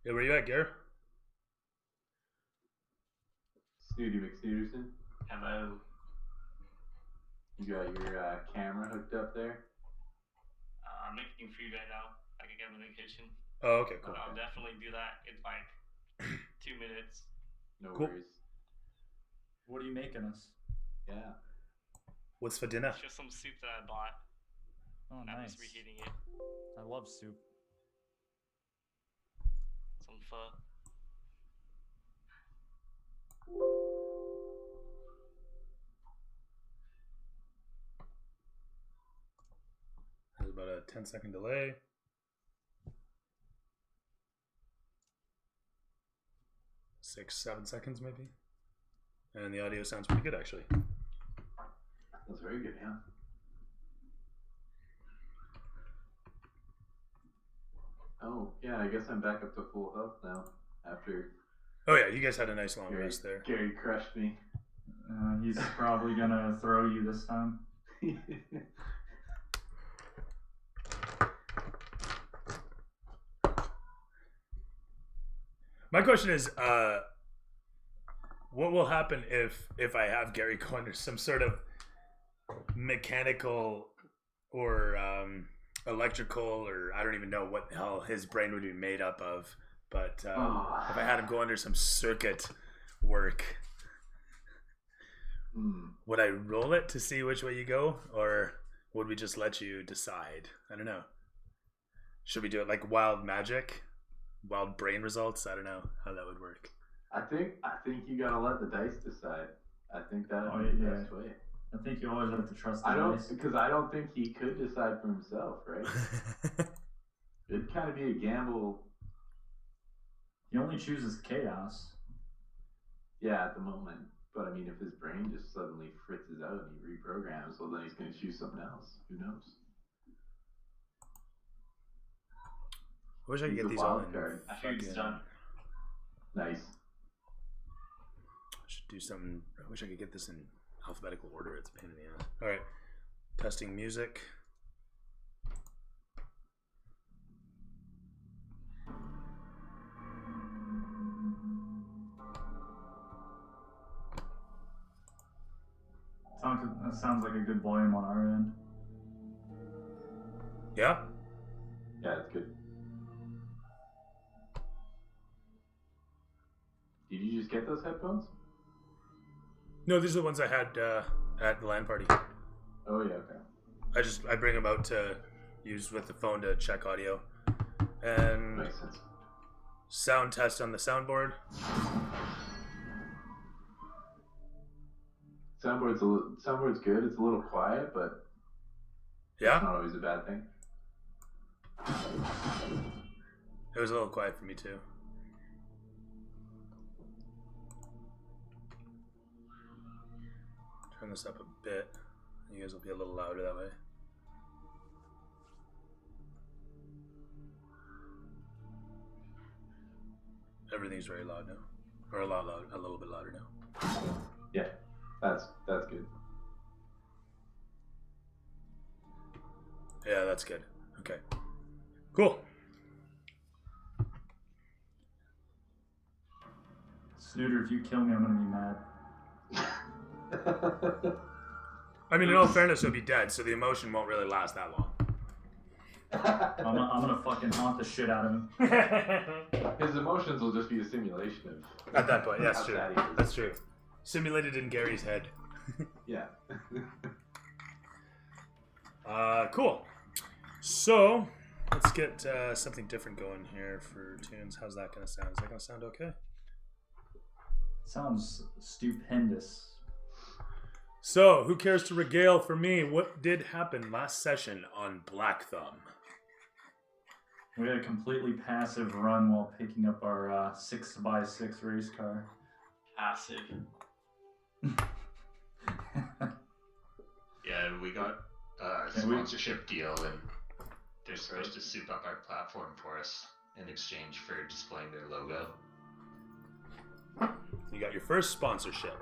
Hey, where you at, Gare? Snooty McSnooterson, Hello. you got your camera hooked up there? I'm making food right now. I can get in the kitchen. Oh, okay, cool. But I'll definitely do that in like 2 minutes. No Cool. worries. What are you making us? Yeah. What's for dinner? It's just some soup that I bought. Oh, I'm nice. just reheating it. I love soup. Some pho. There's about a 10-second delay. 6-7 seconds maybe. And the audio sounds pretty good actually. That's very good, yeah. Oh, yeah, I guess I'm back up to full health now after Oh yeah, you guys had a nice long Gary, rest there. Gary crushed me. He's probably gonna throw you this time. My question is, what will happen if I have Gary go under some sort of mechanical or electrical, or I don't even know what the hell his brain would be made up of, but if I had him go under some circuit work, would I roll it to see which way you go, or would we just let you decide? I don't know. Should we do it like wild magic, wild brain results? I don't know how that would work. I think you gotta let the dice decide. I think that'd Oh, be the yeah. best way. I think you always have to trust the I don't, dice. because I don't think he could decide for himself, right? It'd kind of be a gamble. He only chooses chaos. Yeah, at the moment. But I mean, if his brain just suddenly fritzes out and he reprograms, well, then he's going to choose something else. Who knows? I wish I could He's get a these all wild in. card. Food's done. Nice. I should do something. I wish I could get this in alphabetical order. It's a pain in the ass. All right, testing music. That sounds like a good volume on our end. Yeah. Yeah, it's good. Did you just get those headphones? No, these are the ones I had at the LAN party. Oh yeah, okay. I bring them out to use with the phone to check audio and Makes sense. sound test on the soundboard. Soundboard's good. It's a little quiet, but it's Yeah, not always a bad thing. it was a little quiet for me too. Turn this up a bit. You guys will be a little louder that way. Everything's very loud now, or a little bit louder now. Yeah, that's good. Yeah, that's good. Okay, cool. Snooter, if you kill me, I'm gonna be mad. I mean, in all fairness, he'll be dead, so the emotion won't really last that long. I'm gonna fucking haunt the shit out of him. His emotions will just be a simulation of. At that point, that's how true. sad he is. That's true. Simulated in Gary's head. Yeah. Cool. So, let's get something different going here for tunes. How's that going to sound? Is that going to sound okay? Sounds stupendous. So, who cares to regale for me what did happen last session on Black Thumb? We had a completely passive run while picking up our 6x6 race car. Passive. Yeah, we got a sponsorship deal, and they're supposed to soup up our platform for us in exchange for displaying their logo. You got your first sponsorship.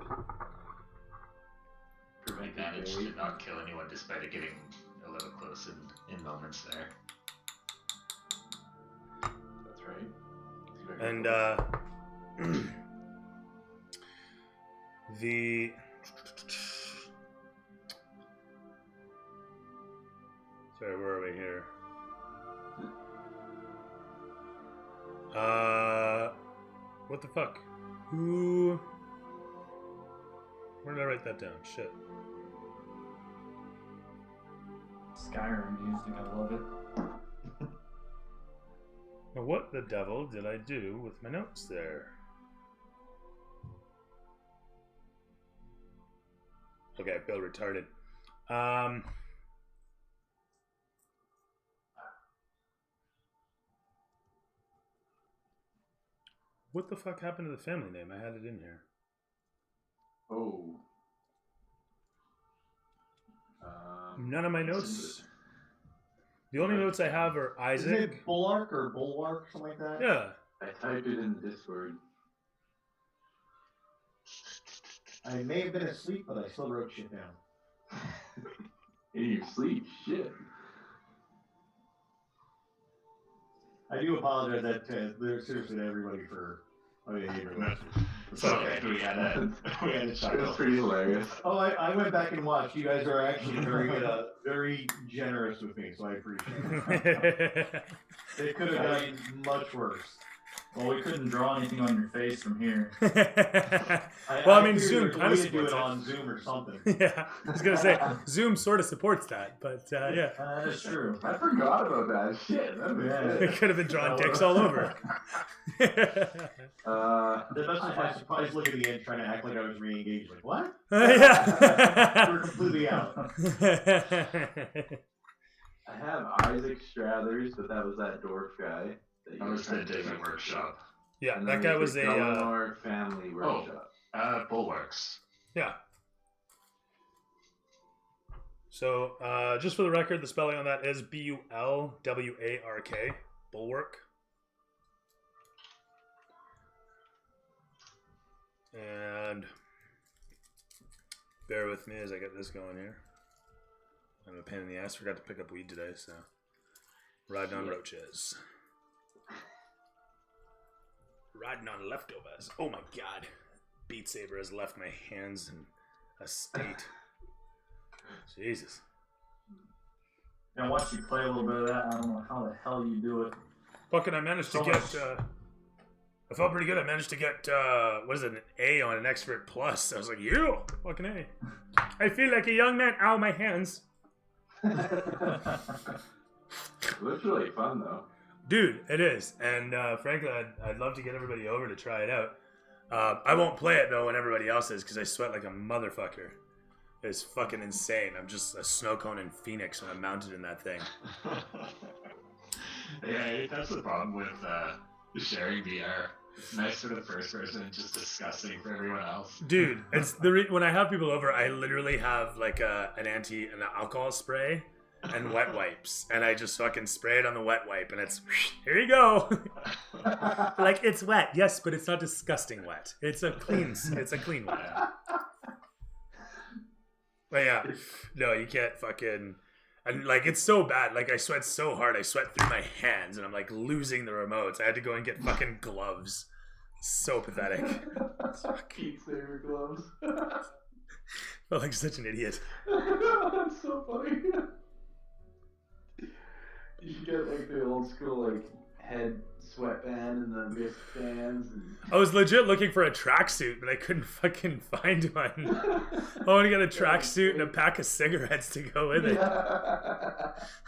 We managed to not kill anyone despite it getting a little close in moments there. That's right. It's And the sorry, where are we here? What the fuck? Who? Where did I write that down? Shit. Skyrim music, I love it. Now, what the devil did I do with my notes there? Okay, I feel retarded. What the fuck happened to the family name? I had it in here. Oh. None of my notes. The only notes I have are Is Isaac. it Bulwark or Bulwark, something like that? Yeah. I typed it in Discord. I may have been asleep, but I still wrote shit down. In your sleep, shit. I do apologize seriously to everybody for. Oh yeah, It's okay. We had a It was pretty hilarious. Oh, I went back and watched. You guys are actually very generous with me, so I appreciate it. It could have gotten much worse. Well, we couldn't draw anything on your face from here. Well, I mean, figured Zoom there's a kind way of to do supports it it. on Zoom or something. Yeah, I was gonna say Zoom sort of supports that, but yeah, That is true. I forgot about that shit. That was it good. could have been drawing dicks all over. The best was my surprise look at the end, trying to act like I was re-engaged. Like, what? Yeah. We're completely out. I have Isaac Strathers, but that was that dwarf guy. That was the different workshop. Yeah, And that then guy there's was the a Gullinor family workshop. Bulwarks. yeah. So, just for the record, the spelling on that is Bulwark, Bulwark. And bear with me as I get this going here. I'm a pain in the ass. Forgot to pick up weed today, so riding on roaches. Riding on leftovers. Oh my god. Beat Saber has left my hands in a state. Jesus. I watched you play a little bit of that. I don't know how the hell you do it. Fucking, I managed to So get. much. I felt pretty good. I managed to get, what is it, an A on an Expert Plus. I was like, yeah, fucking A. I feel like a young man. Ow, my hands. It looks really fun, though. Dude, it is. And frankly, I'd love to get everybody over to try it out. I won't play it, though, when everybody else is, because I sweat like a motherfucker. It's fucking insane. I'm just a snow cone in Phoenix when I'm mounted in that thing. Yeah, that's the problem with sharing VR. It's nice for the first person and just disgusting for everyone else. Dude, it's when I have people over, I literally have like an alcohol spray and wet wipes, and I just fucking spray it on the wet wipe, and it's here you go. Like, it's wet, yes, but it's not disgusting wet. It's a clean wet. But yeah, no, you can't fucking. And like, it's so bad. Like, I sweat so hard, I sweat through my hands, and I'm like losing the remotes. I had to go and get fucking gloves. So pathetic. Beat Saber gloves. Felt like such an idiot. That's so funny. You should get like the old school like head sweatband and the wristbands. I was legit looking for a tracksuit, but I couldn't fucking find one. I want to get a tracksuit and a pack of cigarettes to go with it.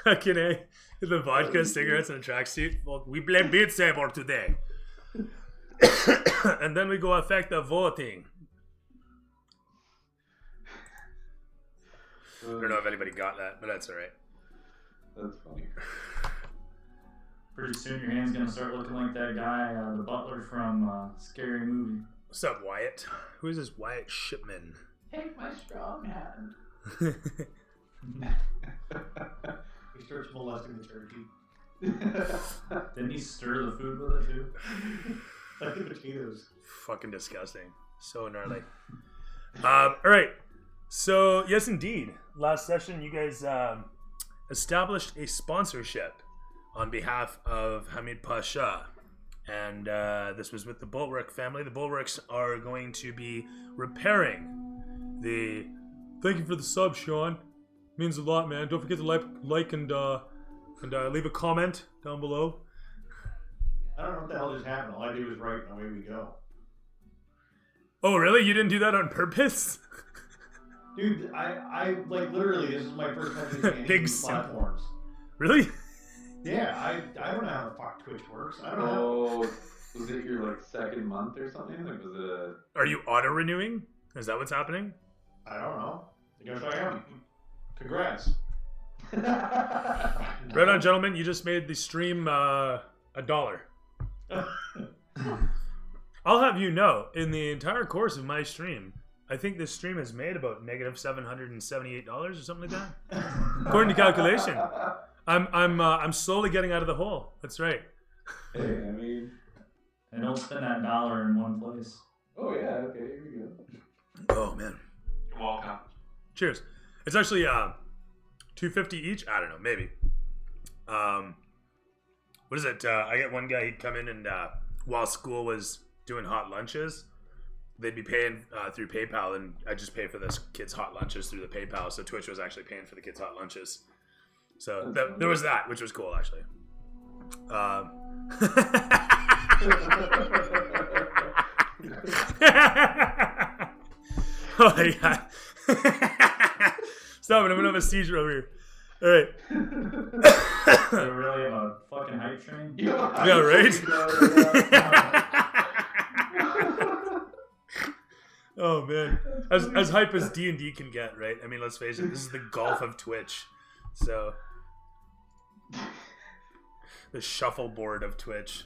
Fucking A. The vodka, cigarettes, and a tracksuit. Well, we play Beat Saber today. And then we go affect the voting. I don't know if anybody got that, but that's alright. That's funny. Pretty soon your hand's gonna start looking like that guy, the butler from Scary Movie. What's up, Wyatt? Who is this Wyatt Shipman? Take my strong hand. He starts molesting the turkey. Didn't he stir the food with it too? Like the potatoes. Fucking disgusting. So gnarly. Alright. So, yes, indeed. Last session, you guys established a sponsorship on behalf of Hamid Pasha. and this was with the Bulwark family. The Bulwarks are going to be repairing the. Thank you for the sub, Sean. Means a lot, man. Don't forget to like and leave a comment down below. I don't know what the hell just happened. All I did was write, and away we go. Oh, really? You didn't do that on purpose? Dude, I like literally. This is my first time using Big any simple. platforms. Really? Yeah, I don't know how the fuck Twitch works. I don't know. Oh, was it your like second month or something? Like, was it a? Are you auto renewing? Is that what's happening? I don't know. I guess I am. Congrats. Right on, gentlemen. You just made the stream $1. I'll have you know, in the entire course of my stream, I think this stream has made about negative $778 or something like that, according to calculation. I'm slowly getting out of the hole. That's right. Hey, I mean. And don't spend that dollar in one place. Oh yeah. Okay. Here we go. Oh man. You're welcome. Cheers. It's actually $2.50 each. I don't know, maybe. What is it? I get one guy. He'd come in and while school was doing hot lunches, they'd be paying through PayPal, and I just pay for this kid's hot lunches through the PayPal. So Twitch was actually paying for the kids' hot lunches. So there was that, which was cool actually. Oh my god. Stop it, I'm gonna have a seizure over here. Alright. They're really a fucking hype train. Yeah, right? Oh man. As hype as D&D can get, right? I mean, let's face it, this is the golf of Twitch. So the shuffleboard of Twitch.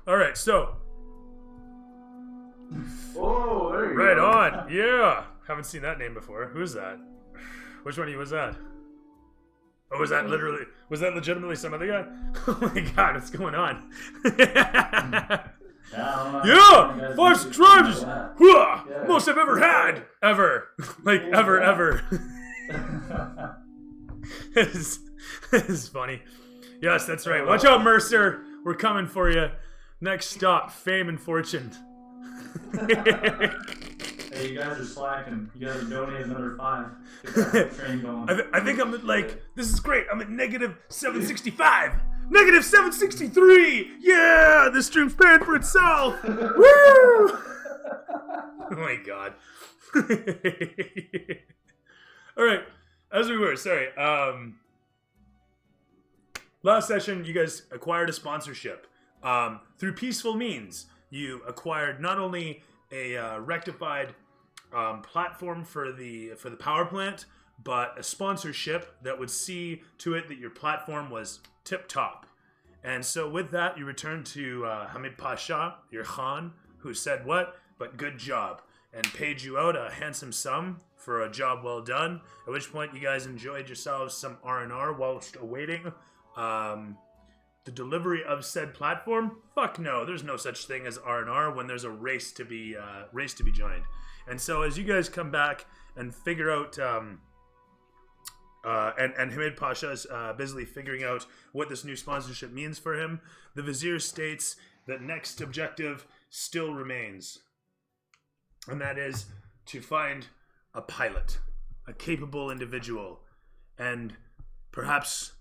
Alright, so Oh, there you right go. on. Yeah. Haven't seen that name before. Who's that? Which one of you was that? Oh, was that legitimately some other guy? Oh my god, what's going on? Yeah! 5 subscribers! Hooah! Most I've ever had! Ever. Like, ever. It's funny. Yes, that's right. Watch out, Mercer! We're coming for you. Next stop, fame and fortune. Hey, you guys are slacking. You guys are donating another 5. Get that train going. I think I'm at this is great. I'm at negative 765. Negative 763. Yeah, this stream's paying for itself. Woo! Oh my god. All right, as we were, sorry. Last session, you guys acquired a sponsorship through peaceful means. You acquired not only a rectified platform for the power plant, but a sponsorship that would see to it that your platform was tip top. And so with that, you returned to Hamid Pasha, your Khan, who said what? But good job, and paid you out a handsome sum for a job well done. At which point, you guys enjoyed yourselves some R&R whilst awaiting the delivery of said platform. Fuck no, there's no such thing as R&R when there's a race to be joined. And so as you guys come back and figure out, and Hamid Pasha is busily figuring out what this new sponsorship means for him, the Vizier states that next objective still remains, and that is to find a pilot, a capable individual, and perhaps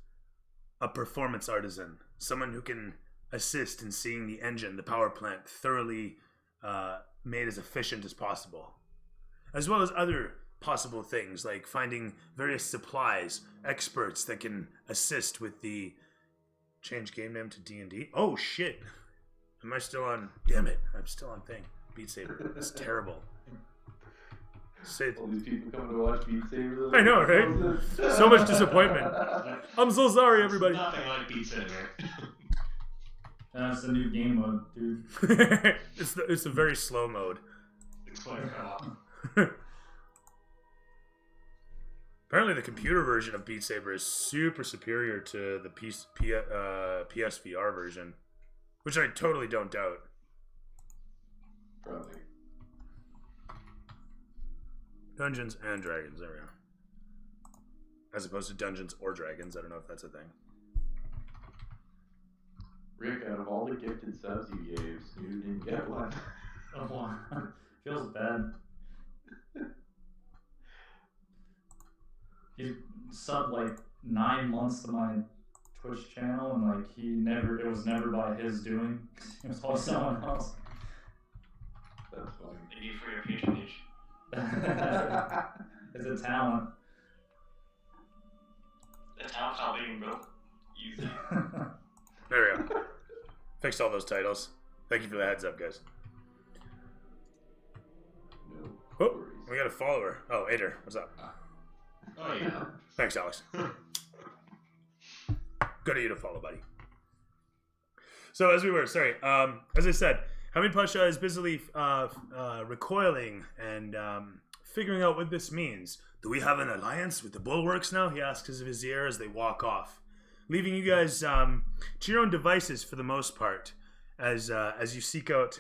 a performance artisan, someone who can assist in seeing the engine, the power plant, thoroughly made as efficient as possible, as well as other possible things like finding various supplies, experts that can assist with the change game name to D&D. Oh shit, am I still on? Damn it, I'm still on thing. Beat Saber. It's terrible. All these people coming to watch Beat Saber. I know, right? So much disappointment. I'm so sorry, everybody. Nothing like Beat Saber. That's the new game mode, dude. It's a very slow mode. Explain that. Apparently, the computer version of Beat Saber is super superior to the PSVR version, which I totally don't doubt. Probably. Dungeons and Dragons, there we go. As opposed to Dungeons or Dragons, I don't know if that's a thing. Rick, out of all the gifted subs you gave, Snoo didn't get one. Oh, wow. Feels bad. He subbed like 9 months to my Twitch channel, and like it was never by his doing. It was all someone else. That's funny. Thank you for your patronage. It's a talent. The talent's not waiting, bro. Easy. There we go. Fixed all those titles. Thank you for the heads up, guys. No Oh, worries. we got a follower. Oh, Ader, what's up? Oh yeah. Thanks, Alex. Good of you to follow, buddy. So as we were, sorry, as I said, Hamid Pasha is busily recoiling and figuring out what this means. Do we have an alliance with the Bulwarks now? He asks his vizier as they walk off, leaving you guys to your own devices for the most part, as you seek out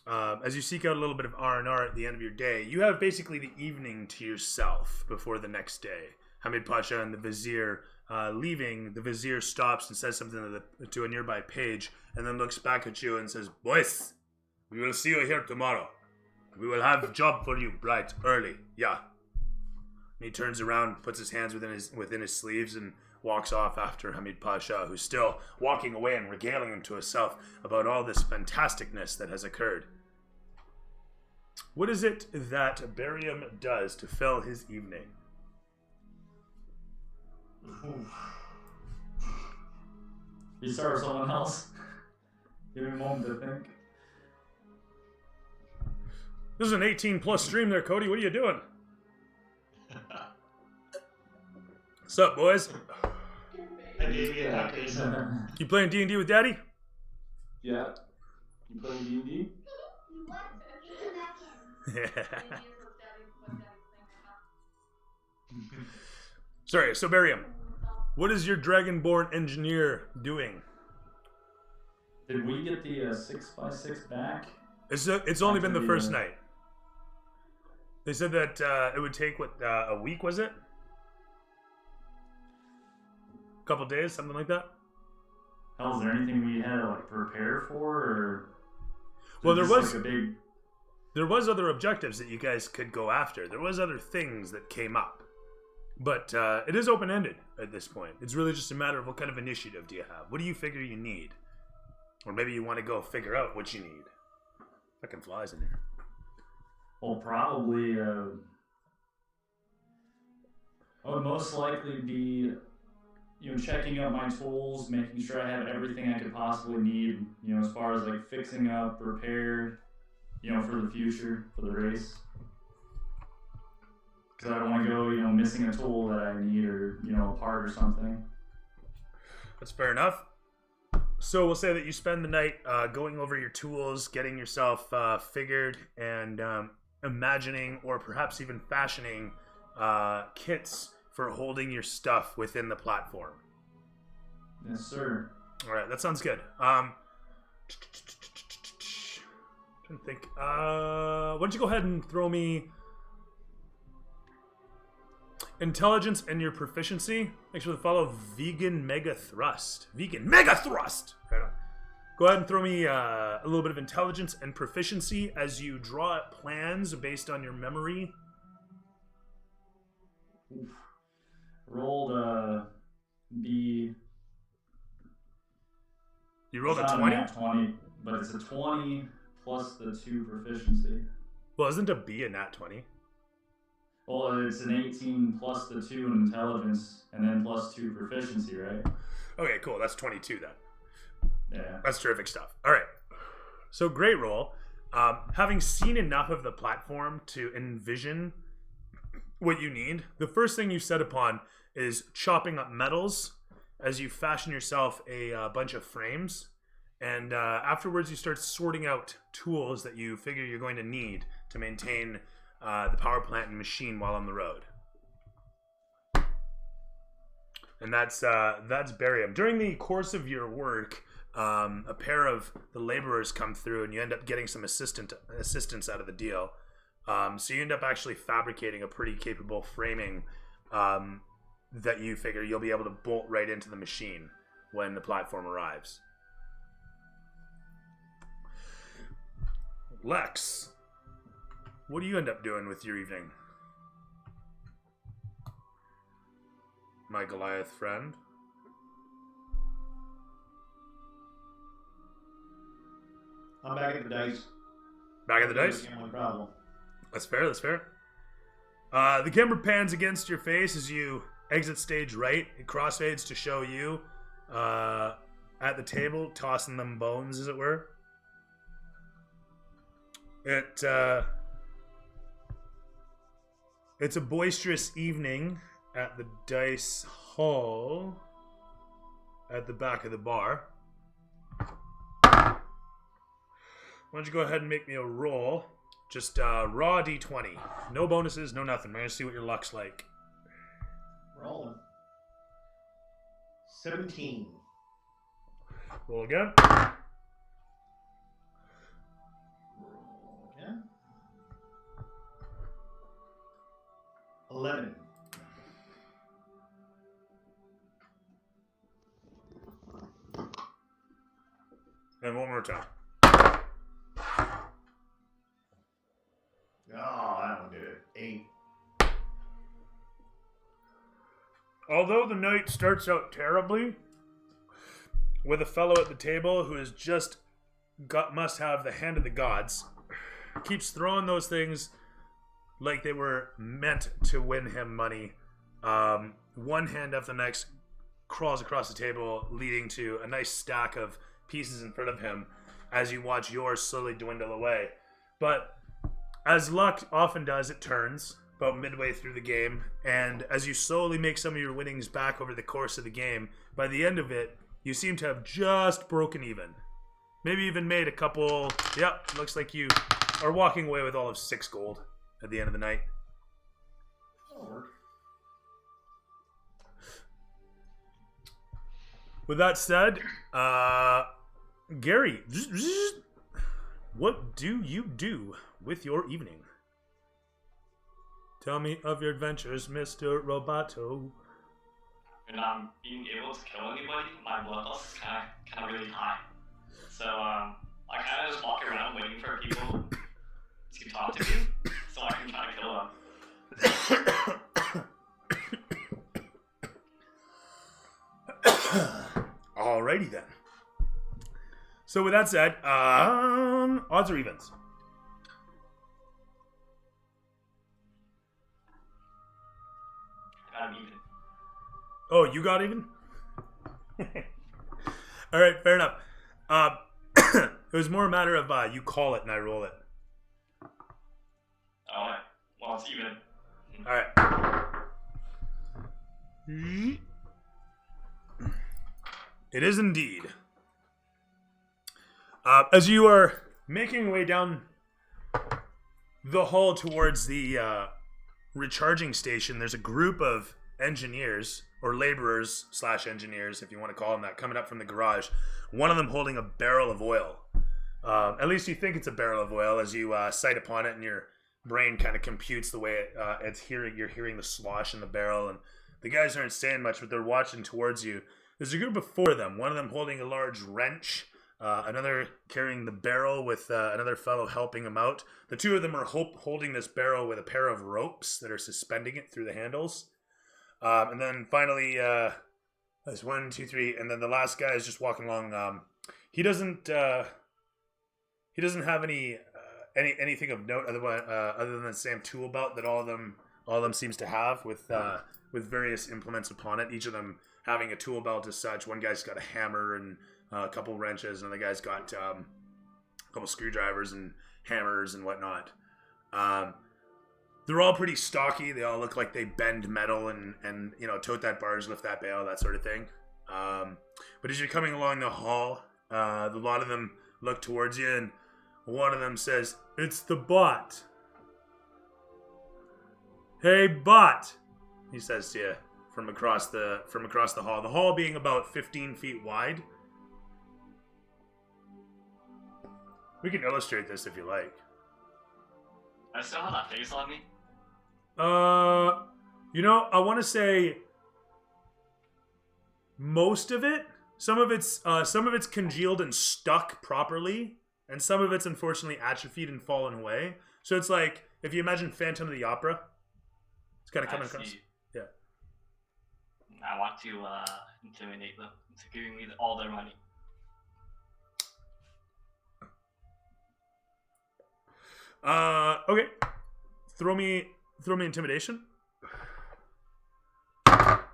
a little bit of R&R at the end of your day. You have basically the evening to yourself before the next day. Hamid Pasha and the vizier leaving. The vizier stops and says something to a nearby page, and then looks back at you and says, "Boys, we will see you here tomorrow. We will have a job for you bright early. Yeah." And he turns around, puts his hands within his sleeves, and walks off after Hamid Pasha, who's still walking away and regaling him to himself about all this fantasticness that has occurred. What is it that Barium does to fill his evening? You start with someone else. Give me a moment to think. This is an 18+ stream there, Cody. What are you doing? What's up, boys? Hi, Davey. Hi, Grayson. You playing D&D with Daddy? Yeah. You playing D&D? Sorry, so Barium, what is your Dragonborn engineer doing? Did we get the 6x6 back? It's only been the Actually, first night. They said that it would take, a week, was it? A couple days, something like that? Hell, is there anything we had to like prepare for, or? Well, there was- like a big. There was other objectives that you guys could go after. There was other things that came up. But it is open-ended at this point. It's really just a matter of what kind of initiative do you have? What do you figure you need? Or maybe you want to go figure out what you need. Fucking flies in here. Well, probably. I would most likely be, checking out my tools, making sure I have everything I could possibly need. As far as like fixing up, repair, for the future, for the race. Because I don't want to go, missing a tool that I need, or a part or something. That's fair enough. So we'll say that you spend the night going over your tools, getting yourself figured, and imagining or perhaps even fashioning kits for holding your stuff within the platform. Yes, sir. All right, that sounds good. Trying to think. Why don't you go ahead and throw me intelligence and your proficiency? Make sure to follow Vegan Mega Thrust. Vegan Mega Thrust! Right on. Go ahead and throw me a little bit of intelligence and proficiency as you draw up plans based on your memory. Oof. Rolled B. You rolled It's a not 20? nat 20, but it's a 20 plus the 2 proficiency. Well, isn't a B a nat 20? Well, it's an 18 plus the 2 in intelligence, and then plus 2 proficiency, right? Okay, cool. That's 22 then. Yeah. That's terrific stuff. All right. So great roll. Having seen enough of the platform to envision what you need, the first thing you set upon is chopping up metals as you fashion yourself a bunch of frames. And afterwards, you start sorting out tools that you figure you're going to need to maintain the power plant and machine while on the road. And that's Barium. During the course of your work, a pair of the laborers come through, and you end up getting some assistance out of the deal. So you end up actually fabricating a pretty capable framing that you figure you'll be able to bolt right into the machine. when the platform arrives. Lex, what do you end up doing with your evening? My Goliath friend. I'm back at the dice. Back at the dice? No problem. That's fair, that's fair. The camera pans against your face as you exit stage right. It crossfades to show you at the table, tossing them bones, as it were. It's a boisterous evening at the Dice Hall at the back of the bar. Why don't you go ahead and make me a roll? Just raw d20. No bonuses, no nothing. We're going to see what your luck's like. Rolling. 17. Roll again. Yeah. 11. And one more time. Oh, that one did it. 8. Although the night starts out terribly, with a fellow at the table who has just must have the hand of the gods, keeps throwing those things like they were meant to win him money. One hand after the next crawls across the table, leading to a nice stack of pieces in front of him as you watch yours slowly dwindle away. But as luck often does, it turns about midway through the game, and as you slowly make some of your winnings back over the course of the game, by the end of it, you seem to have just broken even. Maybe even made a couple... Yep, looks like you are walking away with all of 6 gold at the end of the night. With that said, Gary, what do you do with your evening? Tell me of your adventures, Mr. Roboto. When I'm being able to kill anybody, my blood loss is kind of really high. So I kind of just walk around waiting for people to talk to me, so I can try to kill them. Alrighty then. So with that said, odds or evens? I got him even. Oh, you got even? Alright, fair enough. It was more a matter of you call it and I roll it. Alright, well, it's even. Alright. It is indeed. As you are making your way down the hall towards the recharging station, there's a group of engineers, or laborers / engineers, if you want to call them that, coming up from the garage. One of them holding a barrel of oil. At least you think it's a barrel of oil as you sight upon it, and your brain kind of computes the way you're hearing the slosh in the barrel. And the guys aren't saying much, but they're watching towards you. There's a group of 4 of them. One of them holding a large wrench. Another carrying the barrel with another fellow helping him out. The 2 of them are holding this barrel with a pair of ropes that are suspending it through the handles. And then finally, there's 1, 2, 3, and then the last guy is just walking along. He doesn't have anything of note other than the same tool belt that all of them seems to have with various implements upon it. Each of them having a tool belt as such. One guy's got a hammer and a couple wrenches, and the guy's got a couple screwdrivers and hammers and whatnot. They're all pretty stocky. They all look like they bend metal and tote that barge, lift that bale, that sort of thing. But as you're coming along the hall, a lot of them look towards you, and one of them says, "It's the bot." "Hey, bot," he says to you from across the hall. The hall being about 15 feet wide. We can illustrate this if you like. I still have that face on me. I want to say most of it, some of it's congealed and stuck properly, and some of it's unfortunately atrophied and fallen away. So it's like if you imagine Phantom of the Opera, it's kind of coming across. Yeah. I want to intimidate them into giving me all their money. Okay. Throw me intimidation. Got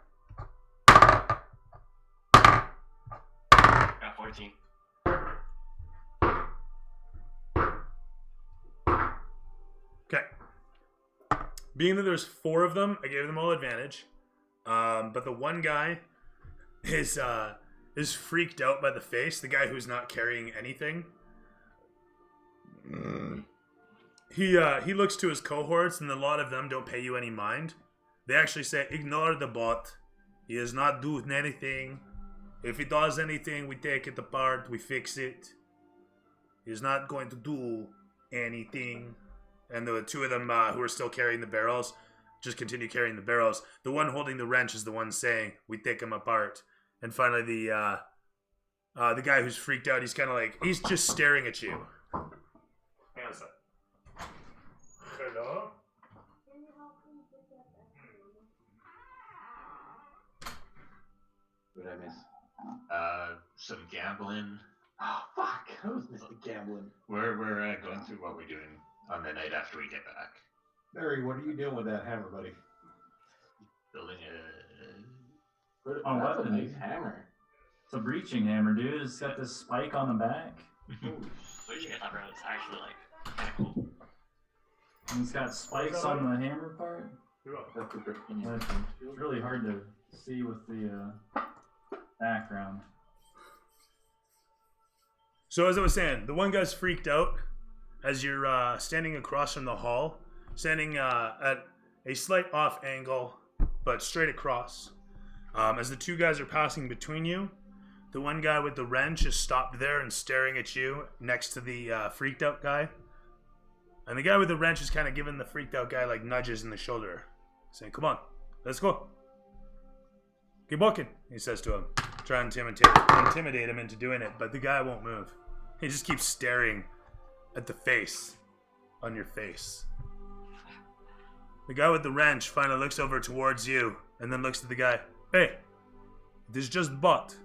14. Okay. Being that there's 4 of them, I gave them all advantage. But the one guy is freaked out by the face. The guy who's not carrying anything. He looks to his cohorts, and a lot of them don't pay you any mind. They actually say, "Ignore the bot. He is not doing anything. If he does anything, we take it apart, we fix it. He's not going to do anything." And the 2 of them who are still carrying the barrels just continue carrying the barrels. The one holding the wrench is the one saying, "We take him apart." And finally, the guy who's freaked out, he's kind of like, he's just staring at you. Hang on a sec. Hello? What did I miss? Some gambling. Oh fuck! I was missing gambling. We're going through what we're doing on the night after we get back. Barry, what are you doing with that hammer, buddy? Building But Oh, that's a weapon. nice hammer. It's a breaching hammer, dude. It's got this spike on the back. What did you get that, bro? It's actually like kind of cool. And it's got spikes on the hammer part. That's a good But it's really hard to see with the background. So as I was saying, the one guy's freaked out as you're standing across from the hall, standing at a slight off angle, but straight across. As the 2 guys are passing between you, the one guy with the wrench is stopped there and staring at you next to the freaked out guy. And the guy with the wrench is kind of giving the freaked out guy like nudges in the shoulder, saying, "Come on, let's go. Keep walking," he says to him, trying to intimidate him into doing it, but the guy won't move. He just keeps staring at the face on your face. The guy with the wrench finally looks over towards you and then looks at the guy. "Hey, this just bought.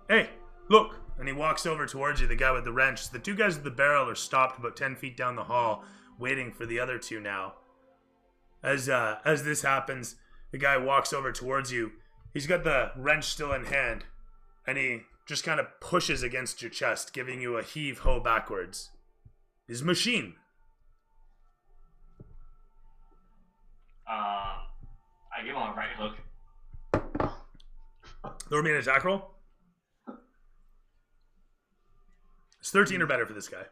Hey, look." And he walks over towards you, the guy with the wrench. The 2 guys with the barrel are stopped about 10 feet down the hall, waiting for the other 2 now. As this happens, the guy walks over towards you. He's got the wrench still in hand, and he just kind of pushes against your chest, giving you a heave-ho backwards. His machine. I give him a right hook. Throw me an attack roll. It's 13 or better for this guy.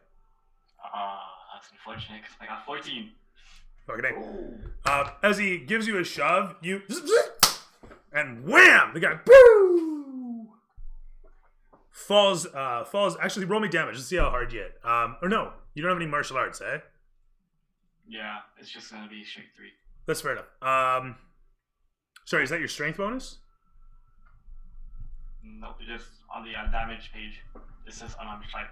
That's unfortunate because I got 14. Fucking A. As he gives you a shove, you and wham! The guy boo falls. Actually, roll me damage. Let's see how hard you hit. Or no, you don't have any martial arts, eh? Yeah, it's just gonna be straight 3. That's fair enough. Sorry, is that your strength bonus? Nope, it just on the damage page. It says unarmed strike.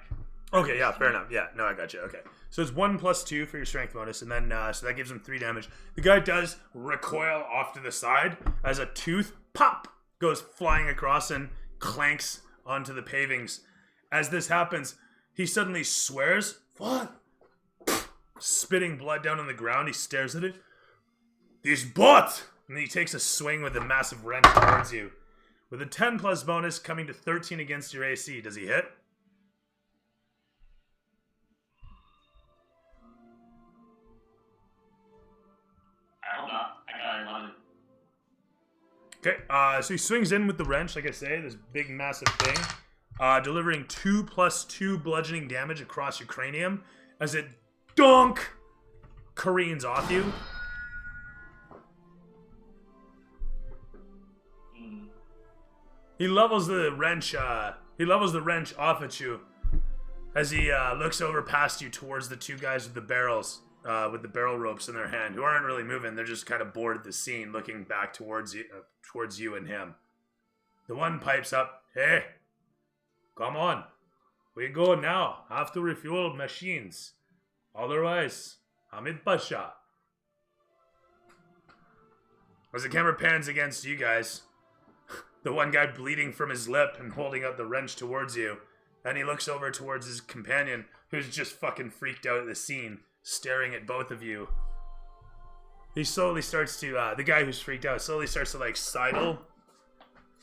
Okay, yeah, fair enough. Yeah, no, I got you. Okay, so it's 1 + 2 for your strength bonus, and then so that gives him 3 damage. The guy does recoil off to the side as a tooth pop goes flying across and clanks onto the pavings. As this happens, he suddenly swears, "What?" Spitting blood down on the ground, he stares at it. "This bot!" And he takes a swing with a massive wrench towards you. With a 10+ bonus coming to 13 against your AC, does he hit? I hope not. I got 11. Okay, so he swings in with the wrench, like I say, this big massive thing, delivering 2 + 2 bludgeoning damage across your cranium as it donk careens off you. He levels the wrench. He levels the wrench off at you as he looks over past you towards the 2 guys with the barrels, with the barrel ropes in their hand, who aren't really moving. They're just kind of bored at the scene, looking back towards you and him. The one pipes up, Hey, come on. We go now. Have to refuel machines. Otherwise, Hamid Pasha. As the camera pans against you guys, the one guy bleeding from his lip and holding out the wrench towards you, and he looks over towards his companion, who's just fucking freaked out at the scene, staring at both of you. He slowly starts to, the guy who's freaked out slowly starts to like sidle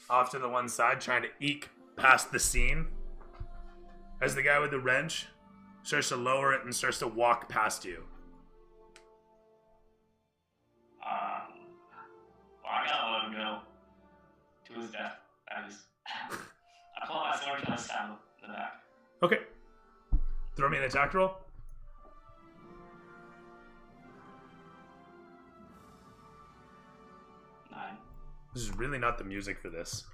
off to the one side, trying to eke past the scene. As the guy with the wrench starts to lower it and starts to walk past you. Well, I gotta let him go to his death. That is. I pull out my sword and I stab him in the back. Okay. Throw me an attack roll. This is really not the music for this.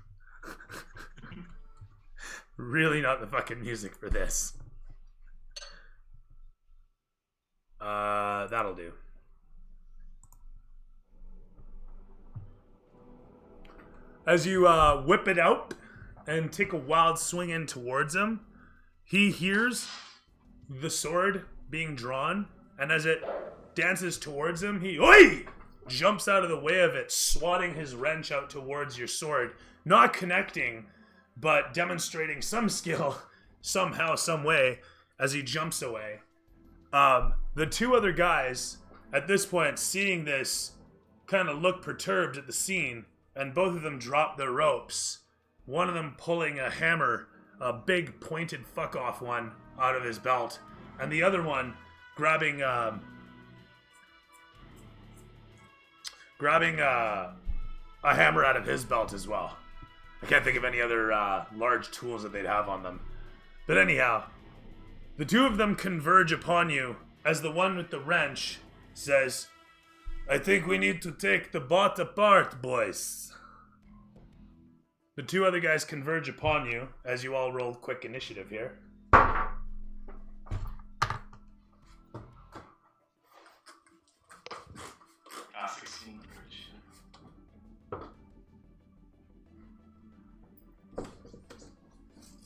Really not the fucking music for this. That'll do. As you whip it out and take a wild swing in towards him, he hears the sword being drawn, and as it dances towards him, he jumps out of the way of it, swatting his wrench out towards your sword, not connecting, but demonstrating some skill somehow, some way, as he jumps away. The two other guys, at this point, seeing this, kind of look perturbed at the scene, and both of them drop their ropes. One of them pulling a hammer, a big pointed fuck-off one, out of his belt, and the other one grabbing a hammer out of his belt as well. I can't think of any other large tools that they'd have on them. But anyhow, the two of them converge upon you as the one with the wrench says, "I think we need to take the bot apart, boys." The two other guys converge upon you as you all roll quick initiative here. 16.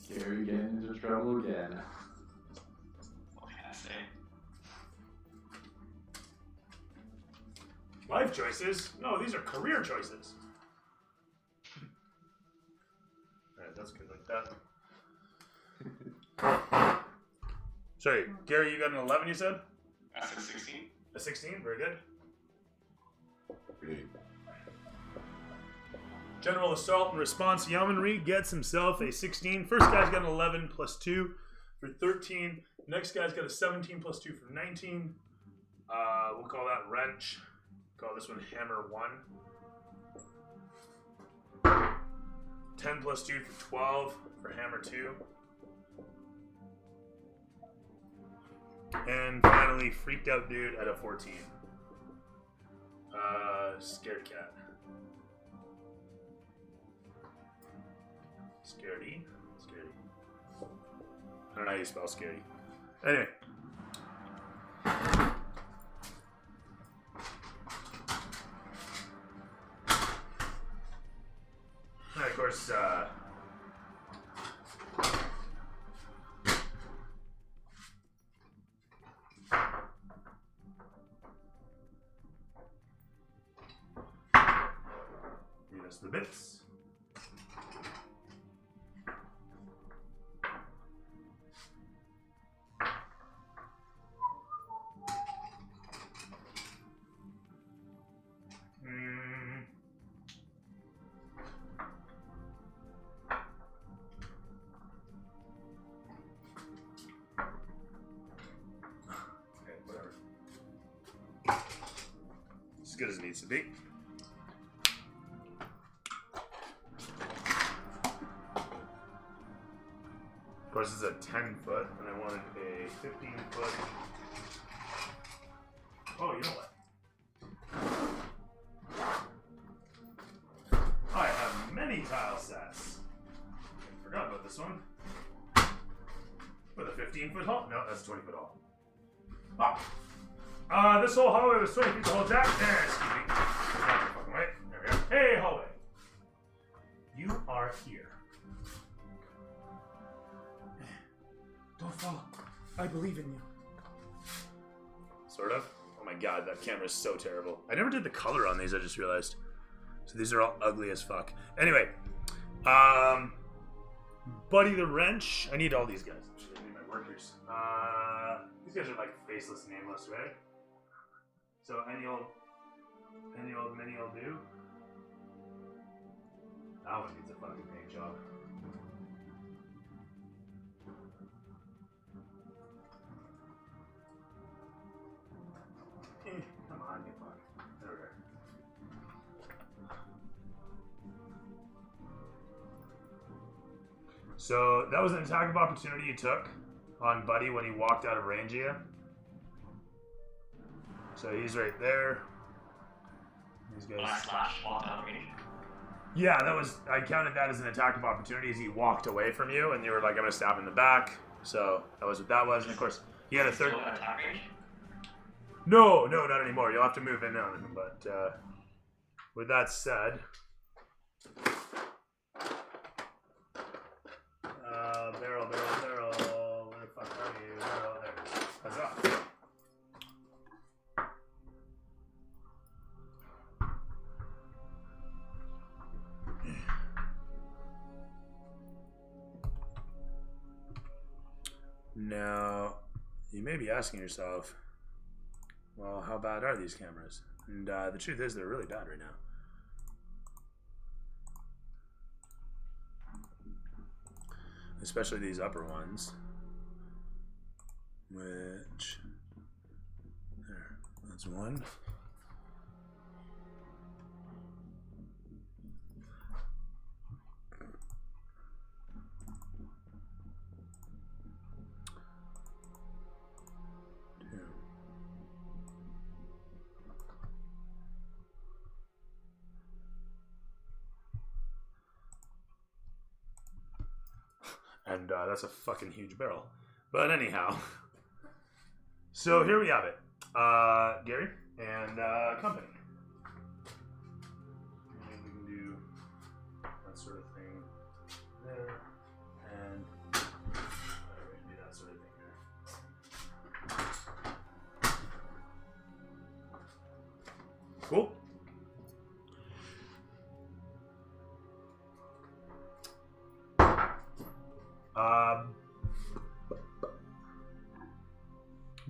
Gary getting into trouble again. What can I say? Life choices? No, these are career choices. Alright, that's good like that. Sorry, Gary, you got an 11, you said? I said 16. A 16? Very good. General Assault and Response Yeomanry gets himself a 16. First guy's got an 11 plus 2 for 13. Next guy's got a 17 plus 2 for 19. We'll call that Wrench. Call this one Hammer 1. 10 plus 2 for 12 for Hammer 2. And finally, Freaked Out Dude at a 14. Scared Cat. Scaredy? Scaredy. I don't know how you spell Scaredy. Anyway. And of course, read us the bits. As good as it needs to be. Of course, it's a 10 foot, and I wanted a 15 foot. Oh, you know what? I have many tile sets. I forgot about this one. With a 15-foot hall? No, that's a 20-foot hall. This whole hallway was 20 feet the whole jack. Excuse me. Not the fucking way. There we go. Hey, hallway. You are here. Oh, I believe in you. Sort of. Oh my god, that camera's so terrible. I never did the color on these, I just realized. So these are all ugly as fuck. Anyway, Buddy the Wrench. I need all these guys. Actually, I need my workers. These guys are like faceless, nameless, right? So any old mini will do. That one needs a fucking paint job. Come on, you fuck. There we go. So that was an attack of opportunity you took on Buddy when he walked out of range of you. So he's right there. These guys. Slash walked out of range. Yeah, I counted that as an attack of opportunity as he walked away from you, and you were like, I'm gonna stab him in the back. So that was what that was, and of course he had a third. Still in attack range? No, not anymore. You'll have to move in on him. But with that said, barrel. Where the fuck are you? Barrel, there. Huzzah. Now, you may be asking yourself, well, how bad are these cameras? And the truth is, they're really bad right now. Especially these upper ones. Which, there, that's one. And that's a fucking huge barrel. But anyhow. So here we have it. Gary and company. And we can do that sort of thing there. And we can do that sort of thing there. Cool.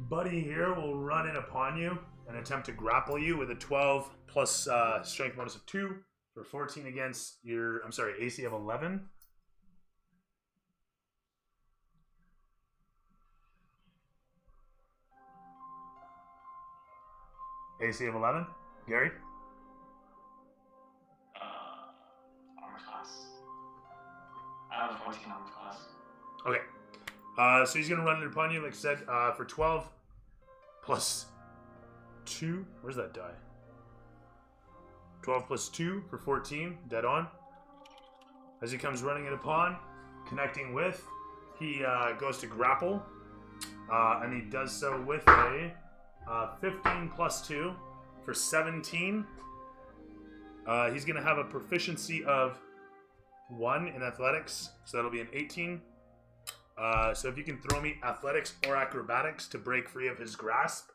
Buddy here will run in upon you and attempt to grapple you with a 12 plus strength bonus of 2 for 14 against your, AC of 11. AC of 11? Gary? Armor class. I have a 14 armor class. Okay. So he's going to run in upon you, like I said, for 12 plus 2. Where's that die? 12 plus 2 for 14. Dead on. As he comes running in upon, connecting with, he goes to grapple. And he does so with a 15 plus 2 for 17. He's going to have a proficiency of 1 in athletics. So that'll be an 18. So if you can throw me athletics or acrobatics to break free of his grasp.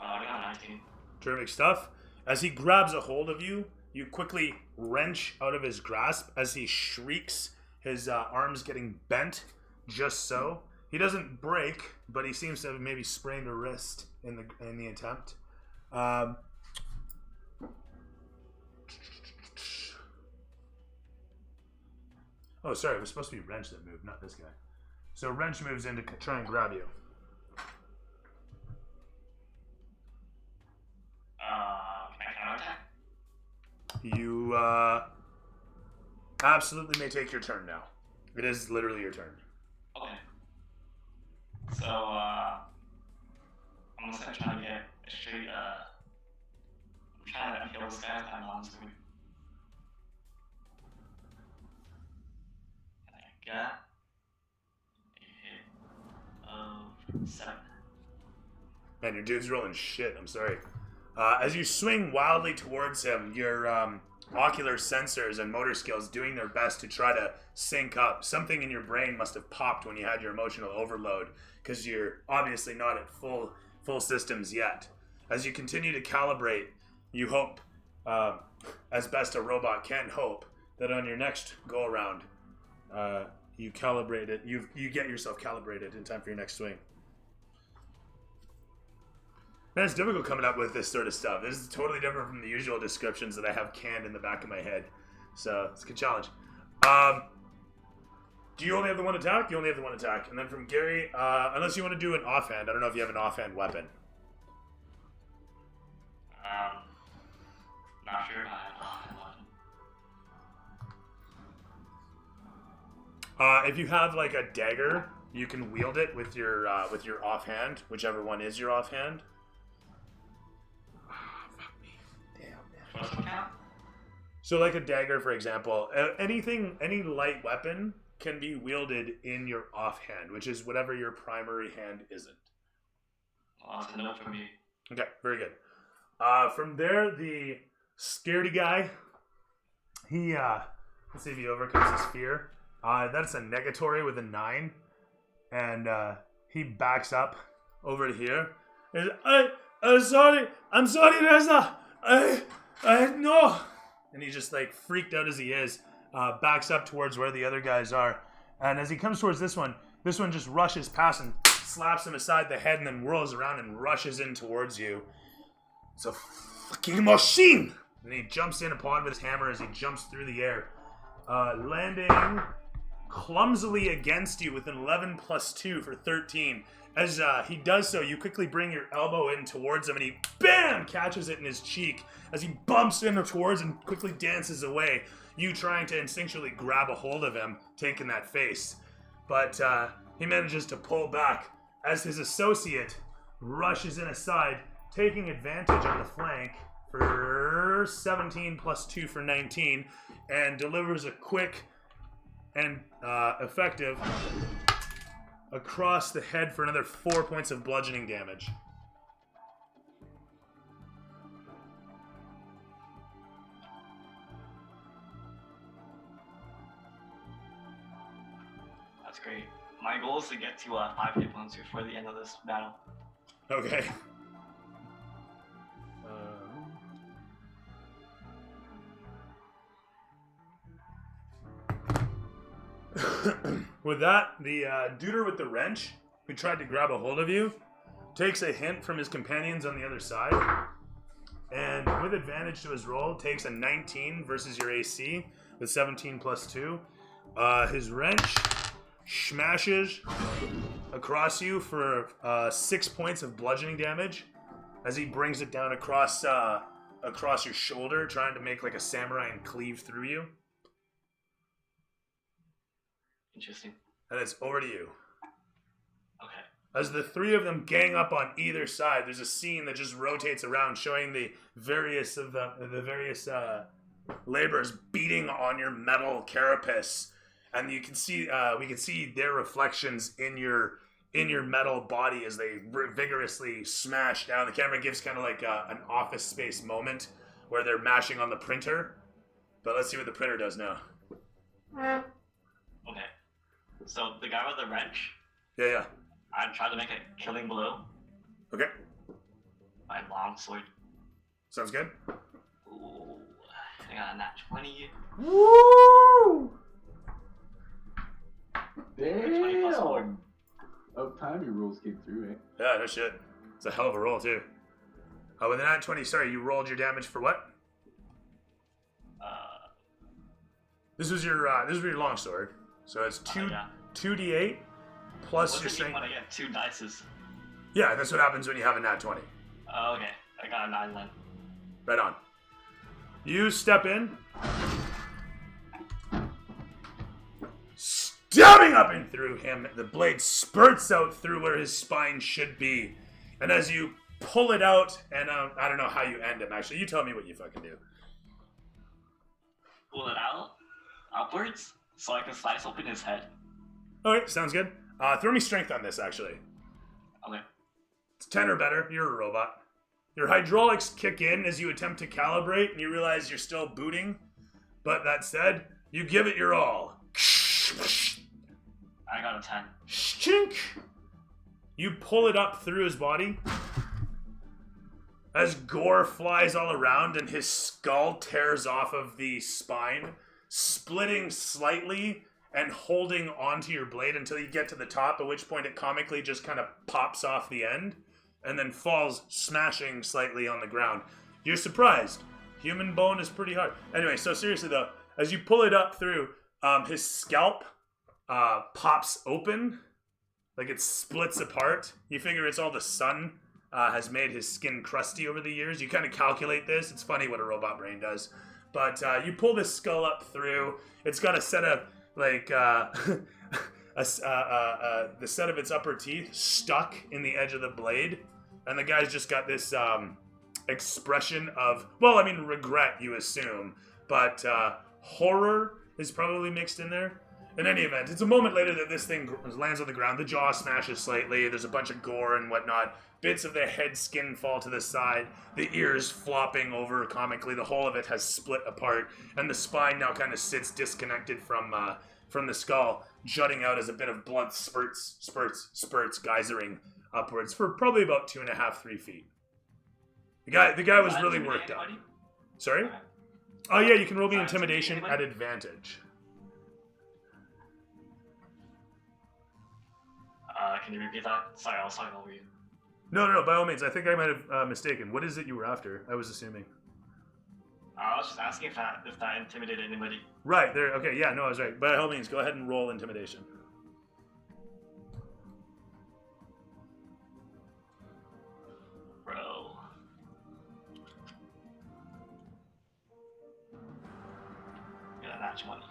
I got 19. Terrific stuff. As he grabs a hold of you, you quickly wrench out of his grasp as he shrieks, his arms getting bent just so. He doesn't break, but he seems to have maybe sprained a wrist in the attempt. Oh, sorry, it was supposed to be Wrench that moved, not this guy. So Wrench moves in to try and grab you. Can I counterattack? You absolutely may take your turn now. It is literally your turn. Okay. So, I'm just gonna try to get a straight, I'm trying to kill this guy with my mom's food. And I got a hit of 7. Man, your dude's rolling shit. I'm sorry. As you swing wildly towards him, your ocular sensors and motor skills doing their best to try to sync up. Something in your brain must have popped when you had your emotional overload, because you're obviously not at full systems yet. As you continue to calibrate, you hope, as best a robot can hope, that on your next go around, you calibrate it. You get yourself calibrated in time for your next swing. Man, it's difficult coming up with this sort of stuff. This is totally different from the usual descriptions that I have canned in the back of my head. So it's a good challenge. Do you only have the one attack? You only have the one attack. And then from Gary, unless you want to do an offhand. I don't know if you have an offhand weapon. Not sure. If you have like a dagger, you can wield it with your offhand, whichever one is your offhand. What's the count? So like a dagger, for example, any light weapon can be wielded in your offhand, which is whatever your primary hand isn't. Well, that's a no for me. Okay, very good. From there, the scaredy guy, he, let's see if he overcomes his fear. That's a negatory with a 9. And he backs up over to here. I'm sorry, Reza. No. And he just like freaked out as he is, backs up towards where the other guys are. And as he comes towards this one just rushes past and slaps him aside the head and then whirls around and rushes in towards you. It's a fucking machine! And he jumps in upon with his hammer as he jumps through the air, landing clumsily against you with an 11 plus 2 for 13. As he does so, you quickly bring your elbow in towards him and he, BAM! Catches it in his cheek as he bumps in towards and quickly dances away. You trying to instinctually grab a hold of him, taking that face. But he manages to pull back as his associate rushes in aside, taking advantage on the flank for 17 plus 2 for 19, and delivers a quick and effective across the head for another 4 points of bludgeoning damage. That's great. My goal is to get to 5 hit points before the end of this battle. Okay. With that, the duder with the wrench, who tried to grab a hold of you, takes a hint from his companions on the other side, and with advantage to his roll, takes a 19 versus your AC with 17 plus 2. His wrench smashes across you for 6 points of bludgeoning damage as he brings it down across your shoulder, trying to make like a samurai and cleave through you. Interesting. And it's over to you. Okay. As the three of them gang up on either side, there's a scene that just rotates around, showing the various laborers beating on your metal carapace, and you can see we can see their reflections in your metal body as they vigorously smash down. The camera gives kind of like an Office Space moment where they're mashing on the printer, but let's see what the printer does now. Okay. So the guy with the wrench, Yeah. I tried to make a killing blow. Okay. My long sword. Sounds good. Ooh, I got a nat 20. Woo! 20 plus 4. About time your rules came through, eh? Yeah, no shit. It's a hell of a roll, too. With a nat 20, sorry, you rolled your damage for what? This was your longsword. So it's 2d8 plus your What's it mean strength. when I get 2 dices? Yeah, that's what happens when you have a nat 20. Oh, okay. I got a 9 then. Right on. You step in, stabbing up and through him. The blade spurts out through where his spine should be. And as you pull it out, and I don't know how you end him, actually. You tell me what you fucking do. Pull it out, upwards, so I can slice open his head. Okay, sounds good. Throw me strength on this, actually. Okay. It's 10 or better. You're a robot. Your hydraulics kick in as you attempt to calibrate, and you realize you're still booting. But that said, you give it your all. I got a 10. Chink! You pull it up through his body as gore flies all around and his skull tears off of the spine, splitting slightly and holding onto your blade until you get to the top, at which point it comically just kind of pops off the end and then falls smashing slightly on the ground. You're surprised. Human bone is pretty hard. Anyway, so seriously though, as you pull it up through, his scalp pops open, like it splits apart. You figure it's all the sun has made his skin crusty over the years. You kind of calculate this. It's funny what a robot brain does. But you pull this skull up through. It's got a set of like the set of its upper teeth stuck in the edge of the blade, and the guy's just got this expression of, well, I mean, regret, you assume, but horror is probably mixed in there. In any event, it's a moment later that this thing lands on the ground. The jaw smashes slightly. There's a bunch of gore and whatnot. Bits of the head skin fall to the side. The ears flopping over comically. The whole of it has split apart, and the spine now kind of sits disconnected from the skull, jutting out as a bit of blood spurts, geysering upwards for probably about 2.5, 3 feet. The guy was really worked up. Sorry? Oh yeah, you can roll me intimidation at advantage. Can you repeat that? Sorry, I was talking over you. No, by all means. I think I might have mistaken. What is it you were after? I was assuming. I was just asking if that intimidated anybody. Right, there. Okay, yeah, no, I was right. By all means, go ahead and roll intimidation. Bro. Yeah, that's 20.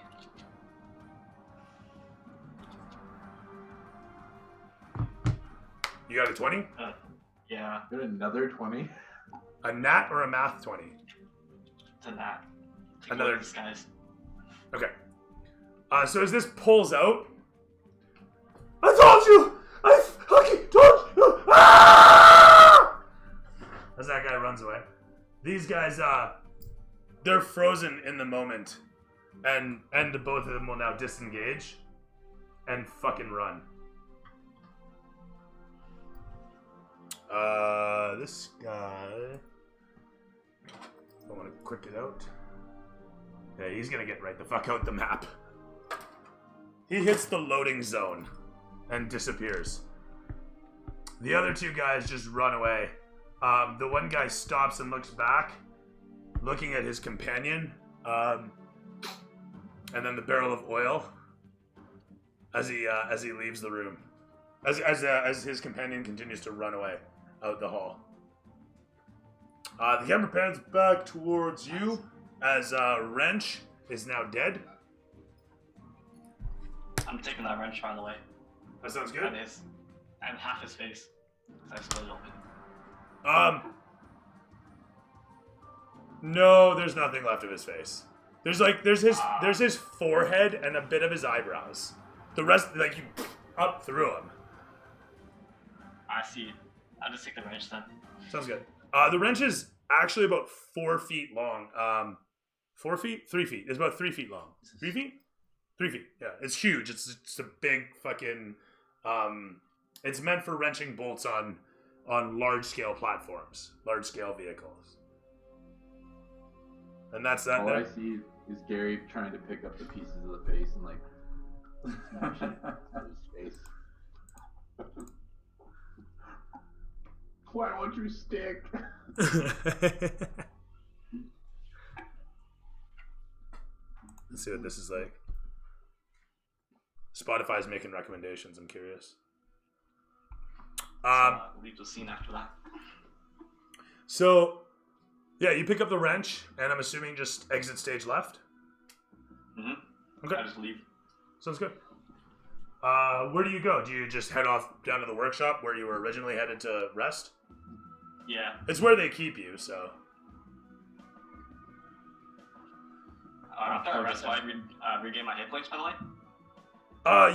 You got a 20? Yeah, Got another 20. A nat or a math 20? it's a nat. Take Another- one of these guys. Okay. So as this pulls out, I told you! I fucking told you! Ah! As that guy runs away. These guys, they're frozen in the moment. And both of them will now disengage and fucking run. This guy, I want to quick it out. Yeah, he's gonna get right the fuck out the map. He hits the loading zone and disappears. The other two guys just run away. The one guy stops and looks back, looking at his companion, and then the barrel of oil as he leaves the room, as his companion continues to run away out the hall. The camera pans back towards you as Wrench is now dead. I'm taking that wrench, by the way. That sounds good. And half his face. Because I split it open. No, there's nothing left of his face. There's his forehead and a bit of his eyebrows. The rest, like, you up through him. I see. I'll just take the wrench then. Sounds good. The wrench is actually about 4 feet long. 4 feet? 3 feet. It's about 3 feet long. 3 feet? 3 feet. Yeah, it's huge. It's a big fucking. It's meant for wrenching bolts on large scale platforms, large scale vehicles. And that's that. All I see is Gary trying to pick up the pieces of the face and like smash it out of his face. Why won't you stick? Let's see what this is like. Spotify's making recommendations. I'm curious. Leave the scene after that. So, yeah, you pick up the wrench, and I'm assuming just exit stage left. Mm-hmm. Okay, I just leave. sounds good. Where do you go? Do you just head off down to the workshop where you were originally headed to rest? Yeah. It's where they keep you, so. After I rest, do I regain my hit points, by the way?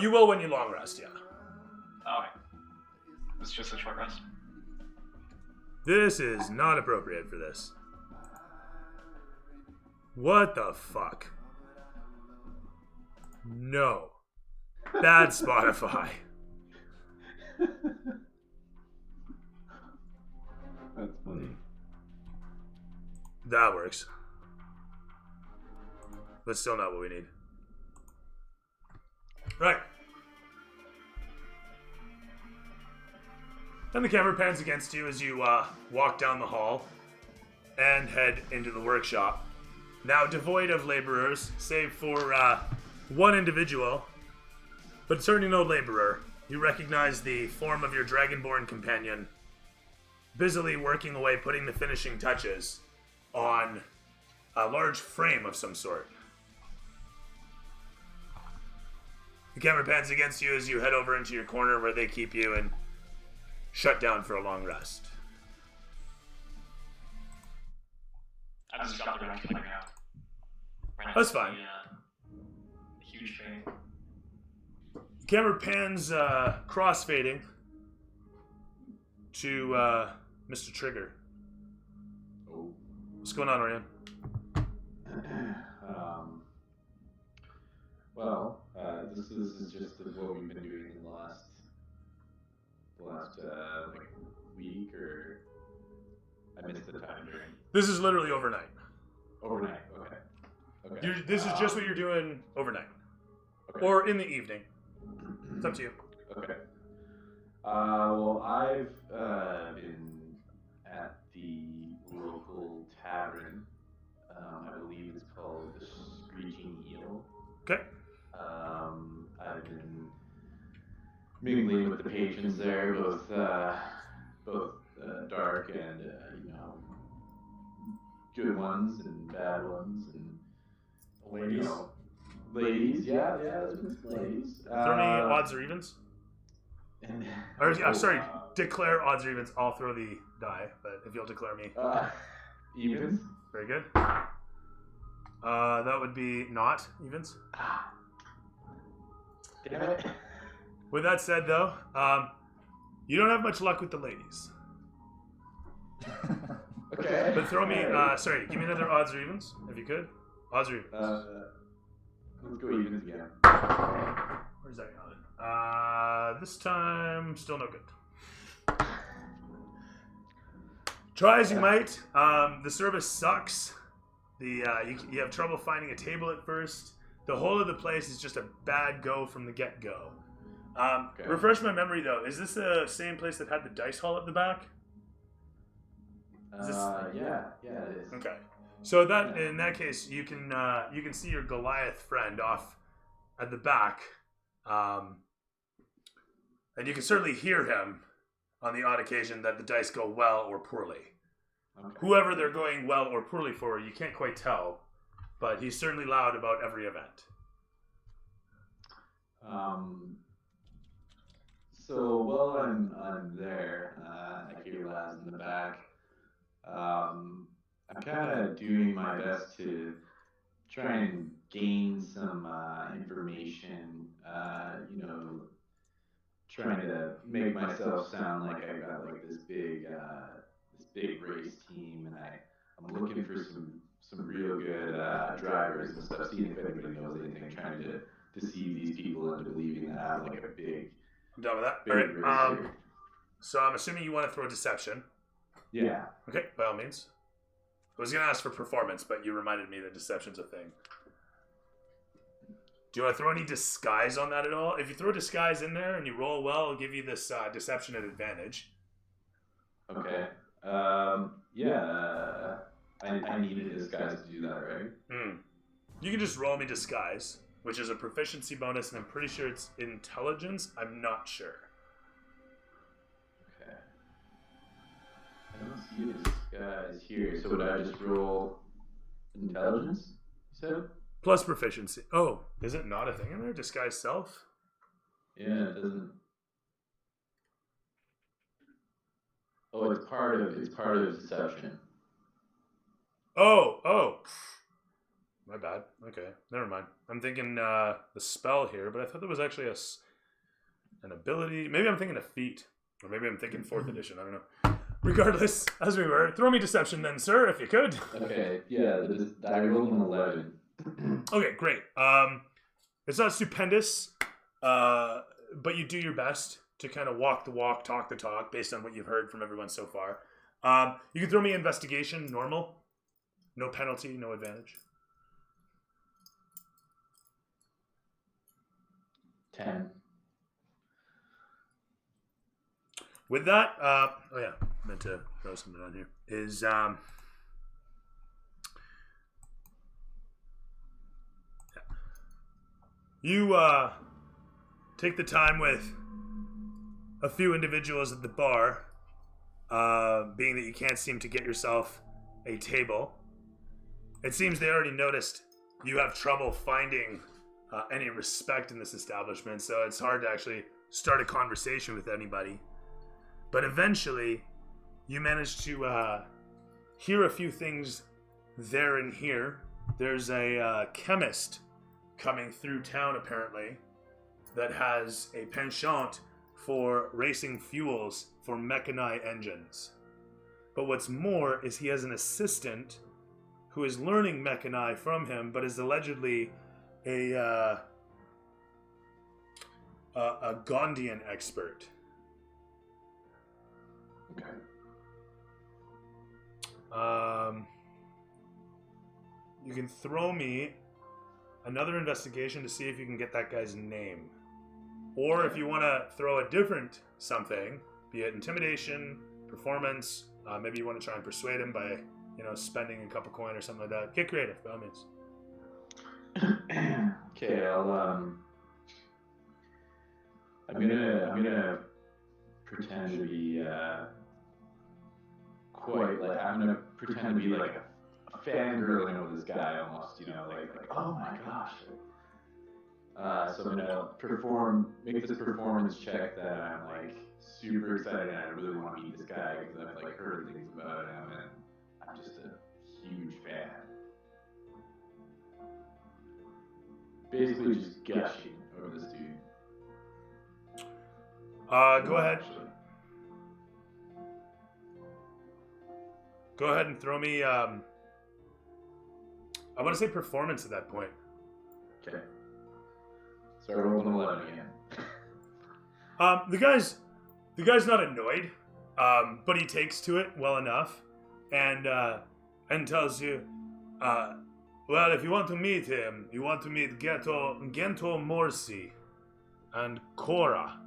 You will when you long rest, yeah. Oh, okay. It's just a short rest. This is not appropriate for this. What the fuck? No. Bad Spotify. That's funny. That works. But still not what we need. Right. Then the camera pans against you as you walk down the hall and head into the workshop. Now devoid of laborers, save for one individual, but certainly no laborer. You recognize the form of your dragonborn companion, busily working away, putting the finishing touches on a large frame of some sort. The camera pans against you as you head over into your corner where they keep you and shut down for a long rest. I just dropped the wrench on the ground. Right next That's to fine. The huge frame. The camera pans crossfading to Mr. Trigger. Oh. What's going on, Orion? Well, this is just what we've been doing in the last like week, or I missed the time during This is literally overnight. overnight. Okay. This is just what you're doing overnight. Okay. Or in the evening. It's up to you. Okay. Well, I've been at the local tavern. I believe it's called the Screeching Eel. Okay. I've been mingling with the patrons there, both dark and good ones and bad ones and Ladies. ladies. Yeah, there's been some ladies. Throw me odds or evens. I'm sorry, declare odds or evens. I'll throw the die, but if you'll declare me. Evens. Very good. That would be not evens. Damn it. With that said, though, you don't have much luck with the ladies. Okay. But throw me, sorry, give me another odds or evens, if you could. Odds or evens. Let's go evens again. Where's that going? This time, still no good. Try as you might, the service sucks. You have trouble finding a table at first. The whole of the place is just a bad go from the get-go. Okay. Refresh my memory, though. Is this the same place that had the dice hall at the back? Yeah, it is. Okay. So that in that case, you can see your Goliath friend off at the back, and you can certainly hear him on the odd occasion that the dice go well or poorly. Okay. Whoever they're going well or poorly for, you can't quite tell, but he's certainly loud about every event. So while I'm there, I hear lads in the back. I'm kind of doing my best to try and gain some information. Trying to make myself sound like I got like this big race team, and I'm looking for some real good drivers and stuff, seeing if anybody knows anything, trying to deceive these people into believing that I have like a big I'm done with that. big All right. race here. So I'm assuming you want to throw deception. Yeah. Okay, by all means. I was going to ask for performance, but you reminded me that deception's a thing. Do you want to throw any disguise on that at all? If you throw disguise in there and you roll well, I'll give you this deception at advantage. Okay. I needed this guy to do that, right? You can just roll me disguise, which is a proficiency bonus, and I'm pretty sure it's intelligence. I'm not sure. Okay. I don't see this guy's here, so would I just roll intelligence? You said? Plus proficiency. Oh, is it not a thing in there? Disguise self? Yeah, it doesn't. Oh, it's part of deception. Oh. My bad. Okay, never mind. I'm thinking the spell here, but I thought there was actually an ability. Maybe I'm thinking a feat, or maybe I'm thinking 4th edition. I don't know. regardless, as we were, throw me deception then, sir, if you could. Okay, yeah, I rolled an 11. Okay, great. It's not stupendous, but you do your best to kind of walk the walk, talk the talk, based on what you've heard from everyone so far. You can throw me investigation, normal. No penalty, no advantage. 10. With that, oh yeah, meant to throw something on here. Is you take the time with a few individuals at the bar, being that you can't seem to get yourself a table. It seems they already noticed you have trouble finding any respect in this establishment, so it's hard to actually start a conversation with anybody. But eventually, you manage to hear a few things there and here. There's a chemist coming through town, apparently, that has a penchant for racing fuels for Mechanai engines. But what's more is he has an assistant who is learning Mechanai from him, but is allegedly a Gondian expert. Okay. You can throw me another investigation to see if you can get that guy's name. Or if you want to throw a different something, be it intimidation, performance, maybe you want to try and persuade him by, spending a couple coin or something like that. Get creative, by all means. Okay, I'm gonna pretend to be I'm gonna pretend to be like a fangirling over this guy almost, like oh my gosh. So I'm gonna make this performance check that I'm like super excited and I really want to meet this guy because I've like heard things about him and I'm just a huge fan. Basically just gushing over this dude. Go ahead. Go ahead and throw me, I want to say performance at that point. Okay. So I rolled an 11 again. The guy's not annoyed, but he takes to it well enough, and tells you, well, if you want to meet him, you want to meet Gento Morsi and Cora.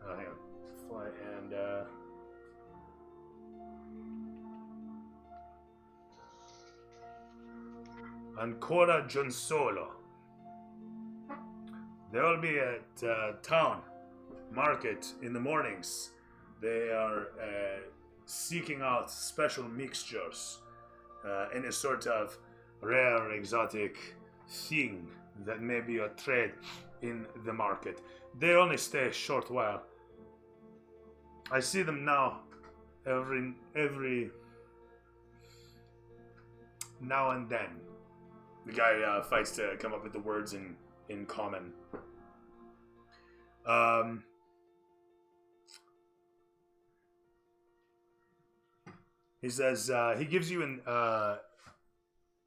Hang on. Fly and Cora Gionsolo. They'll be at town market in the mornings. They are seeking out special mixtures in a sort of rare exotic thing that may be a trade in the market. They only stay a short while. I see them now every now and then. The guy fights to come up with the words in common. He says he gives you a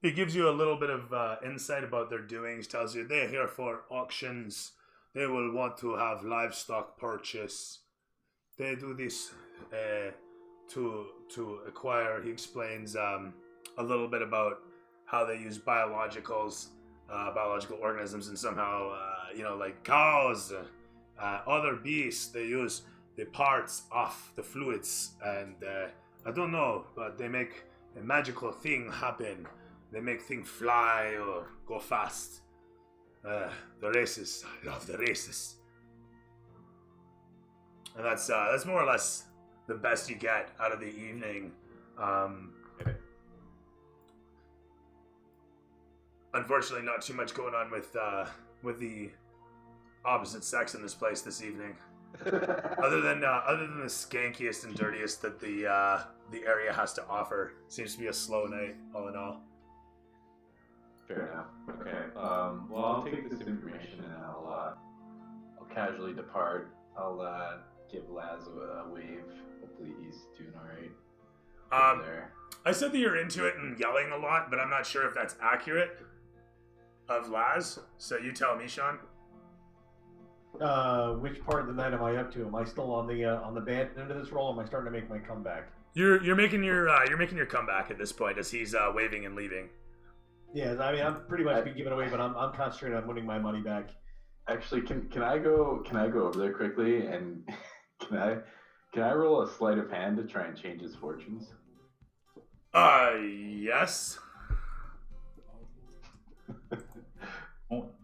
little bit of insight about their doings. Tells you they're here for auctions. They will want to have livestock purchase. They do this to acquire. He explains a little bit about how they use biological organisms, and somehow like cows, other beasts, they use the parts of the fluids, and I don't know, but they make a magical thing happen. They make things fly or go fast. The races, I love the races. And that's more or less the best you get out of the evening. Unfortunately, not too much going on with the opposite sex in this place this evening. Other than the skankiest and dirtiest that the area has to offer, seems to be a slow night, all in all. Fair enough. Okay. Well, I'll take this information and I'll casually depart. I'll give Laz a wave. Hopefully he's doing alright. There. I said that you're into it and yelling a lot, but I'm not sure if that's accurate of Laz. So you tell me, Sean. Which part of the night am I up to? Am I still on the bad end of this roll? Or am I starting to make my comeback? You're making your comeback at this point as he's waving and leaving. Yeah, I mean I'm pretty much being given away, but I'm concentrating on winning my money back. Actually, can I go over there quickly and can I roll a sleight of hand to try and change his fortunes? Yes.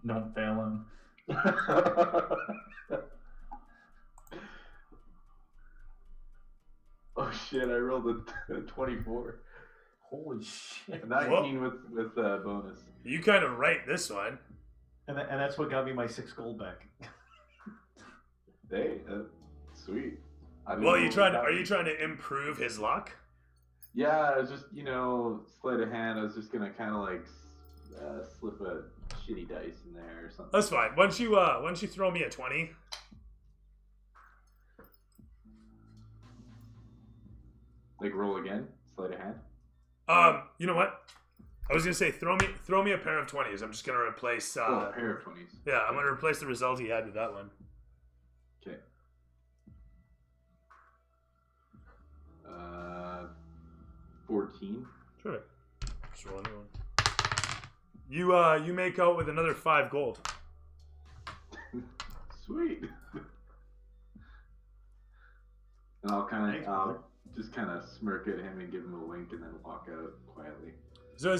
Don't fail him. Oh shit! I rolled a 24. Holy shit! 19 with bonus. You kind of right this one. And that's what got me my 6 gold back. Hey, sweet. Well, are you trying to improve his luck? Yeah, I was just sleight of hand. I was just gonna kind of like slip a shitty dice in there or something. That's fine. Once you throw me a 20. Like roll again, sleight of hand. You know what? I was gonna say throw me a pair of 20s. I'm just gonna replace. A pair of 20s. Yeah, I'm gonna replace the result he had with that one. Okay. 14. Sure. Just roll a new one. You make out with another 5 gold. Sweet. And I'll just kind of smirk at him and give him a wink and then walk out quietly. So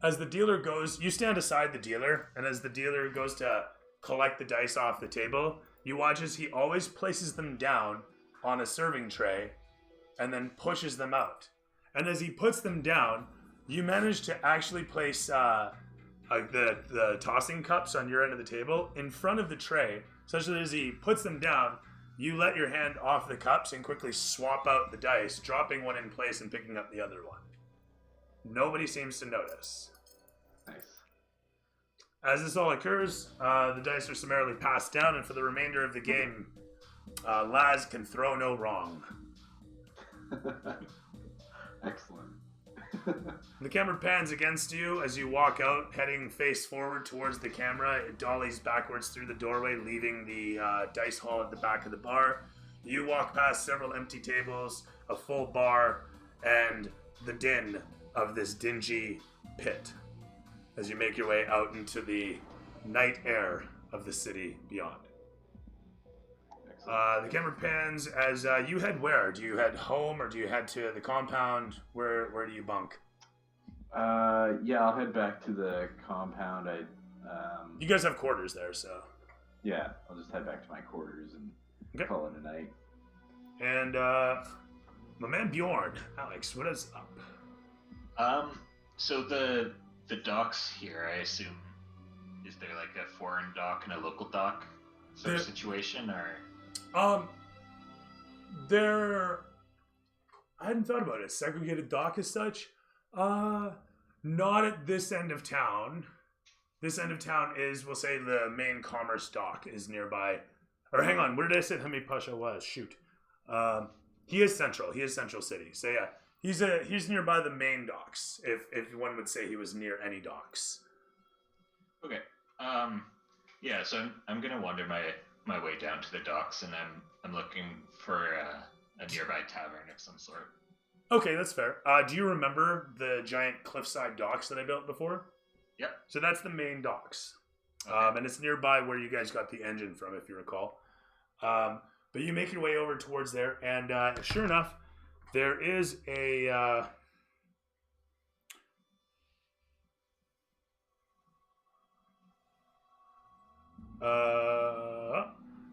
as the dealer goes, you stand aside the dealer, and as the dealer goes to collect the dice off the table, you watch as he always places them down on a serving tray and then pushes them out. And as he puts them down, you manage to actually place the tossing cups on your end of the table in front of the tray, such that as he puts them down, you let your hand off the cups and quickly swap out the dice, dropping one in place and picking up the other one. Nobody seems to notice. Nice. As this all occurs, the dice are summarily passed down, and for the remainder of the game, Laz can throw no wrong. Excellent. The camera pans against you as you walk out, heading face forward towards the camera. It dollies backwards through the doorway, leaving the dice hall at the back of the bar. You walk past several empty tables, a full bar, and the din of this dingy pit as you make your way out into the night air of the city beyond. The camera pans as you head where? Do you head home or do you head to the compound? Where do you bunk? Yeah, I'll head back to the compound. You guys have quarters there, so. Yeah, I'll just head back to my quarters and Okay. call it a night. And my man Bjorn, Alex, what is up? So the docks here, I assume, is there like a foreign dock and a local dock sort of situation, or? I hadn't thought about it. Segregated dock as such? Not at this end of town. This end of town is, we'll say, the main commerce dock is nearby. Or hang on, where did I say Hemi Pasha was? Shoot. He is central. He is central city. So yeah, he's nearby the main docks. If one would say he was near any docks. Okay. Yeah. So I'm gonna wander my way down to the docks, and I'm looking for a nearby tavern of some sort. Okay, that's fair. Do you remember the giant cliffside docks that I built before? Yep. So that's the main docks. Okay. And it's nearby where you guys got the engine from, if you recall. But you make your way over towards there, and sure enough, there is a...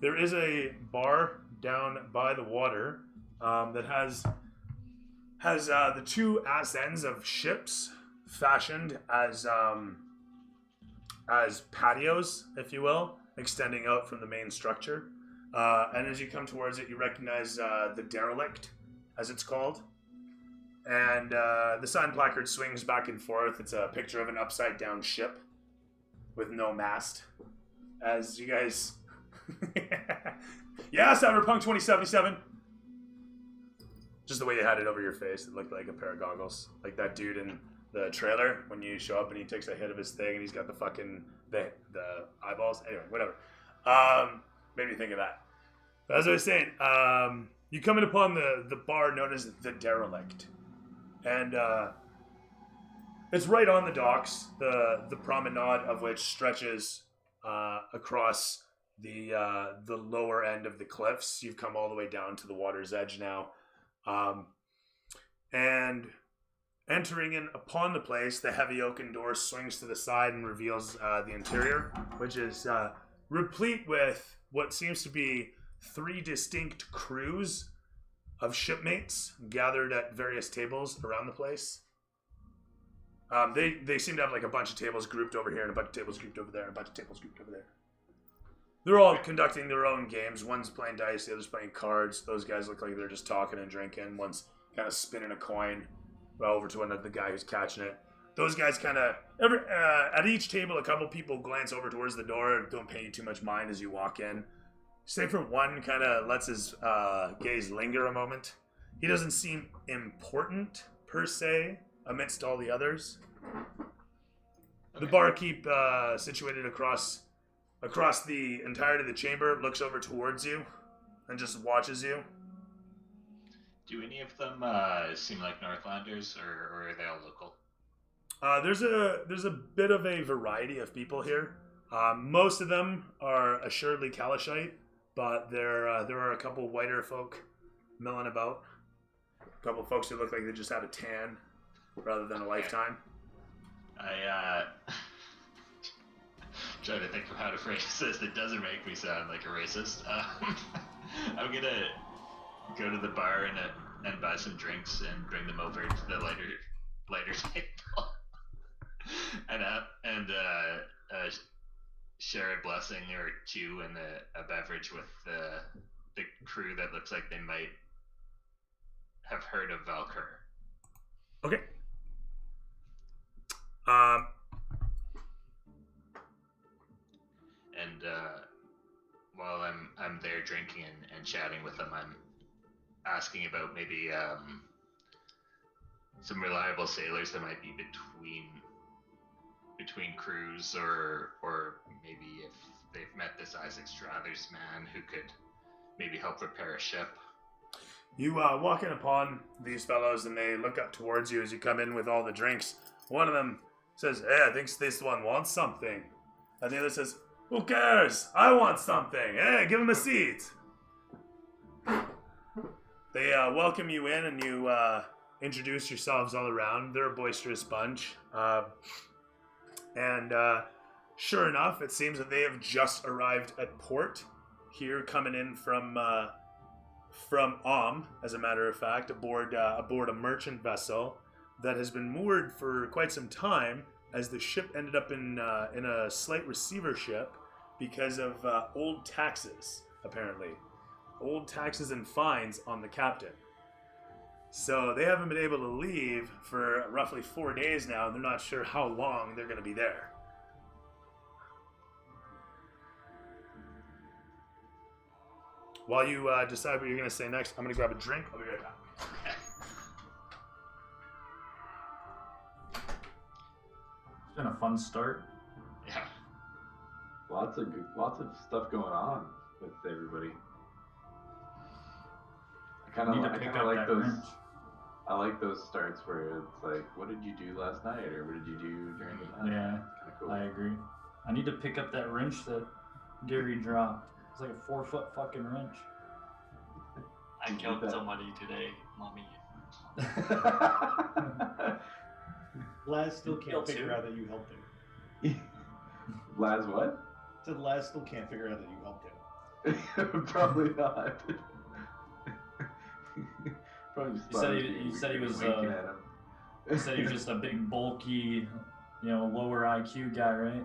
there is a bar down by the water that has the two ass ends of ships fashioned as patios, if you will, extending out from the main structure. And as you come towards it, you recognize the derelict, as it's called. And the sign placard swings back and forth. It's a picture of an upside down ship with no mast. As you guys Yeah, Cyberpunk 2077. Just the way you had it over your face, it looked like a pair of goggles. Like that dude in the trailer when you show up and he takes a hit of his thing and he's got the fucking the eyeballs. Anyway, whatever. Made me think of that. But as I was saying, you come in upon the bar known as the Derelict, and it's right on the docks. The promenade of which stretches across the lower end of the cliffs. You've come all the way down to the water's edge now, and entering in upon the place, the heavy oaken door swings to the side and reveals the interior, which is replete with what seems to be 3 distinct crews of shipmates gathered at various tables around the place. They seem to have like a bunch of tables grouped over here and a bunch of tables grouped over there and a bunch of tables grouped over there. They're all conducting their own games. One's playing dice, the other's playing cards. Those guys look like they're just talking and drinking. One's kind of spinning a coin over to another guy who's catching it. Those guys kind of at each table, a couple people glance over towards the door. Don't pay you too much mind as you walk in. Save for one, kind of lets his gaze linger a moment. He doesn't seem important per se amidst all the others. The barkeep, situated across the entirety of the chamber, looks over towards you and just watches you. Do any of them seem like Northlanders, or are they all local? There's a bit of a variety of people here. Most of them are assuredly Kalashite, but there are a couple whiter folk milling about. A couple folks who look like they just had a tan rather than a lifetime. I trying to think of how to phrase this that doesn't make me sound like a racist. I'm gonna go to the bar and buy some drinks and bring them over to the lighter table, and share a blessing or two and a beverage with the crew that looks like they might have heard of Valkyr. Okay. And while I'm there drinking and chatting with them, I'm asking about maybe some reliable sailors that might be between crews, or maybe if they've met this Isaac Strathers man who could maybe help repair a ship. You walk in upon these fellows and they look up towards you as you come in with all the drinks. One of them says, "Hey, I think this one wants something." And the other says, "Who cares? I want something. Hey, give him a seat." They welcome you in and you introduce yourselves all around. They're a boisterous bunch. And sure enough, it seems that they have just arrived at port here, coming in from as a matter of fact, aboard a merchant vessel that has been moored for quite some time, as the ship ended up in a slight receivership because of old taxes, apparently. Old taxes and fines on the captain. So they haven't been able to leave for roughly 4 days now, and they're not sure how long they're going to be there. While you decide what you're going to say next, I'm going to grab a drink. I'll be right back. It's been a fun start. Yeah. Lots of stuff going on with everybody. I Need to pick up like that those. wrench. I like those starts where it's like, "What did you do last night?" or "What did you do during the night?" Yeah, Kind of cool. I agree. I need to pick up that wrench that Gary dropped. It's like a 4-foot fucking wrench. I killed somebody today, mommy. Laz still can't Killed figure two. out that you helped him. Laz, what? Said Laz still can't figure out that you helped him. Probably not. Probably just You said he was winking at him. You said he was just a big, bulky, lower IQ guy, right?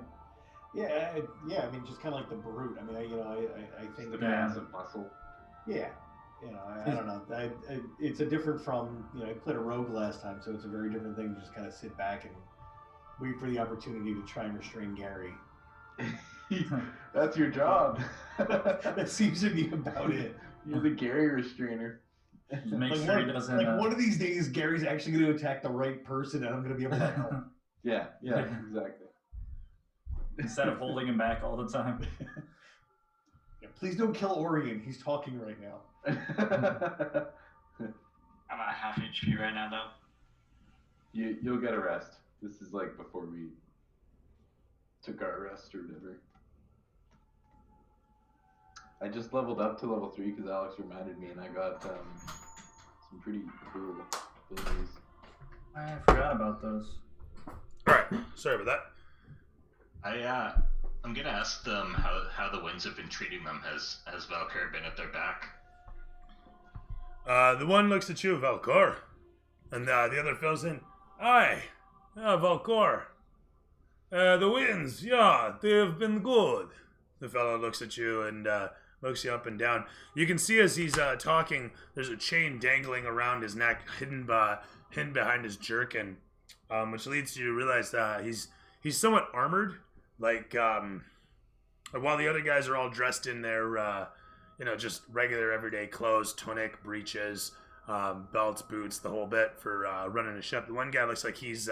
Yeah, I mean, just kind of like the brute. I mean, I think The that, massive muscle. yeah, I don't know. It's a different from, I played a rogue last time, so it's a very different thing to just kind of sit back and wait for the opportunity to try and restrain Gary. That's your job. That seems to be about it. You're the Gary restrainer. Just make Like, sure he doesn't. one of these days, Gary's actually going to attack the right person, and I'm going to be able to help. Yeah, exactly. Instead of holding him back all the time. Yeah, please don't kill Orion. He's talking right now. I'm at half HP right now, though. You'll get a rest. This is like before we took our rest or whatever. I just leveled up to level 3 because Alex reminded me, and I got some pretty cool abilities. I forgot about those. Alright, sorry about that. I'm gonna ask them how the winds have been treating them. Has Valkyr been at their back? The one looks at you, Valkor, and the other fills in. Aye, Valkor. The winds, yeah, they've been good. The fellow looks at you and looks you up and down. You can see as he's talking, there's a chain dangling around his neck, hidden behind his jerkin, which leads you to realize that he's somewhat armored. Like, while the other guys are all dressed in their, just regular everyday clothes, tunic, breeches, belts, boots, the whole bit for running a ship. The one guy looks like he's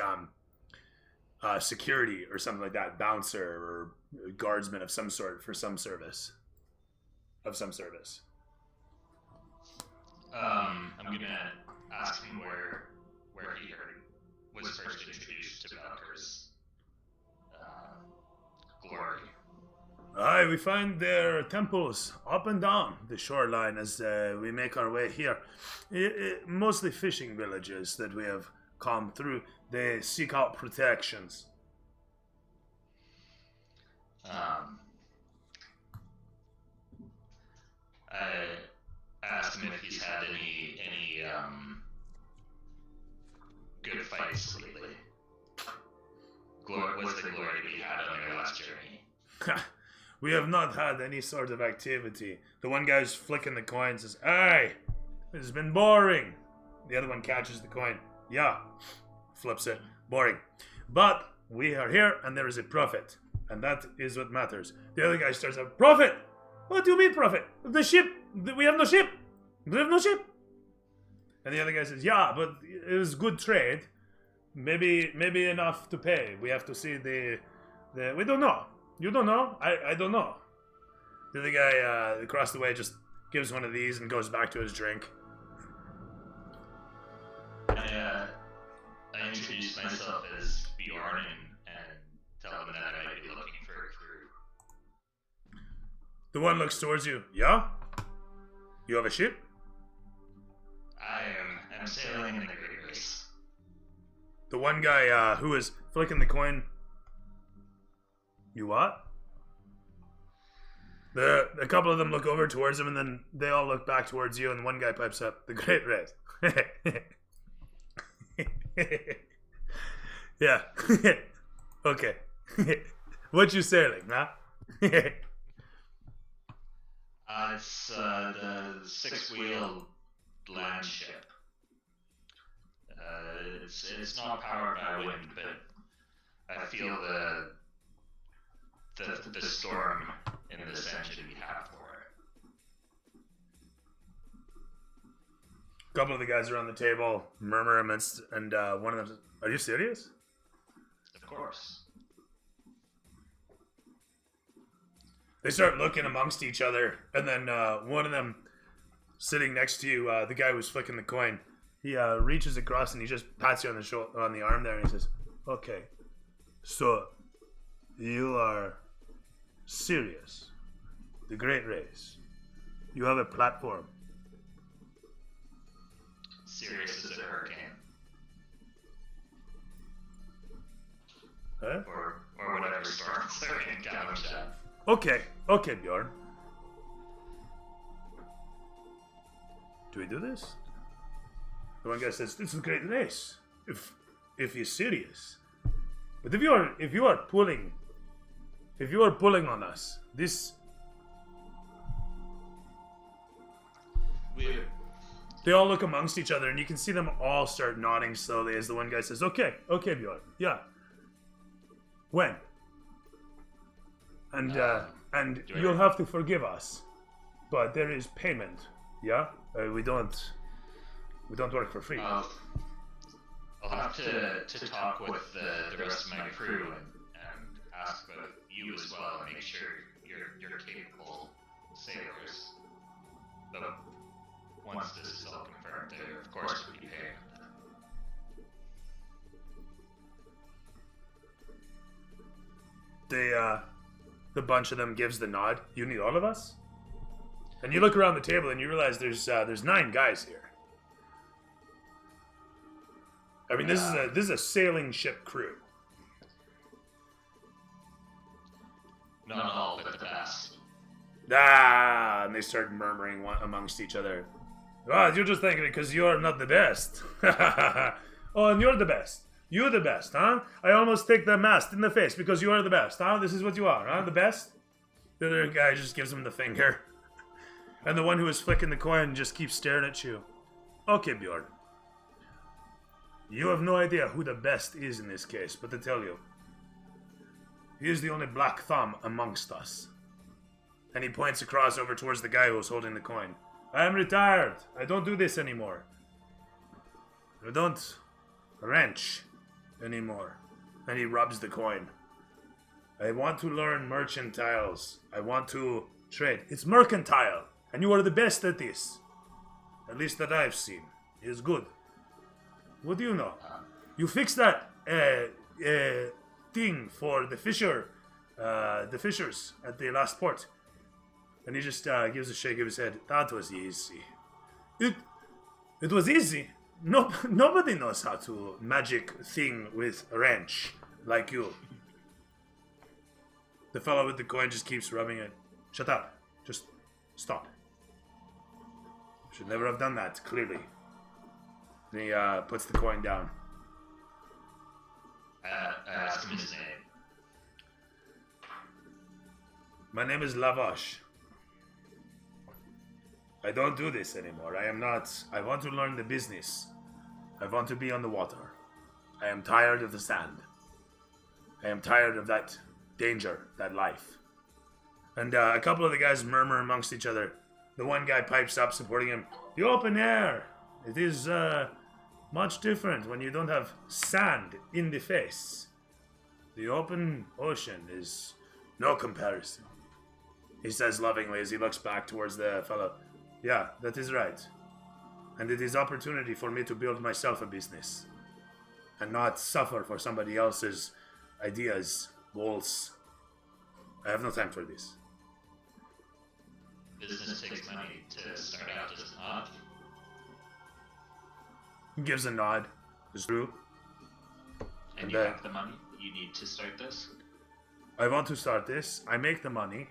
security or something like that, bouncer or guardsman of some sort for some service. I'm gonna ask him where he was first introduced to Valkyr's glory. Aye, we find their temples up and down the shoreline as we make our way here. Mostly fishing villages that we have come through. They seek out protections. I asked him if he's had any good fights lately. What's the glory that you had on your last journey? We have not had any sort of activity. The one guy's flicking the coin and says, "Aye, this has been boring." The other one catches the coin. Yeah, flips it. Boring. But we are here and there is a profit. And that is what matters. The other guy starts out, "Profit? What do you mean profit? The ship, we have no ship. We have no ship." And the other guy says, "Yeah, but it was good trade. Maybe enough to pay. We have to see the we don't know. You don't know? I don't know." The other guy across the way just gives one of these and goes back to his drink. I introduced myself as Bjorn and tell them that I might be looking for a crew. The one looks towards you. "Yeah? You have a ship?" I'm sailing in the Great Race. The one guy who is flicking the coin. "You what?" A couple of them look over towards him, and then they all look back towards you, and one guy pipes up, "The Great Race." Yeah. Okay. What you sailing, huh? It's the 6-wheel land ship. It's not powered by wind, but I feel the storm in this engine we have for it. A couple of the guys around the table murmur amidst, and one of them says, "Are you serious?" Of course. They start looking amongst each other, and then one of them sitting next to you, the guy who's flicking the coin, he reaches across and he just pats you on the on the arm there, and he says, "Okay, so you are serious. The Great Race. You have a platform." Serious as a hurricane. Huh? Or whatever storms are in Galamshad. Okay, Bjorn. Do we do this? The one guy says, "This is a great race. If you're serious. But if you are pulling on us, this." They all look amongst each other, and you can see them all start nodding slowly as the one guy says, Okay, Bjorn. Yeah. When? And do I- you'll have to forgive us, but there is payment. Yeah, we don't work for free. I'll have to talk with the rest of my crew and ask about you as well and make sure you're capable sailors. But once this is all confirmed, there of course will be payment. The bunch of them gives the nod. You need all of us? And you look around the table and you realize there's 9 guys here. I mean, this is a sailing ship crew. Not all, but the best. Ah, and they start murmuring amongst each other. Ah, you're just thinking it because you're not the best. Oh, and you're the best. You're the best, huh? I almost take the mast in the face because you are the best, huh? This is what you are, huh? The best? The other guy just gives him the finger. And the one who is flicking the coin just keeps staring at you. Okay, Bjorn. You have no idea who the best is in this case, but to tell you, he is the only black thumb amongst us. And he points across over towards the guy who's holding the coin. I am retired. I don't do this anymore. I don't wrench anymore. And he rubs the coin. I want to learn merchantiles. I want to trade. It's mercantile. And you are the best at this. At least that I've seen. It is good. What do you know? You fixed that thing for the fishers at the last port. And he just gives a shake of his head. That was easy. It was easy. No, nobody knows how to magic thing with a wrench like you. The fellow with the coin just keeps rubbing it. Shut up. Just stop. Should never have done that, clearly. And he puts the coin down. I asked him his name. My name is Lavash. I don't do this anymore. I want to learn the business. I want to be on the water. I am tired of the sand. I am tired of that danger, that life. And a couple of the guys murmur amongst each other. The one guy pipes up, supporting him. The open air. It is much different when you don't have sand in the face. The open ocean is no comparison. He says lovingly as he looks back towards the fellow. Yeah, that is right. And it is opportunity for me to build myself a business. And not suffer for somebody else's ideas, goals. I have no time for this. Business takes money to start out, does it not? He gives a nod. It's true. And you have the money you need to start this? I want to start this. I make the money.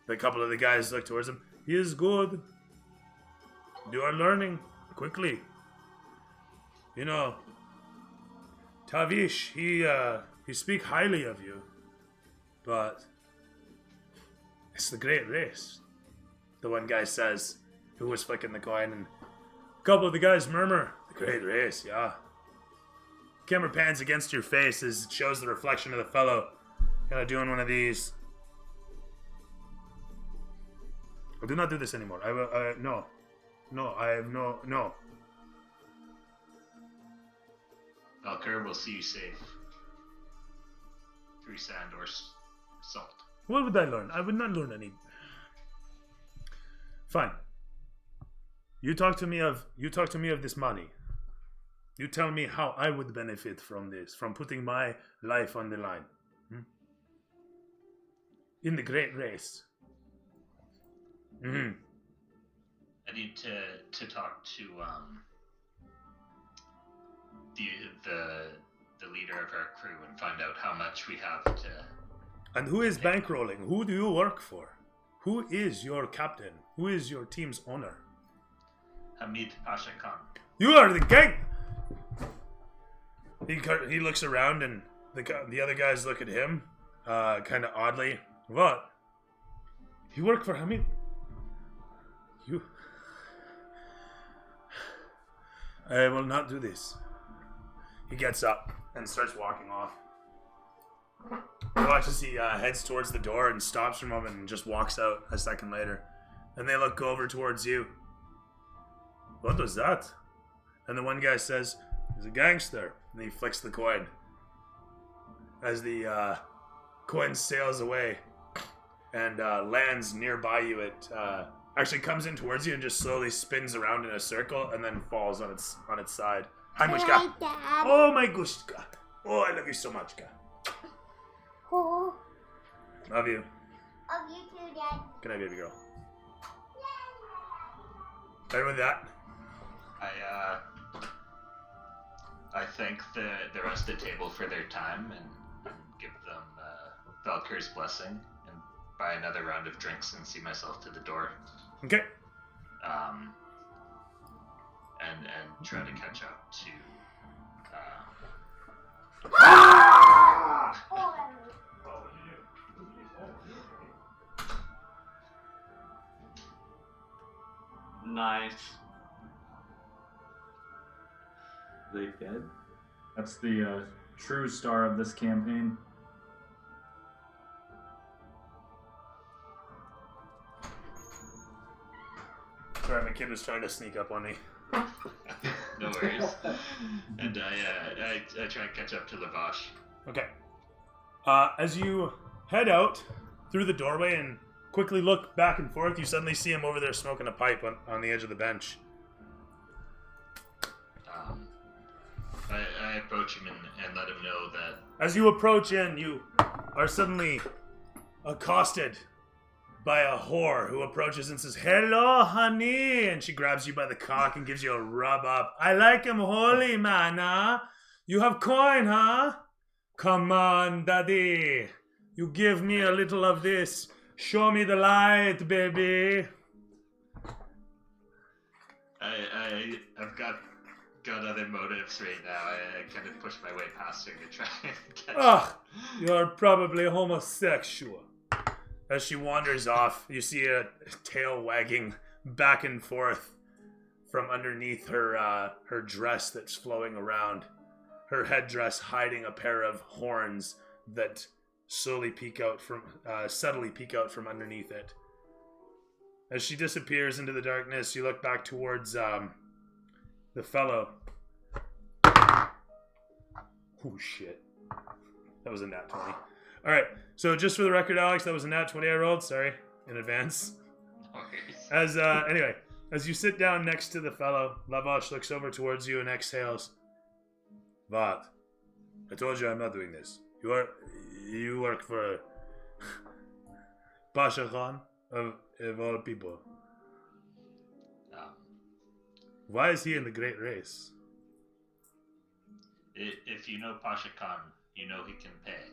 A couple of the guys look towards him. He is good. You are learning quickly. You know, Tavish, he speak highly of you. But it's the great race. The one guy says, who was flicking the coin, and a couple of the guys murmur, the great race, yeah. Camera pans against your face as it shows the reflection of the fellow kind of doing one of these. I do not do this anymore. No. Valkyr will see you safe. Through sand or salt. What would I learn? I would not learn any. Fine. You talk to me of this money. You tell me how I would benefit from this, from putting my life on the line. In the great race. I need to talk to the leader of our crew and find out how much we have to. And who is bankrolling? Who do you work for? Who is your captain? Who is your team's owner? Hamid Pasha Khan. You are the gang. He looks around and the other guys look at him, kind of oddly. What? You work for Hamid? You? I will not do this. He gets up and starts walking off. You watch as he heads towards the door and stops for a moment and just walks out a second later. And they look over towards you. What was that? And the one guy says, he's a gangster. And he flicks the coin. As the coin sails away and lands nearby you, it actually comes in towards you and just slowly spins around in a circle and then falls on its side. Hi, Mushka. Oh, my Gushka. Oh, I love you so much, Ka. Oh, Love you. love you too, Dad. Good night, baby girl. Better with that. I thank the rest of the table for their time and give them Valkyr's blessing and buy another round of drinks and see myself to the door. Okay. And try to catch up to. Nice. They dead? That's the true star of this campaign. Sorry, my kid was trying to sneak up on me. No worries. And I try and catch up to Lavash. Okay. As you head out through the doorway and quickly look back and forth, you suddenly see him over there smoking a pipe on the edge of the bench. I approach him and let him know that. As you approach in, you are suddenly accosted by a whore who approaches and says, "Hello, honey," and she grabs you by the cock and gives you a rub up. "I like him holy, man, huh? You have coin, huh? Come on, daddy. You give me a little of this. Show me the light, baby." I've got other motives right now. I kind of push my way past her to try and catch Ugh, you're probably homosexual. As she wanders off, you see a tail wagging back and forth from underneath her dress that's flowing around. Her headdress hiding a pair of horns that subtly peek out from underneath it. As she disappears into the darkness, you look back towards the fellow. Oh shit. That was a nat 20. Alright, so just for the record, Alex, that was a nat 20 I rolled. Sorry, in advance. Anyway, as you sit down next to the fellow, Lavash looks over towards you and exhales. "What? I told you I'm not doing this. You work for Pasha Khan of all people. Why is he in the Great Race?" If you know Pasha Khan, you know he can pay.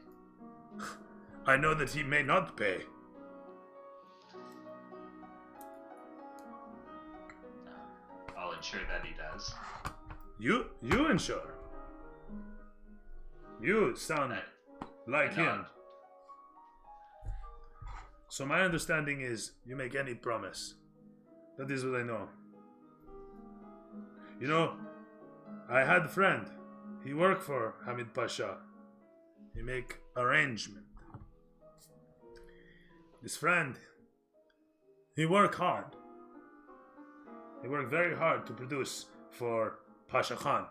I know that he may not pay. I'll ensure that he does. You ensure. You sound like him. So my understanding is you make any promise. That is what I know. You know, I had a friend. He worked for Hamid Pasha. He make arrangement. This friend, he work hard. He worked very hard to produce for Pasha Khan.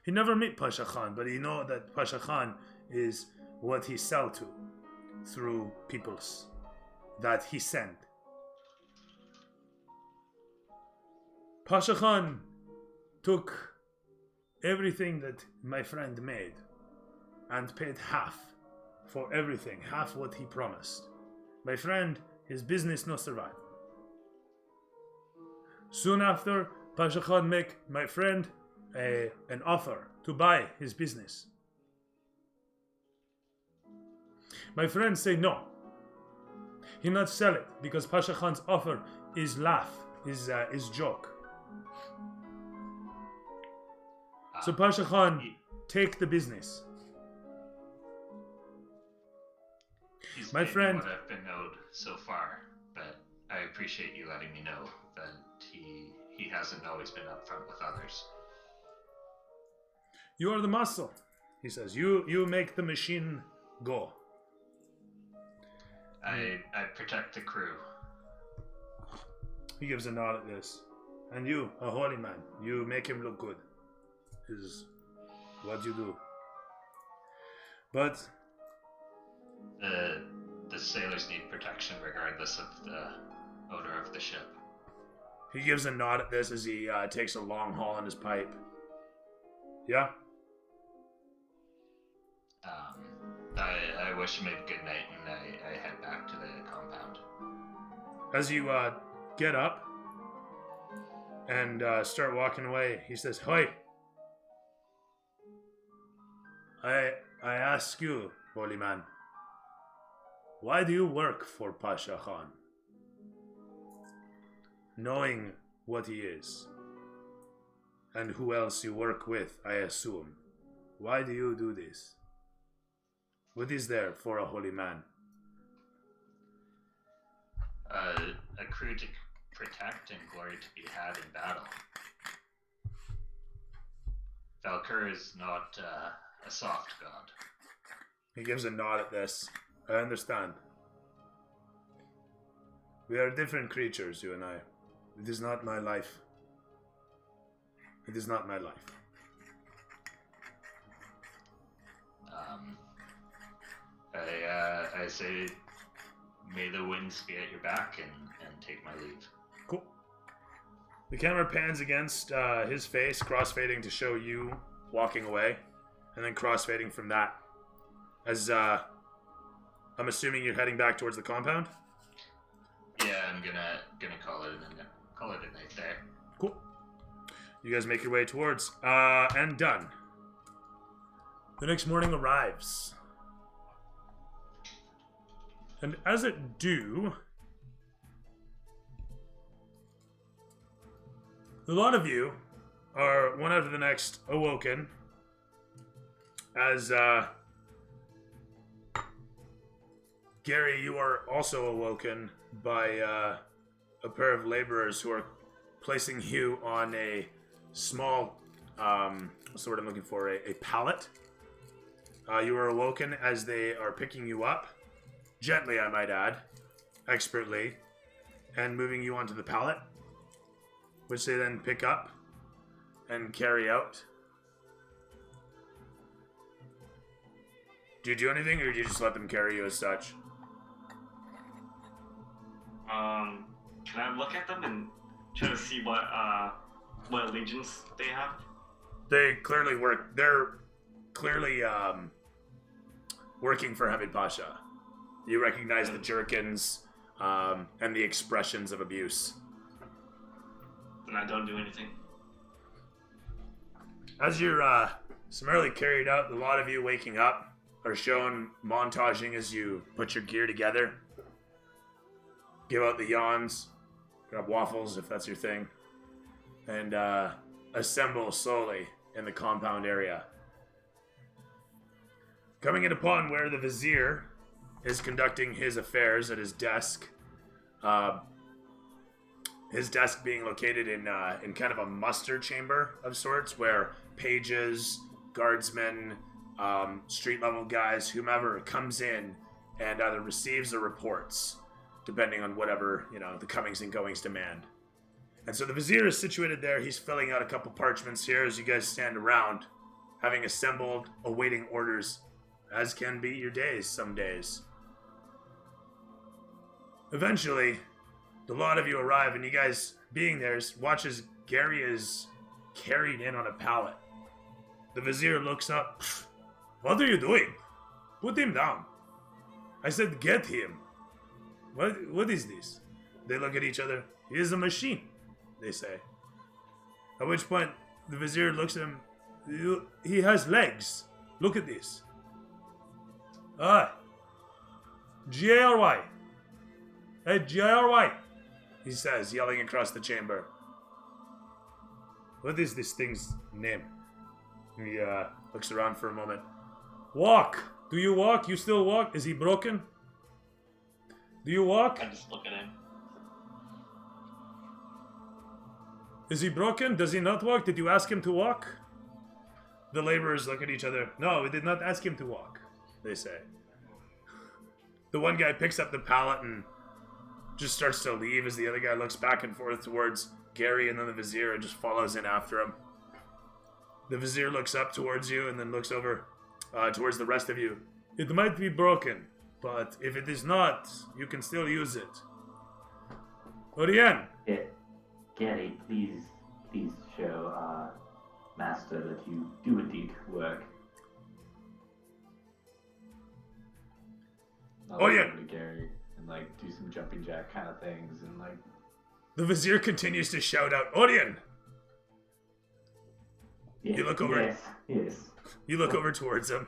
He never meet Pasha Khan, but he know that Pasha Khan is what he sell to through peoples that he sent. Pasha Khan took everything that my friend made and paid half for everything, half what he promised. My friend, his business no survive. Soon after, Pasha Khan make my friend an offer to buy his business. My friend say no. He not sell it because Pasha Khan's offer is joke. So Pasha Khan take the business. He's My paid me friend- what I've been owed so far, but I appreciate you letting me know that he hasn't always been upfront with others. You are the muscle, he says. You make the machine Go. I protect the crew. He gives a nod at this. And you, a holy man, you make him look good. Is what you do. But The sailors need protection regardless of the owner of the ship. he gives a nod at this as he takes a long haul on his pipe. Yeah? I wish him a good night and I head back to the compound. As you get up and start walking away, he says, "Hoy! I ask you, holy man, why do you work for Pasha Khan? Knowing what he is, and who else you work with, I assume. Why do you do this? What is there for a holy man?" A crew to protect and glory to be had in battle. Valkyr is not a soft god. He gives a nod at this. I understand. We are different creatures, you and I. It is not my life. It is not my life. I say, may the winds be at your back and take my leave. Cool. The camera pans against his face, crossfading to show you walking away, and then crossfading from that. As I'm assuming you're heading back towards the compound. Yeah, I'm gonna call it a night there. Cool. You guys make your way towards and done. The next morning arrives. And as it do, a lot of you are one after the next awoken as Gary, you are also awoken by a pair of laborers who are placing you on a small, what's the word I'm looking for, a pallet. You are awoken as they are picking you up, gently I might add, expertly, and moving you onto the pallet, which they then pick up and carry out. Do you do anything, or do you just let them carry you as such? Can I look at them and try to see what allegiance they have? They clearly work. They're clearly working for Hamid Pasha. You recognize the jerkins and the expressions of abuse. Then I don't do anything. As you're summarily carried out, a lot of you waking up are shown montaging as you put your gear together. Give out the yawns, grab waffles if that's your thing, and assemble slowly in the compound area. Coming in upon where the vizier is conducting his affairs at his desk, his desk being located in kind of a muster chamber of sorts, where pages, guardsmen, street level guys, whomever comes in and either receives or reports, depending on whatever, the comings and goings demand. And so the vizier is situated there. He's filling out a couple parchments here as you guys stand around, having assembled, awaiting orders, as can be your days some days. Eventually, the lot of you arrive, and you guys, being there, watch as Gary is carried in on a pallet. The vizier looks up. "What are you doing? Put him down." I said, "Get him." What is this? They look at each other. "He is a machine," they say. At which point, the vizier looks at him. "He has legs. Look at this." G-A-R-Y. Hey, G-A-R-Y, he says, yelling across the chamber. "What is this thing's name?" He looks around for a moment. "Walk. Do you walk? You still walk? Is he broken? Do you walk? I just look at him. Is he broken? Does he not walk? Did you ask him to walk?" The laborers look at each other. "No, we did not ask him to walk," they say. The one guy picks up the pallet and just starts to leave as the other guy looks back and forth towards Gary and then the Vizier and just follows in after him. The Vizier looks up towards you and then looks over towards the rest of you. It might be broken, but if it is not, you can still use it. Orien! Gary, please show Master that you do indeed work. I'll Oh, look yeah. over to Gary and like do some jumping jack kind of things and like. The Vizier continues to shout out, Orien! Yes, You look over. Yes. You look over towards him.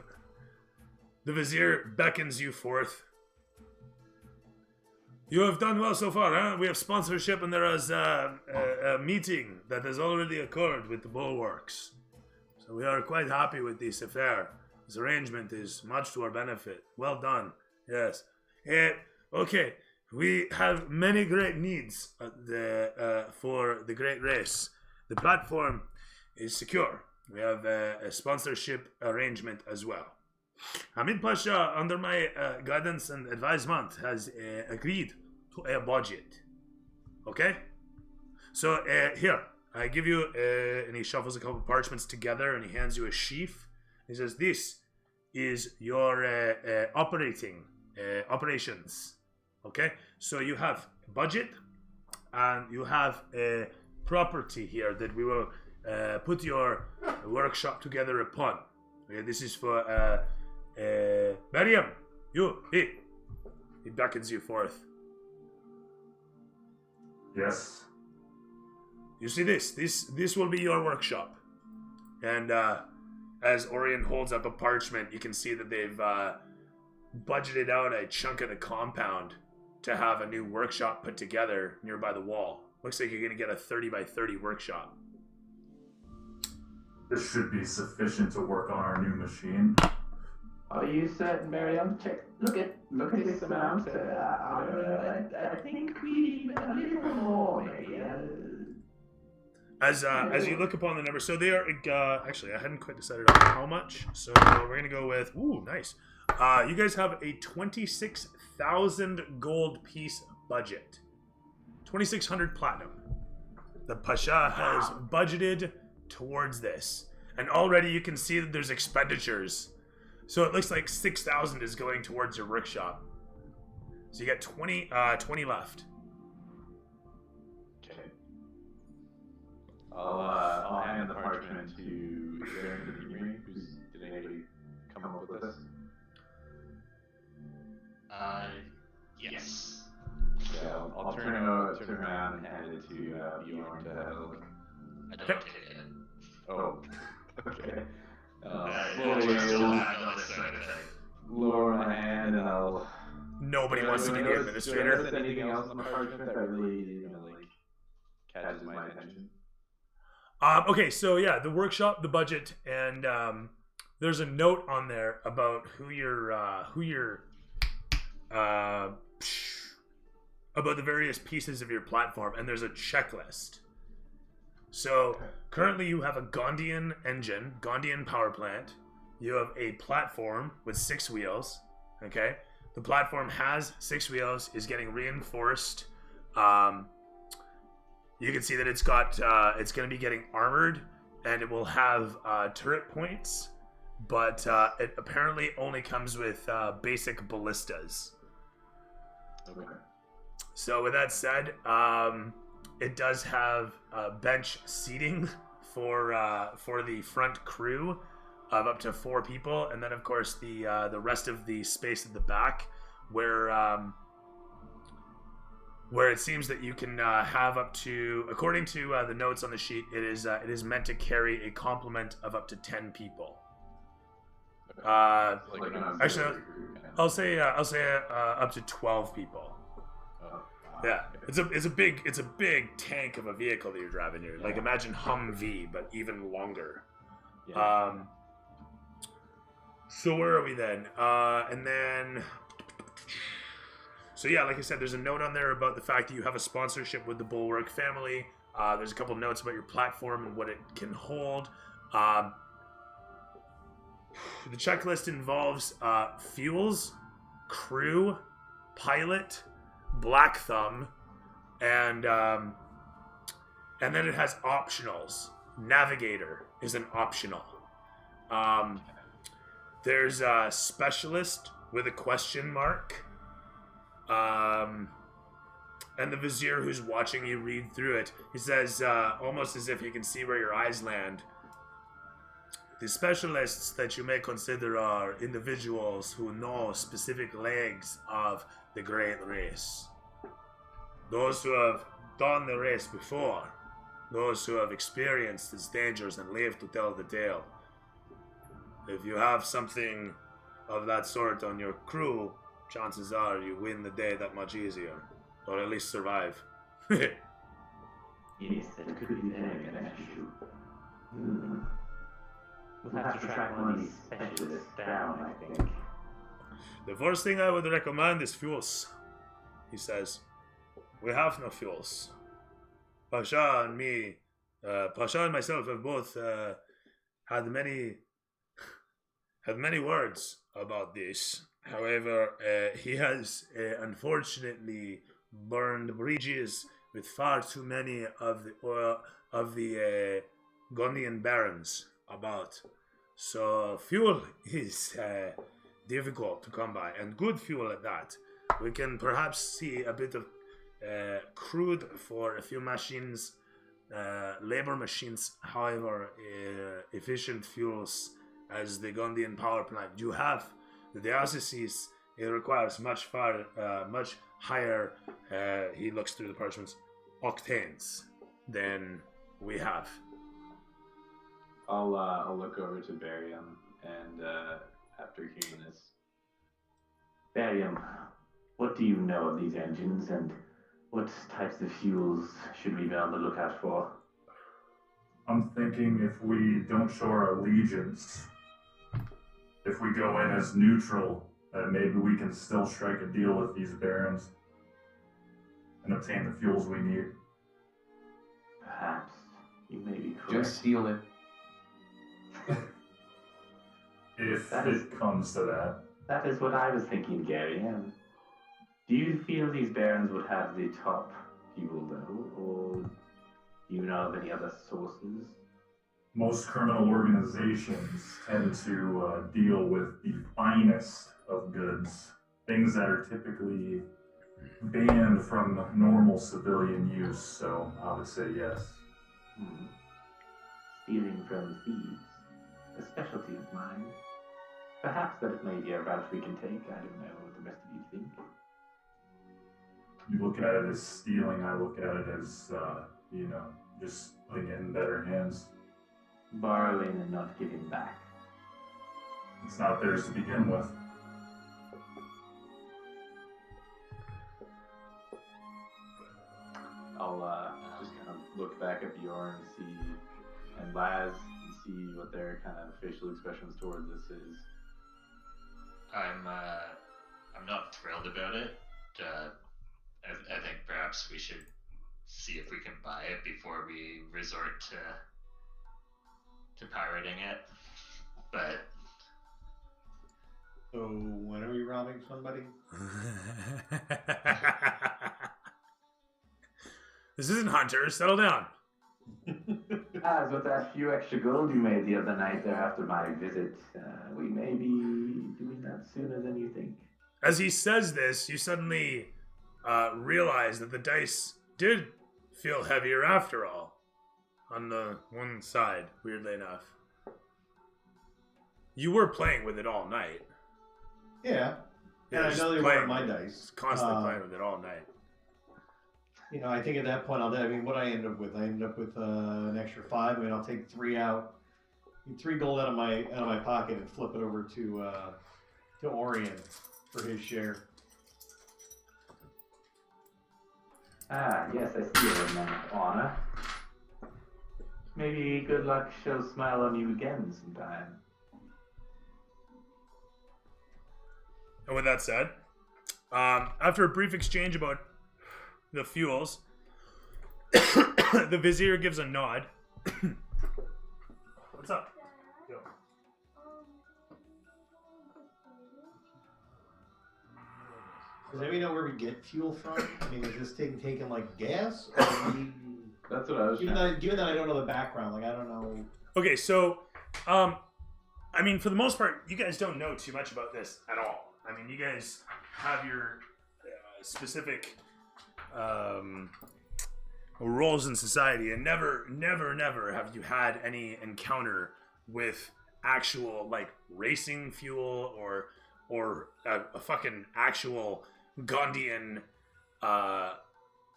The Vizier beckons you forth. You have done well so far, huh? We have sponsorship and there is a meeting that has already occurred with the Bulwarks. So we are quite happy with this affair. This arrangement is much to our benefit. Well done. Yes. Okay. We have many great needs for the great race. The platform is secure. We have a sponsorship arrangement as well. Hamid Pasha, under my guidance and advisement, has agreed to a budget. Okay? So, here, I give you, and he shuffles a couple parchments together and he hands you a sheaf. He says, this is your operations. Okay? So you have a budget and you have a property here that we will put your workshop together upon. Okay, this is for Mariam. He beckons you forth. Yes. You see this will be your workshop. And as Orien holds up a parchment, you can see that they've budgeted out a chunk of the compound to have a new workshop put together nearby the wall. Looks like you're gonna get a 30 by 30 workshop. This should be sufficient to work on our new machine. Are you certain, Miriam? Look at this amount. I think we need a little more, maybe. As you look upon the numbers, so they are actually I hadn't quite decided on how much, so we're gonna go with nice. You guys have a 26,000 gold piece budget, 2,600 platinum. The Pasha has budgeted towards this, and already you can see that there's expenditures. So it looks like 6,000 is going towards your workshop. So you got 20 left. Okay. I'll hand the parchment to Aaron the Demery. Did anybody come up with this? Yes. Yeah, I'll turn around and hand it to Bjorn to have a look. I don't take it. Oh, okay. Lower Lower my hand and I'll. Nobody wants to be the administrator. Do I notice anything else on the parchment that really, catches my attention? Okay, so yeah, the workshop, the budget, and there's a note on there about who you're about the various pieces of your platform, and there's a checklist. So currently you have a Gondian engine, Gondian power plant. You have a platform with 6 wheels. Okay, the platform has 6 wheels, is getting reinforced. You can see that it's got it's going to be getting armored, and it will have turret points, but it apparently only comes with basic ballistas. Okay. So with that said, it does have bench seating for the front crew of up to 4 people, and then of course the rest of the space at the back, where it seems that you can have up to, according to the notes on the sheet, it is meant to carry a complement of up to 10 people. Actually, I'll say up to 12 people. Yeah, it's a big tank of a vehicle that you're driving here. Like imagine Humvee, but even longer. Yeah. So where are we then? And then, so yeah, like I said, there's a note on there about the fact that you have a sponsorship with the Bulwark family. There's a couple notes about your platform and what it can hold. The checklist involves fuels, crew, pilot, black thumb, and then it has optionals. Navigator is an optional. There's a specialist with a question mark. And the vizier who's watching you read through it, he says, almost as if he can see where your eyes land. The specialists that you may consider are individuals who know specific legs of the great race. Those who have done the race before. Those who have experienced its dangers and lived to tell the tale. If you have something of that sort on your crew, chances are you win the day that much easier. Or at least survive. Yes, that could be very beneficial. We'll have to track one of these specialists down, I think. The first thing I would recommend is fuels, he says. We have no fuels. Pasha and me, Pasha and myself have both had many words about this. However, he has unfortunately burned bridges with far too many of the Gondian barons about. So fuel is difficult to come by, and good fuel at that. We can perhaps see a bit of crude for a few machines, labor machines. However, efficient fuels as the Gondian power plant you have. The diocese, it requires much higher, he looks through the parchments, octanes than we have. I'll look over to Barium, and after hearing this, Barium, what do you know of these engines, and what types of fuels should we be on the lookout for? I'm thinking if we don't show our allegiance, if we go in as neutral, maybe we can still strike a deal with these barons and obtain the fuels we need. Perhaps. You may be correct. just steal it. If it comes to that. That is what I was thinking, Gary. Do you feel these barons would have the top fuel, though? Or do you know of any other sources? Most criminal organizations tend to deal with the finest of goods, things that are typically banned from normal civilian use, so I would say yes. Stealing from thieves, a specialty of mine. Perhaps that may be a route we can take. I don't know what the rest of you think. You look at it as stealing, I look at it as, just putting it in better hands. Borrowing and not giving back. It's not theirs to begin with. I'll just kind of look back at Bjorn and Laz and see what their kind of facial expressions towards this is. I'm not thrilled about it. I think perhaps we should see if we can buy it before we resort to pirating it. But So when are we robbing somebody? This isn't Hunter. Settle down. As with that few extra gold you made the other night there after my visit, we may be doing that sooner than you think. As he says this, you suddenly realize that the dice did feel heavier after all. On the one side, weirdly enough. You were playing with it all night. Yeah. And I just know they playing weren't my with it. dice. Constantly playing with it all night. I think at that point, what I end up with? I end up with an extra 5. I mean, I'll take 3 out, 3 gold out of my pocket, and flip it over to Orion for his share. Yes, I see you in that honor. Maybe good luck shall smile on you again sometime. And with that said, after a brief exchange about the fuels, the vizier gives a nod. What's up? Yo. Does anybody know where we get fuel from? I mean, is this thing taking like gas? Or do we, That's what I was given trying. that I don't know the background, like I don't know. Okay, so, I mean, for the most part, you guys don't know too much about this at all. I mean, you guys have your specific roles in society, and never have you had any encounter with actual like racing fuel or a fucking actual Gondian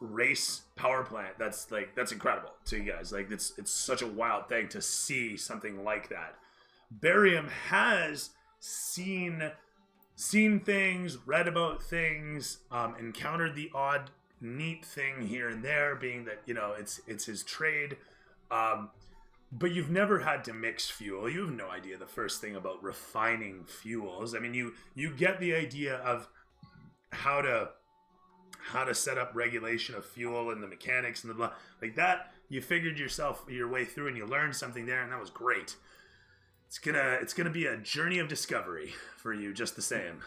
race power plant. That's incredible to you guys. Like it's such a wild thing to see something like that. Barium has seen things, read about things, encountered the odd neat thing here and there, being that, you know, it's his trade. But you've never had to mix fuel. You have no idea the first thing about refining fuels. I mean, you get the idea of how to set up regulation of fuel and the mechanics and the blah like that. You figured your way through and you learned something there, and that was great. It's gonna be a journey of discovery for you, just the same.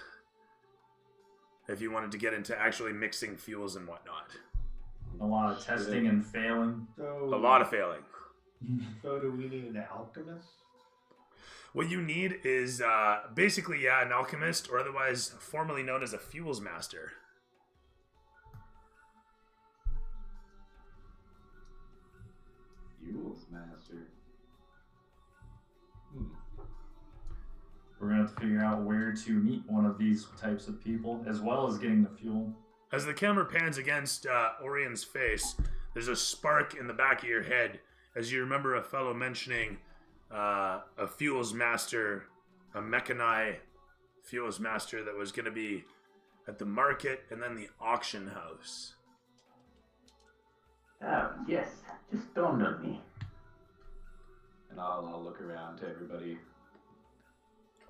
If you wanted to get into actually mixing fuels and whatnot, A lot of testing and failing. So a lot of failing. So do we need an alchemist? What you need is basically, an alchemist, or otherwise formerly known as a fuels master. Fuels master. We're gonna have to figure out where to meet one of these types of people, as well as getting the fuel. As the camera pans against Orion's face, there's a spark in the back of your head as you remember a fellow mentioning a fuels master, a Mechanai fuels master that was going to be at the market and then the auction house. Oh, yes. Just dawned on me. And I'll look around to everybody.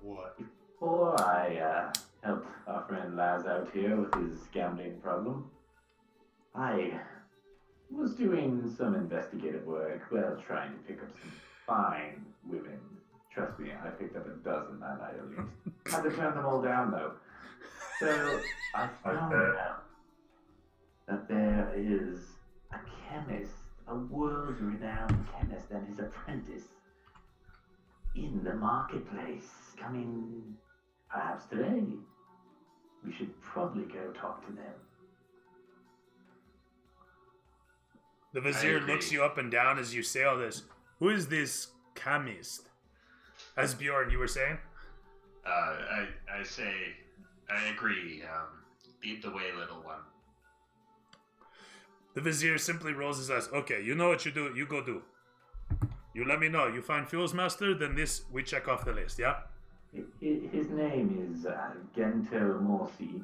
What? Before I helped our friend Laz out here with his gambling problem, I was doing some investigative work, well, trying to pick up some fine women. Trust me, I picked up a dozen that night at least. Had to turn them all down, though. So I found out that there is a chemist, a world-renowned chemist and his apprentice in the marketplace, coming perhaps today. We should probably go talk to them. The vizier agree. looks you up and down as you say all this. Who is this chemist? As Bjorn, you were saying? I say, I agree. Lead the way, little one. The vizier simply rolls his eyes. Okay, you know what you do. You go do. You let me know. You find fuels master, then this we check off the list. Yeah. His name is Gento Morsi,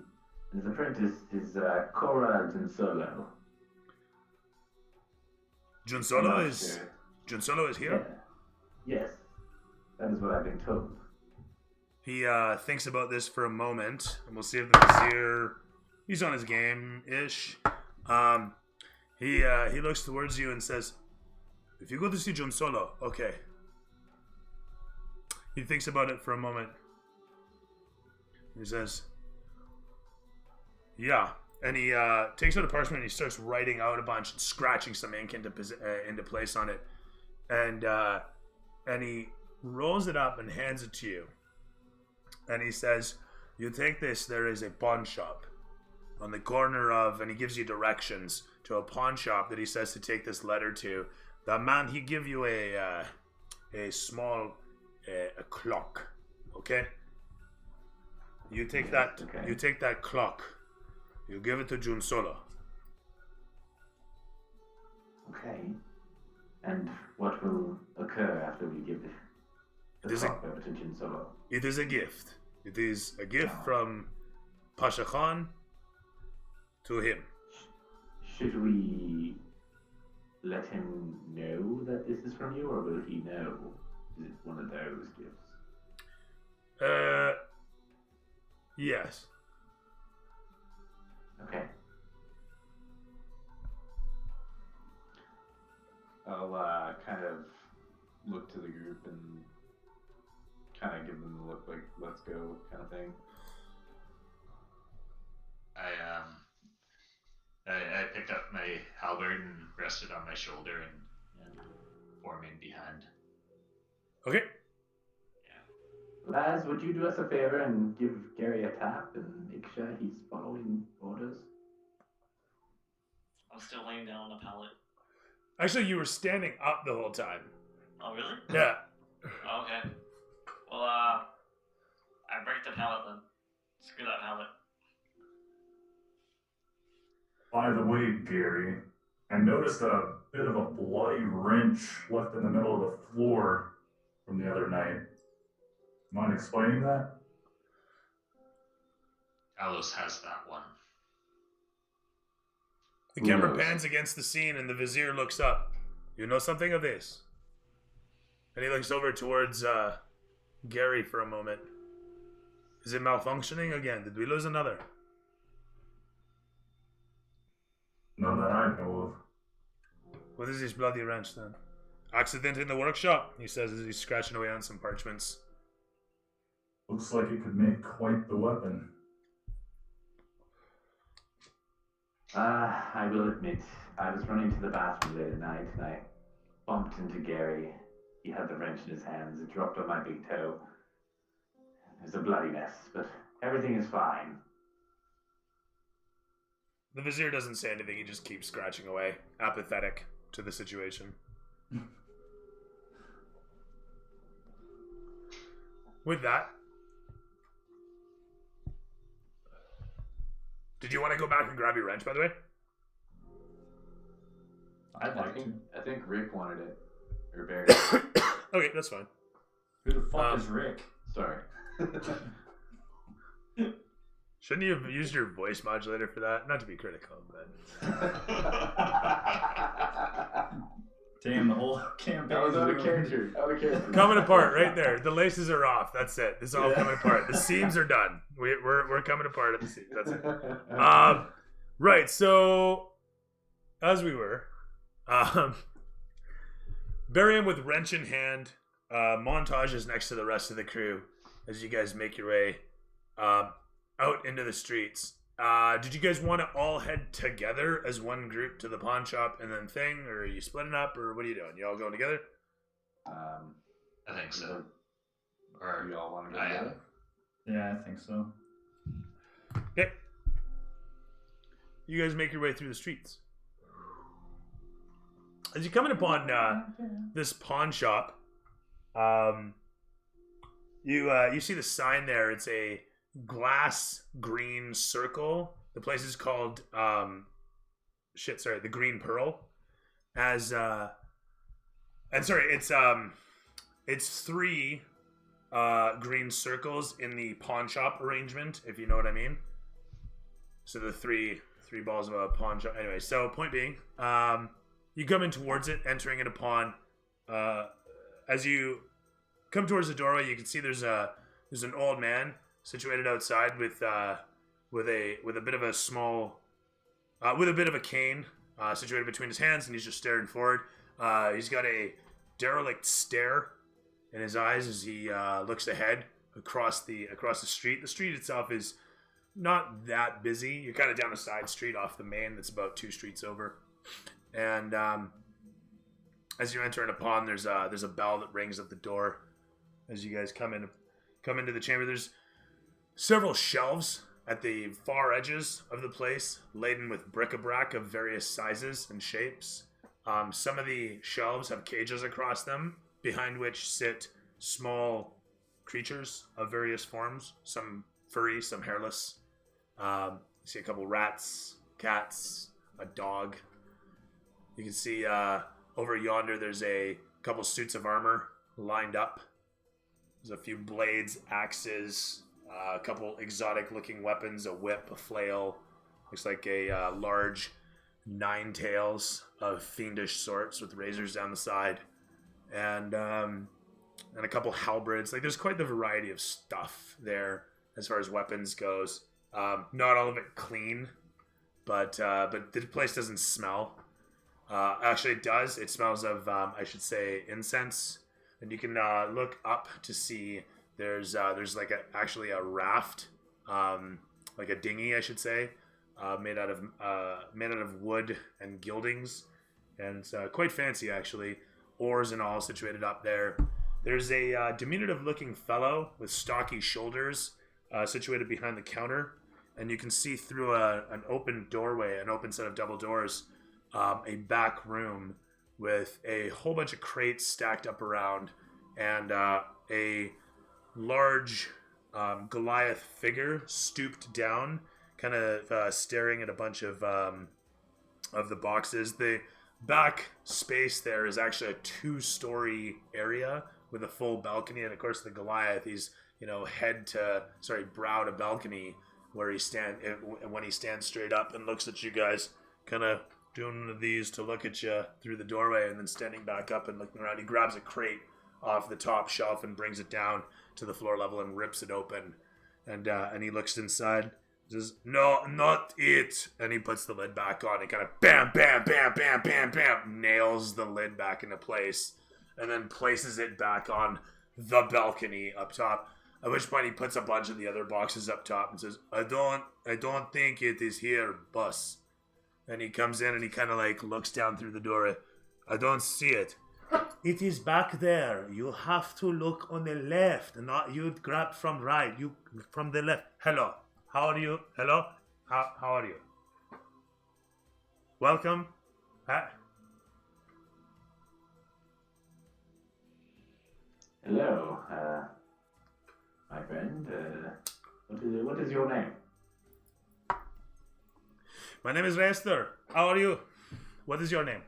and his apprentice is Cora Ginsolo. Junsolo is here. Yeah. Yes, that is what I've been told. He thinks about this for a moment, and we'll see if the vizier, he's on his game-ish. He looks towards you and says, if you go to see Junsolo, okay. He thinks about it for a moment. He says, yeah. And he takes out a parchment and he starts writing out a bunch and scratching some ink into place on it. And he rolls it up and hands it to you. And he says, you take this, there is a pawn shop on the corner of, and he gives you directions to a pawn shop that he says to take this letter to. The man, he give you a small a clock, okay? You take that. Okay. You take that clock. You give it to Junsolo. Okay. And what will occur after we give the It is a- clock over to Ginsolo? It is a gift. It is a gift from Pasha Khan to him. Should we let him know that this is from you, or will he know? Is it one of those gifts? Yes. Okay. I'll kind of look to the group and kind of give them the look like, let's go kind of thing. I halberd and rest it on my shoulder and form in behind. Okay. Laz, would you do us a favor and give Gary a tap and make sure he's following orders? I'm still laying down on the pallet. Actually, you were standing up the whole time. Oh, really? Yeah. Oh, okay. Well, I break the pallet then. Screw that pallet. By the way, Gary, I noticed a bit of a bloody wrench left in the middle of the floor from the other night. Mind explaining that? Alos has that one. The Who camera knows? pans against the scene and the vizier looks up. You know something of this? And he looks over towards Gary for a moment. Is it malfunctioning again? Did we lose another? None that I know of. What is this bloody wrench then? Accident in the workshop, he says as he's scratching away on some parchments. Looks like it could make quite the weapon. I will admit, I was running to the bathroom late at night and I bumped into Gary. He had the wrench in his hands. It dropped on my big toe. It was a bloody mess, but everything is fine. The vizier doesn't say anything, he just keeps scratching away, apathetic to the situation. With that, did you want to go back and grab your wrench, by the way? I'd like to. I think Rick wanted it. Or Barry. Okay, that's fine. Who the fuck is Rick? Sorry. Shouldn't you have used your voice modulator for that? Not to be critical, but... Damn, the whole campaign. That was out of character. Out of character. Coming apart right there. The laces are off. That's it. This is all coming apart. The seams are done. We're coming apart at the seams. That's it. Right. So, as we were, Barium with wrench in hand. Montage is next to the rest of the crew as you guys make your way out into the streets. Did you guys want to all head together as one group to the pawn shop and then thing, or are you splitting up, or what are you doing? You all going together? I think so. Do Or you all want to go I am. together? Yeah, I think so. Okay. You guys make your way through the streets. As you come in upon this pawn shop, you see the sign there. It's a glass green circle. The place is called the Green Pearl. It's three green circles in the pawn shop arrangement, if you know what I mean. So the three balls of a pawn shop. Anyway, so point being, you come in towards it, entering it upon. As you come towards the doorway, you can see there's an old man situated outside with a bit of a small, with a bit of a cane situated between his hands, and he's just staring forward. He's got a derelict stare in his eyes as he looks ahead across the street. The street itself is not that busy. You're kind of down a side street off the main that's about 2 streets over, and as you enter in upon, there's a bell that rings at the door. As you guys come into the chamber, there's several shelves at the far edges of the place, laden with bric-a-brac of various sizes and shapes. Some of the shelves have cages across them, behind which sit small creatures of various forms, some furry, some hairless. You see a couple rats, cats, a dog. You can see over yonder there's a couple suits of armor lined up. There's a few blades, axes, a couple exotic-looking weapons, a whip, a flail. Looks like a large 9 tails of fiendish sorts with razors down the side, and a couple halberds. Like, there's quite the variety of stuff there as far as weapons goes. Not all of it clean, but the place doesn't smell. Actually, it does. It smells of, I should say, incense. And you can look up to see there's like actually a raft, like a dinghy, I should say, made out of wood and gildings, and it's quite fancy actually. Oars and all situated up there. There's a diminutive-looking fellow with stocky shoulders situated behind the counter, and you can see through an open doorway, an open set of double doors, a back room with a whole bunch of crates stacked up around, and a large Goliath figure stooped down, kind of staring at a bunch of the boxes. The back space there is actually a 2-story area with a full balcony, and of course the Goliath, he's brow to balcony, where when he stands straight up and looks at you guys, kind of doing one of these to look at you through the doorway, and then standing back up and looking around. He grabs a crate off the top shelf and brings it down to the floor level and rips it open, and he looks inside. Says, "No, not it," and he puts the lid back on and kind of bam, bam, bam, bam, bam, bam, nails the lid back into place, and then places it back on the balcony up top. At which point he puts a bunch of the other boxes up top and says, I don't think it is here, boss." And he comes in and he kind of like looks down through the door. "I don't see it." "It is back there. You have to look on the left, not you grab from right. You from the left. Hello. How are you? Hello? How are you? Welcome. Hello, my friend. What is your name? My name is Rester. How are you? What is your name?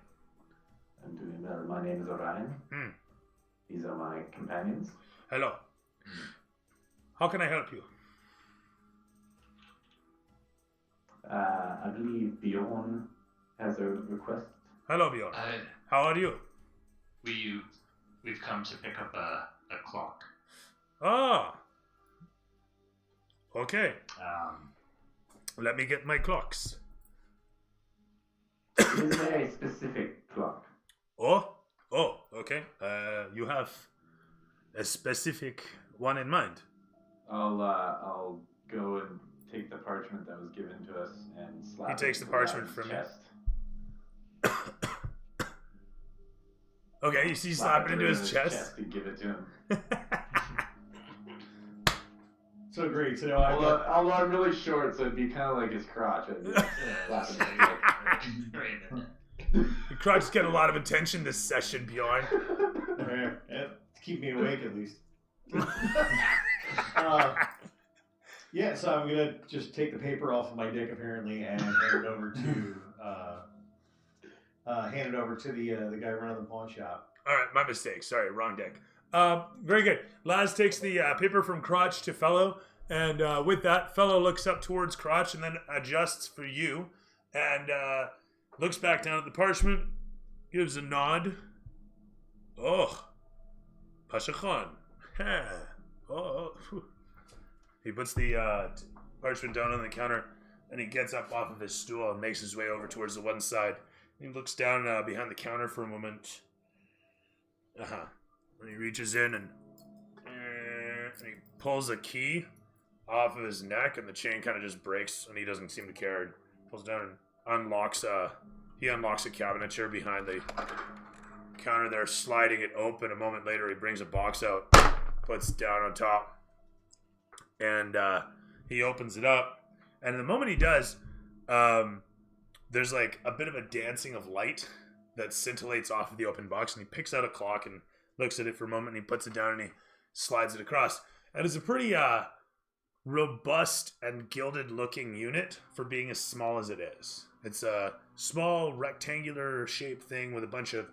I'm doing well. My name is Orion. These are my companions. Hello. How can I help you? I believe Bjorn has a request. Hello, Bjorn. How are you? We've come to pick up a clock. Ah. Okay. Let me get my clocks. Is there a specific clock? Oh, okay. You have a specific one in mind. I'll go and take the parchment that was given to us and slap. He takes the parchment from you. Okay, you see slap it into his chest. And give it to him. So great. So although I'm really short, so it'd be kind of like his crotch. Your crotch get a lot of attention this session, Bjorn. Keep me awake at least. Yeah, so I'm gonna just take the paper off of my dick apparently and hand it over to the guy running the pawn shop. All right, my mistake. Sorry, wrong deck. Very good. Laz takes the paper from Crotch to Fellow, and with that, Fellow looks up towards Crotch and then adjusts for you, and looks back down at the parchment, gives a nod. Oh, Pasha Khan. Oh. He puts the parchment down on the counter, and he gets up off of his stool and makes his way over towards the one side. He looks down behind the counter for a moment. And he reaches in and he pulls a key off of his neck, and the chain kind of just breaks, and he doesn't seem to care. He pulls down and unlocks a cabinetry behind the counter there, sliding it open. A moment later, he brings a box out, puts it down on top, and he opens it up. And the moment he does, there's like a bit of a dancing of light that scintillates off of the open box, and he picks out a clock and looks at it for a moment, and he puts it down and he slides it across. And it's a pretty robust and gilded looking unit for being as small as it is. It's a small rectangular shaped thing with a bunch of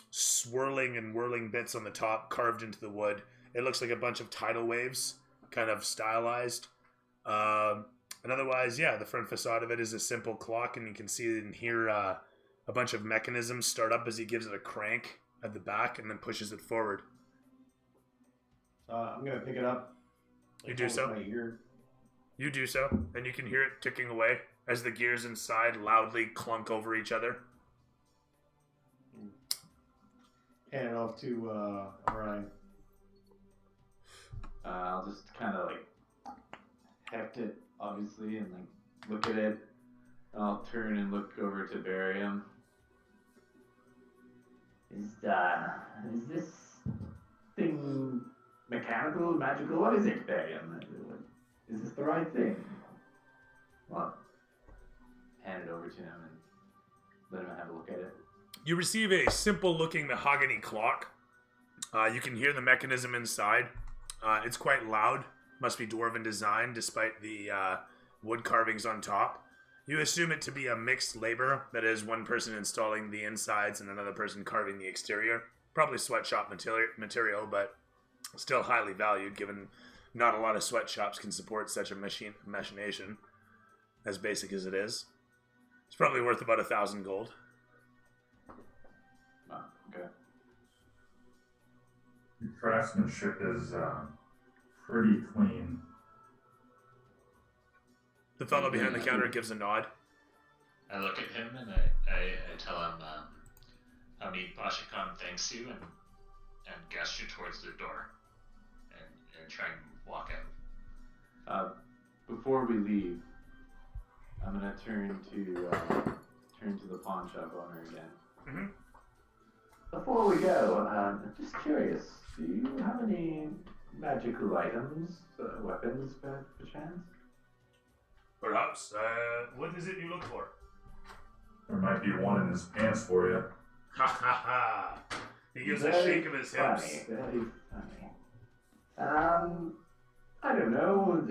swirling and whirling bits on the top carved into the wood. It looks like a bunch of tidal waves, kind of stylized. And otherwise, yeah, the front facade of it is a simple clock, and you can see and hear a bunch of mechanisms start up as he gives it a crank at the back and then pushes it forward. I'm going to pick it up. You do so? You do so, and you can hear it ticking away as the gears inside loudly clunk over each other. Hand it off to Orion. I'll just kind of like heft it, obviously, and like look at it. I'll turn and look over to Barium. Is this thing mechanical, magical? What is it, Barium? Is this the right thing? Well, hand it over to him and let him have a look at it. You receive a simple-looking mahogany clock. You can hear the mechanism inside. It's quite loud. Must be dwarven design, despite the wood carvings on top. You assume it to be a mixed labor, that is, one person installing the insides and another person carving the exterior. Probably sweatshop material, but still highly valued, given not a lot of sweatshops can support such a machination, as basic as it is. It's probably worth about 1,000 gold. Oh, okay. Your craftsmanship is pretty clean. The fellow behind the counter gives a nod. I look at him and I tell him how neat Bashikon thanks you and gesture towards the door and try and walk out. Before we leave, I'm gonna turn to the pawn shop owner again. Mm-hmm. Before we go, just curious, do you have any magical items, weapons, perchance? Perhaps. What is it you look for? There might be one in his pants for you. Ha ha ha! He gives a Very shake of his hips. funny, very funny. I don't know.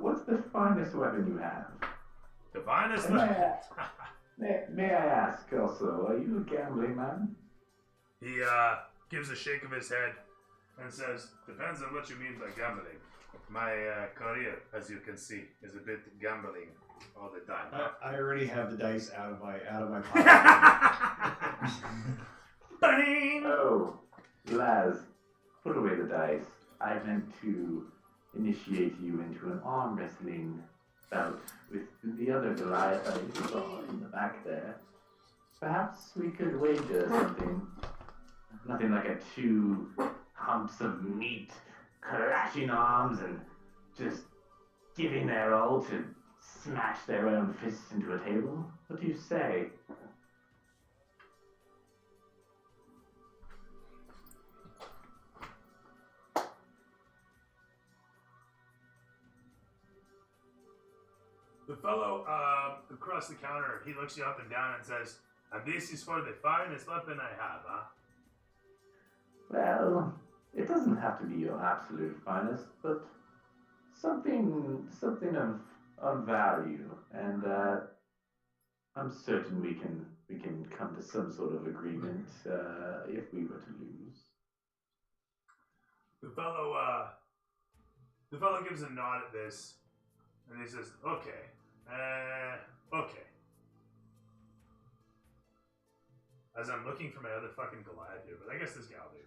What's the finest weapon you have? The finest May weapon. may I ask also, are you a gambling man? He gives a shake of his head and says, "Depends on what you mean by gambling. My career, as you can see, is a bit gambling all the time." I already have the dice out of my pocket. Bang! Oh, Laz, put away the dice. I meant to initiate you into an arm wrestling bout with the other Goliath I saw in the back there. Perhaps we could wager something. Nothing like a 2 humps of meat clashing arms and just giving their all to smash their own fists into a table. What do you say? The fellow across the counter, he looks you up and down and says, "And this is for the finest weapon I have, huh?" Well, it doesn't have to be your absolute finest, but something of value, and I'm certain we can come to some sort of agreement if we were to lose. The fellow gives a nod at this, and he says, "Okay, okay." As I'm looking for my other fucking Goliath here, but I guess this guy will do.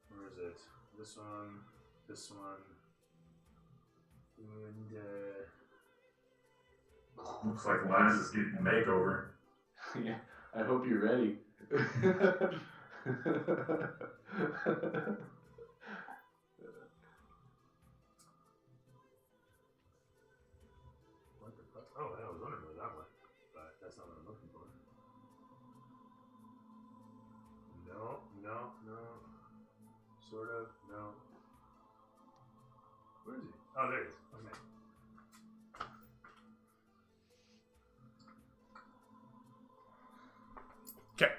Where is it? This one, and Looks like Laz is getting a makeover. Yeah, I hope you're ready. what the fuck? Oh, I was wondering where that went, but that's not what I'm looking for. No. Sort of, no. Where is he? Oh, there he is. Okay. Okay.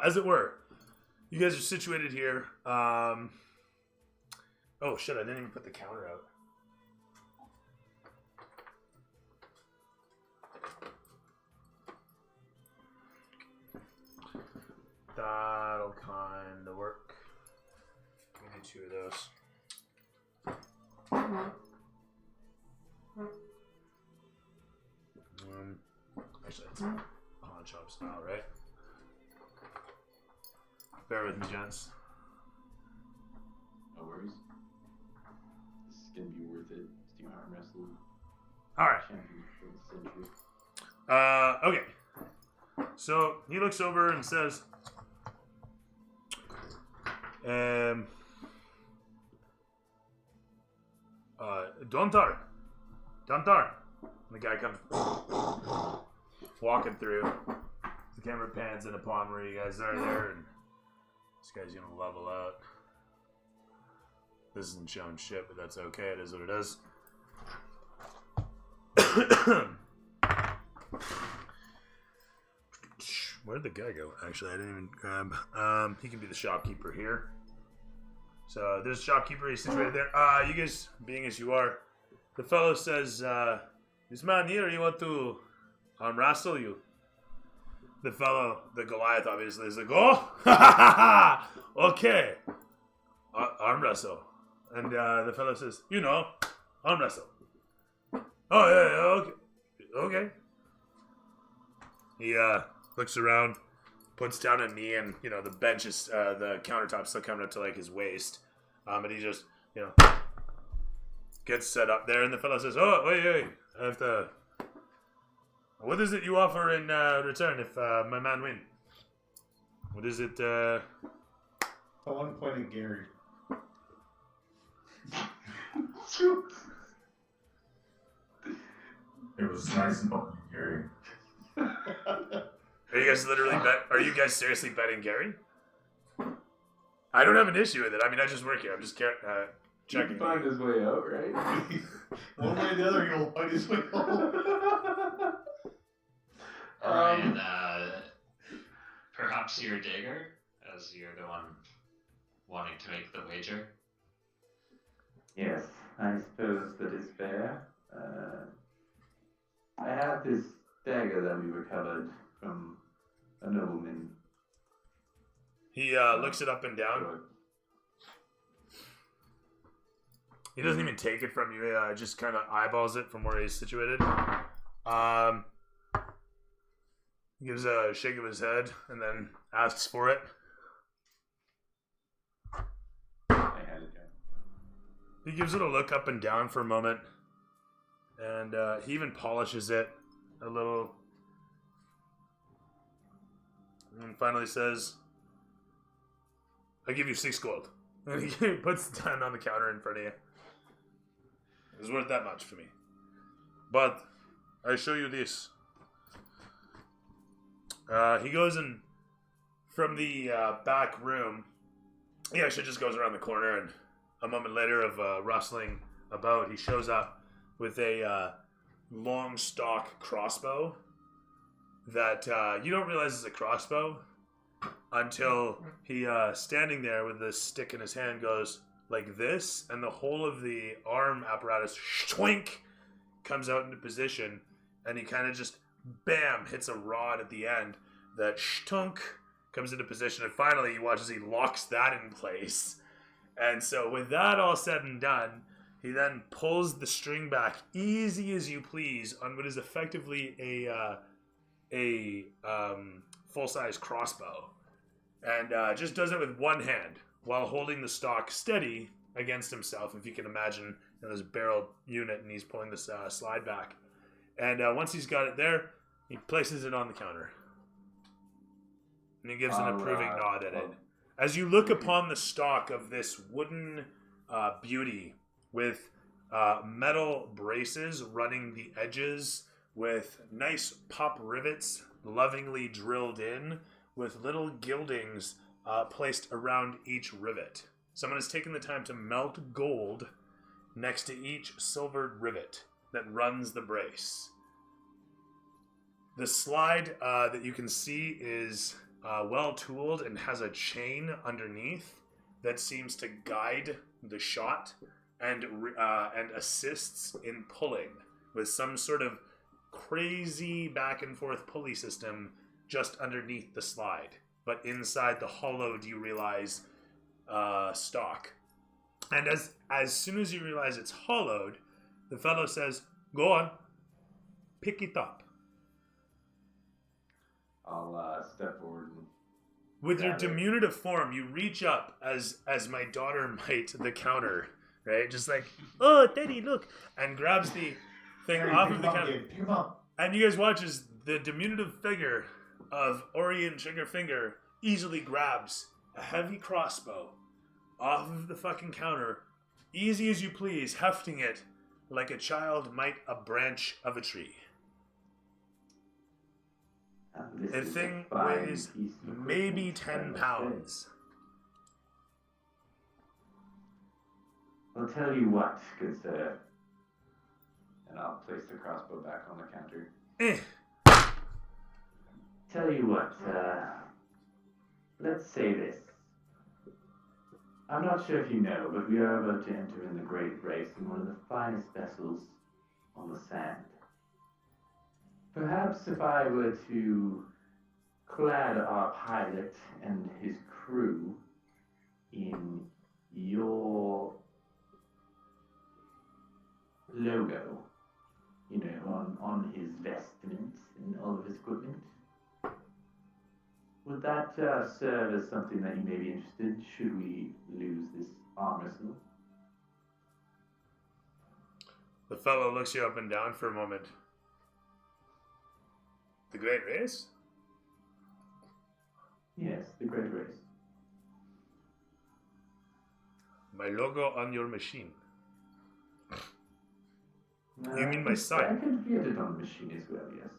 As it were, you guys are situated here. Oh shit! I didn't even put the counter out. That'll kind of work. We need 2 of those. Actually, it's pawn shop style, right? Bear with me, gents. No worries. This is gonna be worth it. Let's do arm wrestle. All right. Champion for the century. Okay. So he looks over and says, Dontar. The guy comes walking through. The camera pans in upon where you guys are there, and this guy's gonna level out. This isn't showing shit, but that's okay. It is what it is. Where'd the guy go? Actually, I didn't even grab. He can be the shopkeeper here. So there's a shopkeeper. He's situated there. You guys, being as you are, the fellow says, "This man here, you want to arm wrestle you?" The fellow, the Goliath, obviously is like, "Oh, okay, arm wrestle." And the fellow says, arm wrestle. Oh yeah, okay. He looks around, puts down a knee, and the bench is the countertop's still coming up to like his waist, and he just gets set up there, and the fellow says, "Oh wait, I have to. What is it you offer in return if my man win? What is it?" At one point at Gary. It was nice and open, Gary. Are you guys Are you guys seriously betting Gary? I don't have an issue with it. I mean, I just work here. I'm just He checking. can find his way out, right? One way or the other, he'll find his way home. Ryan, perhaps you're a digger, as you're the one wanting to make the wager. Yes, I suppose that is fair. I have this dagger that we recovered from a nobleman. He looks it up and down. He doesn't even take it from you. Just kind of eyeballs it from where he's situated. He gives a shake of his head and then asks for it. He gives it a look up and down for a moment, and he even polishes it a little, and finally says, "I give you 6 gold." And he puts it down on the counter in front of you. It was worth that much for me. But I show you this. He goes in from the back room. He actually just goes around the corner, and a moment later of rustling about, he shows up with a long stock crossbow that you don't realize is a crossbow until he standing there with this stick in his hand goes like this, and the whole of the arm apparatus twink comes out into position, and he kind of just bam hits a rod at the end that shtunk comes into position, and finally you watch as he locks that in place. And so with that all said and done, he then pulls the string back easy as you please on what is effectively a full-size crossbow, and just does it with one hand while holding the stock steady against himself, if you can imagine. There's a barrel unit, and he's pulling this slide back. And once he's got it there, he places it on the counter, and he gives an approving nod at it. As you look upon the stock of this wooden beauty with metal braces running the edges with nice pop rivets lovingly drilled in with little gildings placed around each rivet. Someone has taken the time to melt gold next to each silvered rivet that runs the brace. The slide that you can see is well tooled and has a chain underneath that seems to guide the shot and assists in pulling with some sort of crazy back and forth pulley system just underneath the slide, but inside the hollowed, you realize, stock. And as soon as you realize it's hollowed, the fellow says, "Go on, pick it up." I'll step forward and with your diminutive form, you reach up as my daughter might the counter, right? Just like, "Oh, Daddy, look," and grabs the thing off of the counter. Pick him up. And you guys watch as the diminutive figure of Orion Triggerfinger easily grabs a heavy crossbow off of the fucking counter, easy as you please, hefting it like a child might a branch of a tree. This The is a thing fine weighs piece of maybe equipment, 10 I must pounds. say. I'll tell you what, good sir. And I'll place the crossbow back on the counter. Tell you what, let's say this. I'm not sure if you know, but we are about to enter in the great race in one of the finest vessels on the sand. Perhaps if I were to clad our pilot and his crew in your logo, you know, on his vestments and all of his equipment, would that serve as something that you may be interested in should we lose this arm arsenal? The fellow looks you up and down for a moment. The Great Race? Yes, the great race. My logo on your machine. You mean my I sign? could get it on the machine as well, yes.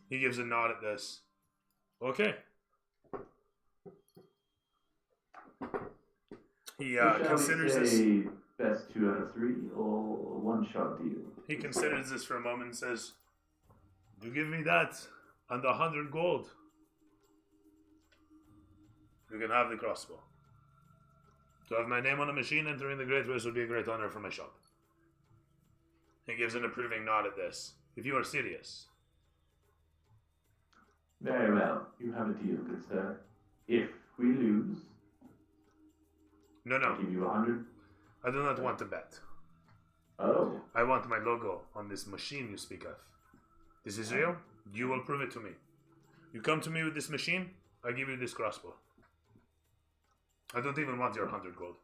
He gives a nod at this. Okay. He So shall considers we this. say best 2 out of 3 or one-shot deal? He considers this for a moment and says, "You give me that and 100 gold. You can have the crossbow. To have my name on a machine entering the Great Race would be a great honor for my shop." He gives an approving nod at this. If you are serious. Very well. You have a deal, good sir. If we lose, No, I'll no. give you 100. I do not want to bet. Oh, I want my logo on this machine you speak of. This is real? You will prove it to me. You come to me with this machine, I give you this crossbow. I don't even want your 100 gold.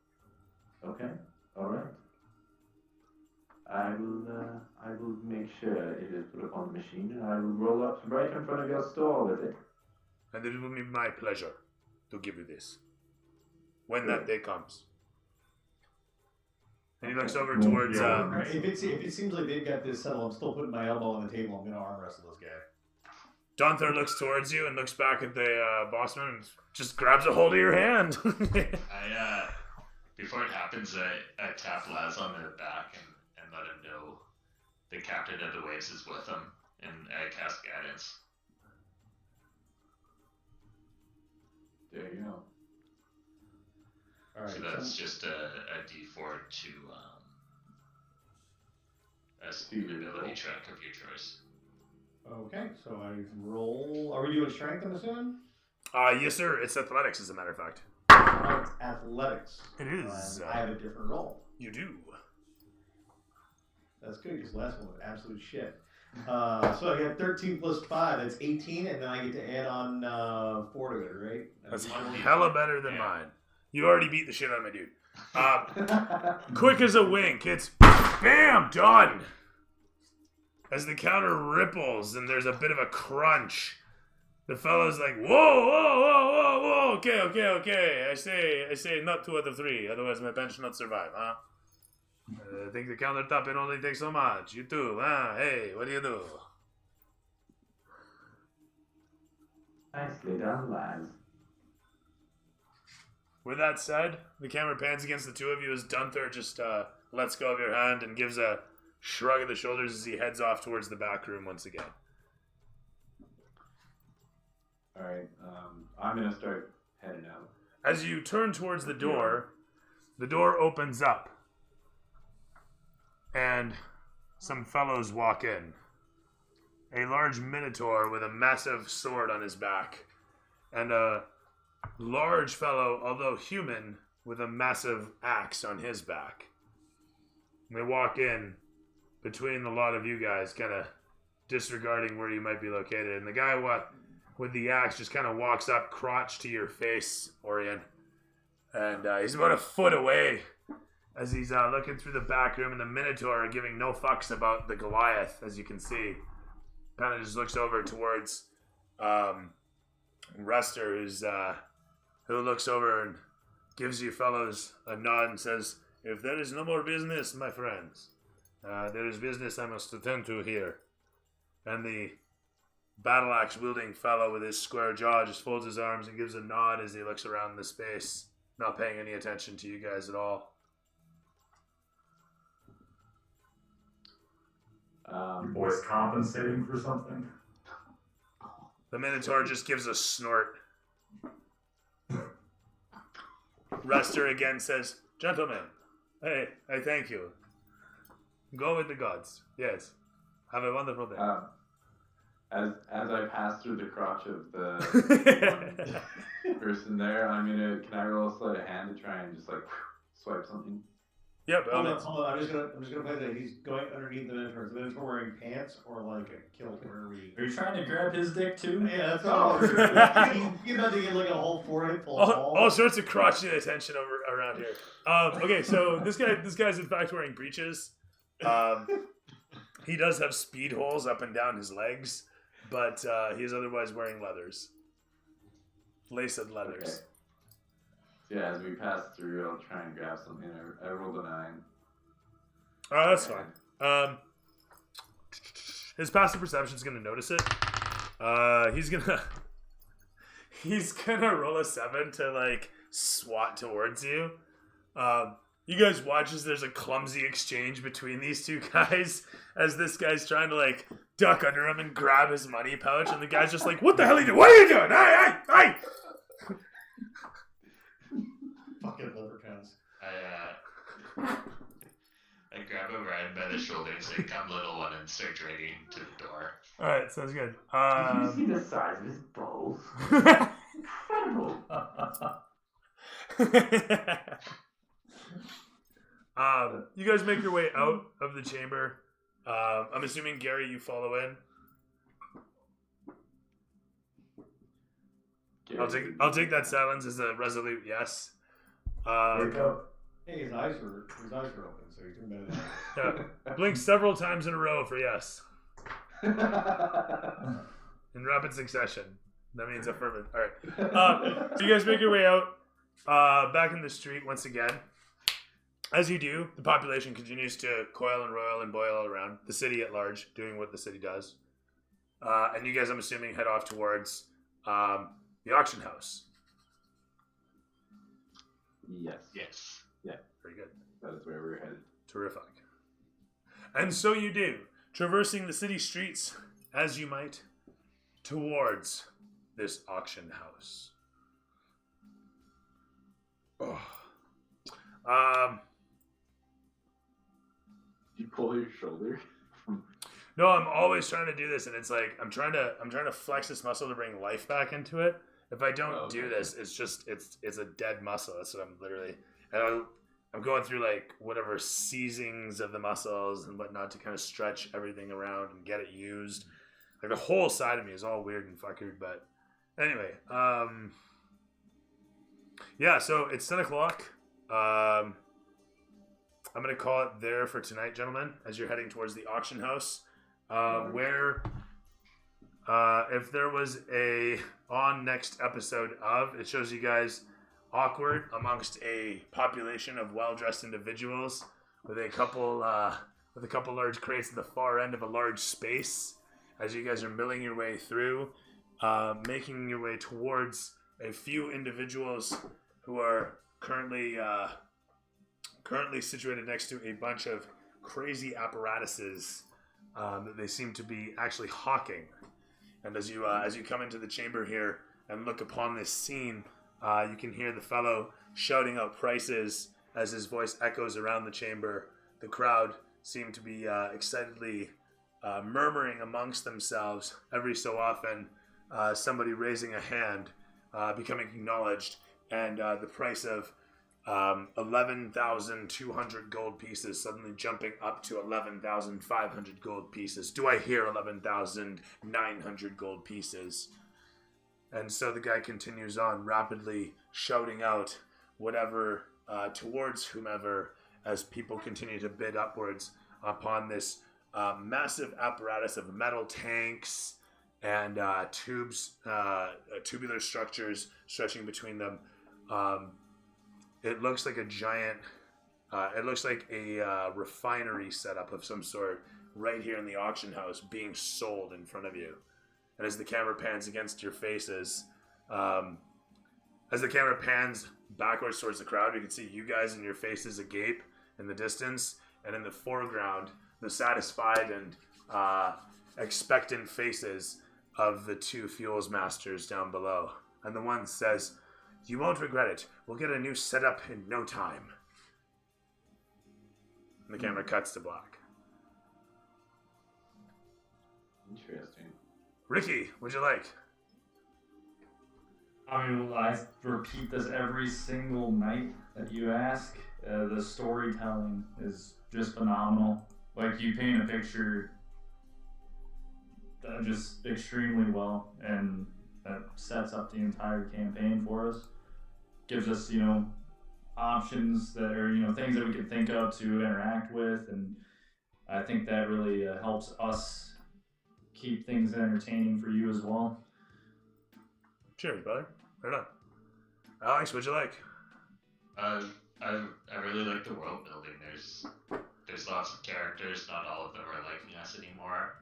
okay. All right. I will make sure it is put up on the machine, and I will roll up right in front of your store with it. And it will be my pleasure to give you this. When that day comes. And he looks over towards If it seems like they've got this settled, I'm still putting my elbow on the table. I'm gonna arm wrestle this guy. Donther looks towards you and looks back at the bossman and just grabs a hold of your hand. Before it happens, I tap Laz on the back and let him know the captain of the waves is with him, and I cast guidance. There you go. All right. So that's just a D4 to a speed ability check of your choice. Okay, so I roll. Are we doing strength, I'm assuming? Yes, sir. It's athletics, as a matter of fact. Oh, it's athletics. It is. I have a different roll. You do. That's good because last one was absolute shit. So I got 13 plus 5, that's 18, and then I get to add on 4 to it, right? That's hella better than mine. You already beat the shit out of my dude. Quick as a wink, it's BAM! Done! As the counter ripples and there's a bit of a crunch, the fellow's like, whoa, whoa, whoa, whoa, whoa, okay. I say not 2 out of 3, otherwise my bench not survive, huh? I think the countertop it only takes so much. You too, huh? Hey, what do you do? Nicely done, lads. With that said, the camera pans against the two of you as Dunther just lets go of your hand and gives a shrug of the shoulders as he heads off towards the back room once again. All right. I'm gonna start heading out. As you turn towards the door opens up, and some fellows walk in. A large minotaur with a massive sword on his back, and a large fellow, although human, with a massive axe on his back. And they walk in between a lot of you guys, kind of disregarding where you might be located. And the guy with the axe just kind of walks up, crotch to your face, Orion. And he's about a foot away. as he's looking through the back room, and the Minotaur giving no fucks about the Goliath, as you can see. Kind of just looks over towards Rester, who looks over and gives you fellows a nod and says, "If there is no more business, my friends, there is business I must attend to here." And the battle axe wielding fellow with his square jaw just folds his arms and gives a nod as he looks around the space, not paying any attention to you guys at all. You boys compensating for something? The Minotaur just gives a snort. Rester again says, "Gentlemen, I thank you. Go with the gods. Yes. Have a wonderful day." As I pass through the crotch of the person there, can I roll a sleight of hand to try and just like swipe something? Yep. Hold on. I'm just gonna play that. He's going underneath the Minotaur. Is the Minotaur wearing pants or like a kilt? Where we? Are you trying to grab his dick too? Yeah, that's all. You're about to get like a whole forehead full. All sorts of crotchety attention around here. Okay, so this guy's in fact wearing breeches. He does have speed holes up and down his legs, but he is otherwise wearing leathers, laced leathers. Okay. Yeah, as we pass through, I'll try and grab something. I rolled a 9. Oh, that's fine. His passive perception is gonna notice it. He's gonna roll a 7 to like swat towards you. You guys watch as there's a clumsy exchange between these two guys as this guy's trying to like duck under him and grab his money pouch, and the guy's just like, "What the hell are you doing? What are you doing? Hey!" Fucking leprechauns. I grab him right by the shoulders and come little one and start dragging him to the door. All right, sounds good. Did you see the size of his balls? Incredible. You guys make your way out of the chamber. I'm assuming, Gary, you follow in. I'll take that silence as a resolute yes. Wake up. Hey, his eyes were open, so he's doing better than Yeah. Blink several times in a row for yes. In rapid succession. That means affirmative. All right. So you guys make your way out back in the street once again. As you do, the population continues to coil and roil and boil all around. The city at large, doing what the city does. And you guys, I'm assuming, head off towards the auction house. Yes. Yeah. Very good. That is where we're headed. Terrific. And so you do, traversing the city streets, as you might, towards this auction house. Did you pull your shoulder? No, I'm always trying to do this, and it's like I'm trying to flex this muscle to bring life back into it. If I don't do this, it's a dead muscle. That's what I'm literally. And I'm going through like whatever seizings of the muscles and whatnot to kind of stretch everything around and get it used. Like the whole side of me is all weird and fuckered, but anyway, yeah. So it's 10 o'clock. I'm gonna call it there for tonight, gentlemen. As you're heading towards the auction house, where if there was a on next episode of, it shows you guys awkward amongst a population of well-dressed individuals with a couple large crates at the far end of a large space. As you guys are milling your way through, making your way towards a few individuals who are currently situated next to a bunch of crazy apparatuses that they seem to be actually hawking. And as you come into the chamber here and look upon this scene, you can hear the fellow shouting out prices as his voice echoes around the chamber. The crowd seem to be excitedly murmuring amongst themselves. Every so often, somebody raising a hand, becoming acknowledged, and the price of 11,200 gold pieces suddenly jumping up to 11,500 gold pieces. Do I hear 11,900 gold pieces? And so the guy continues on, rapidly shouting out whatever towards whomever, as people continue to bid upwards upon this massive apparatus of metal tanks and tubes, tubular structures stretching between them. It looks like a giant. It looks like a refinery setup of some sort right here in the auction house being sold in front of you. And as the camera pans against your faces, as the camera pans backwards towards the crowd, you can see you guys and your faces agape in the distance, and in the foreground, the satisfied and expectant faces of the two fuels masters down below. And the one says, "You won't regret it. We'll get a new setup in no time." And the camera cuts to black. Interesting. Ricky, what'd you like? I mean, I repeat this every single night that you ask. The storytelling is just phenomenal. Like, you paint a picture just extremely well, and that sets up the entire campaign for us. Gives us, options that are, things that we can think of to interact with, and I think that really helps us keep things entertaining for you as well. Cheers, brother. Right on. Alex, what'd you like? I really like the world building. There's lots of characters. Not all of them are liking us anymore.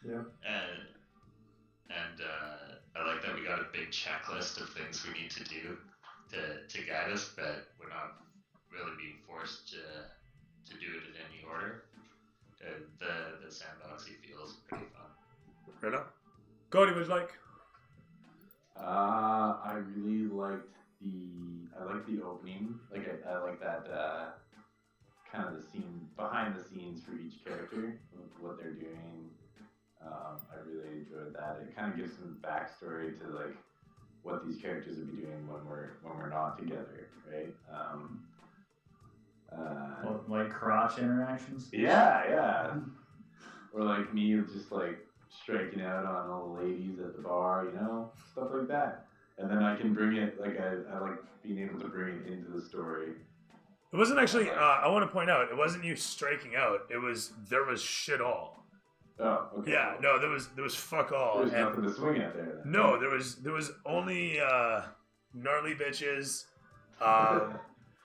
Yeah. And I like that we got a big checklist of things we need to do to guide us, but we're not really being forced to do it in any order. The sandboxy feels pretty fun. Right on. Cody, what'd you like? I really liked the opening. I like that kind of the scene behind the scenes for each character, what they're doing. I really enjoyed that. It kind of gives some backstory to like what these characters will be doing when we're not together, right? Like crotch interactions? Yeah. Or like me just like striking out on all the ladies at the bar, stuff like that. And then I can bring it, like I like being able to bring it into the story. It wasn't actually, I want to point out, it wasn't you striking out. There was shit all. Oh, okay. Yeah, no, there was fuck all. There's nothing to swing at there then. No, there was only gnarly bitches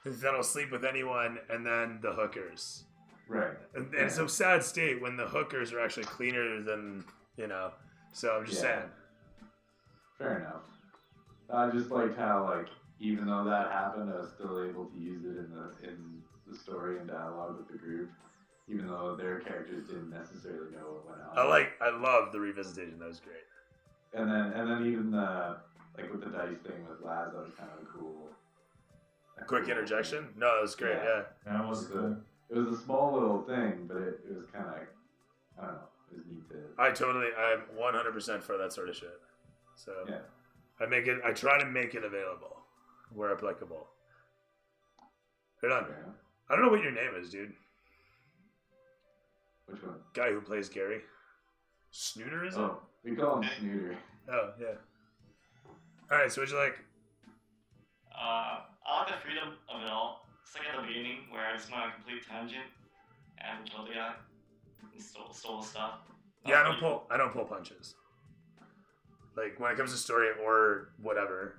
that'll sleep with anyone, and then the hookers. Right. And it's a sad state when the hookers are actually cleaner than, so I'm just saying. Fair enough. I just liked how, like, even though that happened, I was still able to use it in the story and dialogue with the group, even though their characters didn't necessarily know what went on. I love the revisitation. That was great. And then even like with the dice thing with Laz, that was kind of cool. Quick interjection? No, that was great. Yeah. That was cool. It was a small little thing, but it was kind of, I don't know, it was neat to. I'm 100% for that sort of shit. So Yeah. I try to make it available where applicable. Right on. Yeah. I don't know what your name is, dude. Which one? Guy who plays Gary. Snooter, is it? Oh, we call him Snooter. Oh, yeah. Alright, so what'd you like? I like the freedom of it all. It's like at the beginning where I just went on a complete tangent and killed the guy and stole stuff. Yeah, I don't pull punches. Like, when it comes to story or whatever.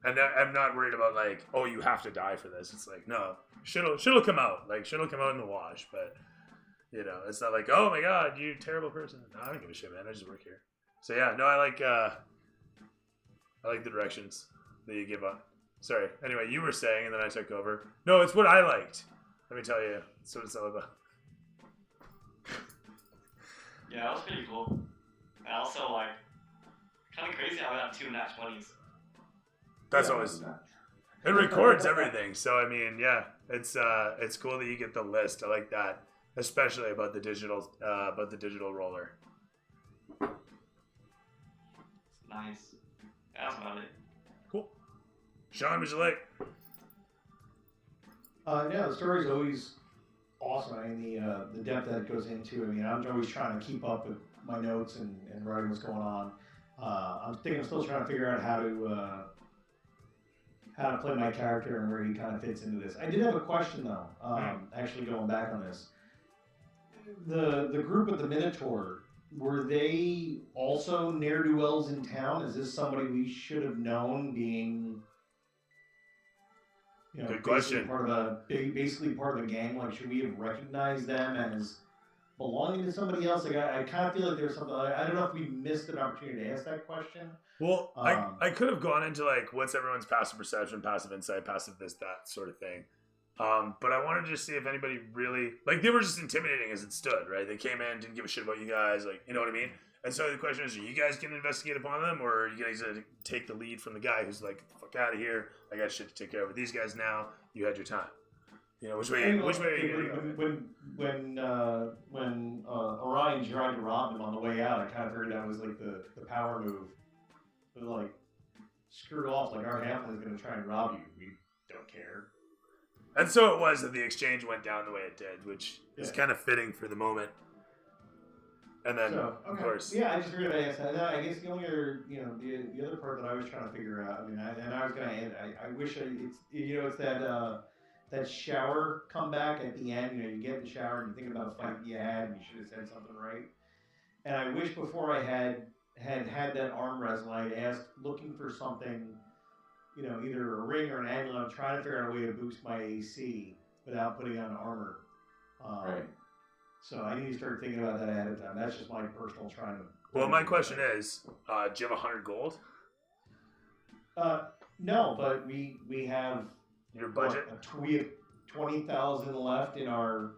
And I'm not worried about, like, oh, you have to die for this. It's like, no. Shit'll come out. Like, shit'll come out in the wash. But, it's not like, oh my god, you terrible person. No, I don't give a shit, man. I just work here. So, yeah, no, I like the directions that you give on. Sorry. Anyway, you were saying, and then I took over. No, it's what I liked. Let me tell you. That's what it's all about. Yeah, that was pretty cool. And also, like, kind of crazy how I got 2 nat 20s. That's always... It records everything. So, I mean, yeah. It's cool that you get the list. I like that. Especially about the digital roller. Nice. Yeah, that's about it. Cool. Sean, would you like? Yeah, the story's always awesome. I mean, the depth that it goes into. I mean, I'm always trying to keep up with my notes and writing what's going on. I'm still trying to figure out how to play my character and where he kind of fits into this. I did have a question though. Actually, going back on this, the group at the Minotaur, were they also ne'er-do-wells in town? Is this somebody we should have known, being, you know, Good basically question. basically part of the gang? Like, should we have recognized them as belonging to somebody else? Like, I kind of feel like there's something. I don't know if we missed an opportunity to ask that question. Well, I could have gone into like what's everyone's passive perception, passive insight, passive this, that sort of thing. But I wanted to just see if anybody really, like, they were just intimidating as it stood, right? They came in, didn't give a shit about you guys, like, you know what I mean? And so the question is, are you guys going to investigate upon them, or are you guys going to take the lead from the guy who's like, get the fuck out of here, I got shit to take care of with these guys now, you had your time. You know, which way are you going to go? When Orion tried to rob him on the way out, I kind of figured that was like the power move. But like, screw off, like our halfling is going to try and rob you. We don't care. And so it was that the exchange went down the way it did, which is kind of fitting for the moment. And then, of course, yeah, I just figured I'd ask that. I guess the only other, you know, the other part that I was trying to figure out. I mean, I was going to add. I wish it's, you know, it's that shower comeback at the end. You know, you get in the shower and you think about a fight you had, and you should have said something right. And I wish before I had that arm wrestle, I'd asked, looking for something, you know, either a ring or an amulet. I'm trying to figure out a way to boost my AC without putting on armor. Right. So I need to start thinking about that ahead of time. That's just my personal trying to. Well, my question is, do you have 100 gold? No, but we have your budget. We have 20,000 left in our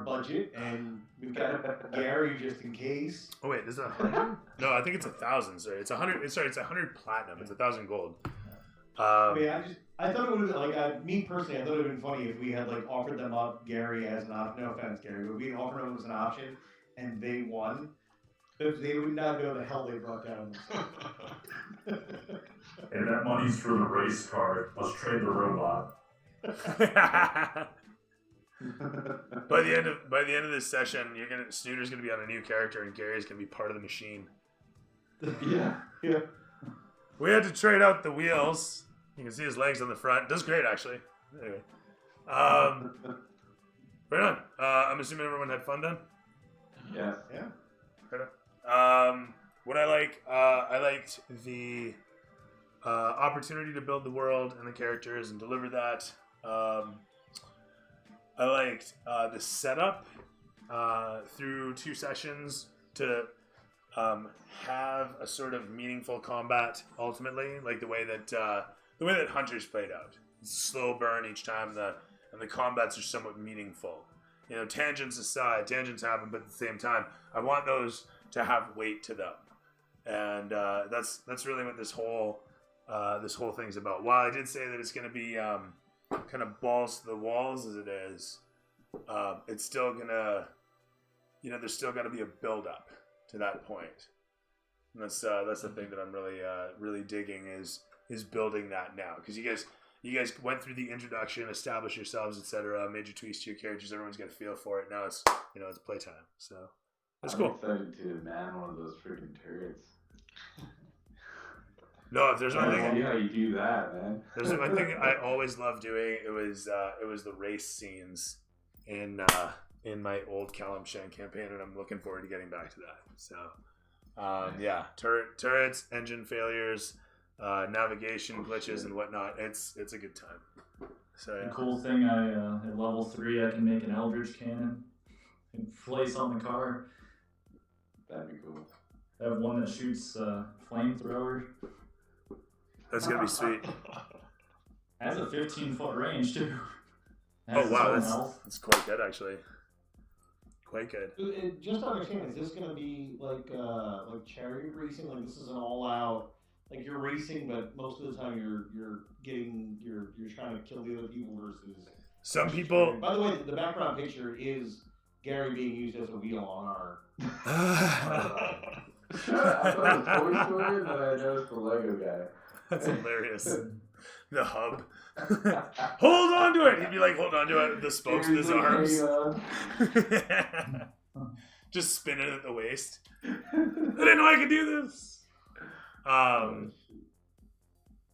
budget, and we've got Gary just in case. Oh wait, is it 100? No, I think it's 1,000. Sorry, it's 100. Sorry, it's 100 platinum. It's 1,000 gold. I mean, I thought it would have been like, me personally, I thought it would have been funny if we had like offered them up Gary as an option. No offense, Gary, but we offered them as an option, and they won. They would not know the hell they brought down. Hey, that money's for the race car. Let's trade the robot. By the end of this session, Snooter's gonna be on a new character, and Gary's gonna be part of the machine. Yeah. We had to trade out the wheels. You can see his legs on the front. Does great, actually. Anyway, right on. I'm assuming everyone had fun then. Yes. Yeah. Right on. What I liked the opportunity to build the world and the characters and deliver that. I liked the setup through 2 sessions to have a sort of meaningful combat ultimately, like the way that Hunters played out. It's a slow burn each time, and the combats are somewhat meaningful. You know, tangents aside, tangents happen, but at the same time, I want those to have weight to them, and that's really what this whole thing's about. While I did say that it's going to be kind of balls to the walls as it is, it's still gonna, you know, there's still got to be a build up to that point. And that's the thing that I'm really digging is building that now, because you guys went through the introduction, established yourselves, etc., made your tweaks to your characters. Everyone's got a feel for it. Now it's, you know, it's playtime. So that's cool. I'm excited to man one of those freaking turrets. No, if there's one I thing, see how you do that, man. there's one thing I always loved doing. It was the race scenes in my old Kalimshan campaign, and I'm looking forward to getting back to that. So, yeah, turrets, engine failures, navigation glitches, and whatnot. It's a good time. So yeah. The cool thing, at level 3, I can make an Eldritch Cannon and place on the car. That'd be cool. I have one that shoots flamethrower. That's gonna be sweet. Has a 15-foot range too. Oh wow, that's quite good actually. Quite good. Just to understand, is this going to be like chariot racing? Like this is an all-out, like you're racing, but most of the time you're trying to kill the other people versus. Some people. By the way, the background picture is Gary being used as a wheel on our. I thought it was Toy Story, and then I noticed the Lego guy. That's hilarious. The hub. Hold on to it. He'd be like, hold on to it. The spokes with his arms. Just spinning at the waist. I didn't know I could do this.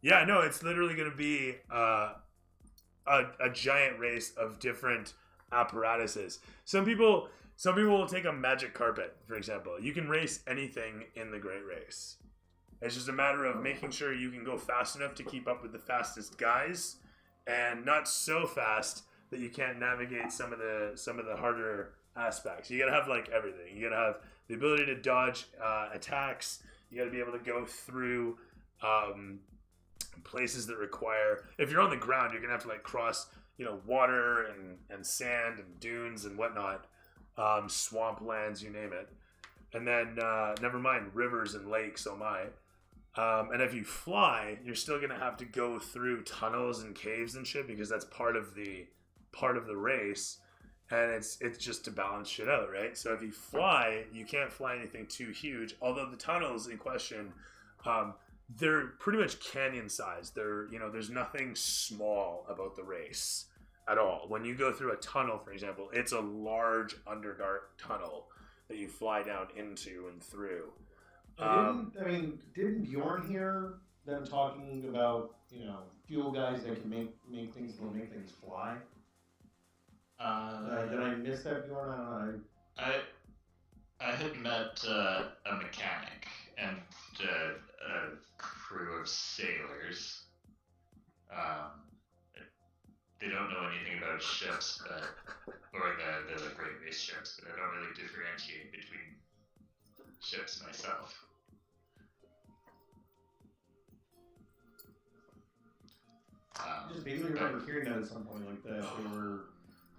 Yeah, no, it's literally going to be a giant race of different apparatuses. Some people will take a magic carpet, for example. You can race anything in the Great Race. It's just a matter of making sure you can go fast enough to keep up with the fastest guys, and not so fast that you can't navigate some of the harder aspects. You gotta have like everything. You gotta have the ability to dodge attacks. You gotta be able to go through places that require. If you're on the ground, you're gonna have to like cross, water and sand and dunes and whatnot, swamp lands, you name it. And then never mind rivers and lakes. Oh my. And if you fly, you're still gonna have to go through tunnels and caves and shit because that's part of the race, and it's just to balance shit out, right? So if you fly, you can't fly anything too huge. Although the tunnels in question, they're pretty much canyon sized. There's nothing small about the race at all. When you go through a tunnel, for example, it's a large underdark tunnel that you fly down into and through. Didn't Bjorn hear them talking about, fuel guys that can make things fly? Did I miss that, Bjorn? I don't know. I had met a mechanic and a crew of sailors. They don't know anything about ships, or the Great Race ships, but I don't really differentiate between ships myself. Just vaguely remember hearing that at some point, like that they were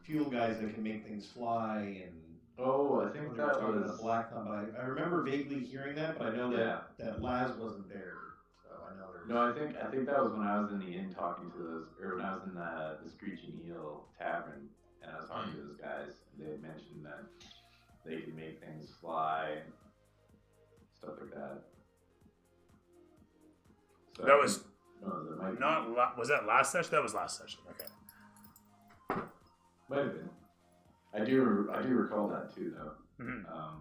fuel guys that can make things fly, and I think they were that talking about was. the Black Thumb. But I remember vaguely hearing that, but I know that Laz wasn't there, so I know there was. No, I think that was when I was in the inn talking to those, or when I was in the Screeching Eel Tavern, and I was talking to those guys. And they had mentioned that they could make things fly, stuff like that. So That was that was that last session? That was last session. Okay. might have been. I do recall that too, though. Mm-hmm.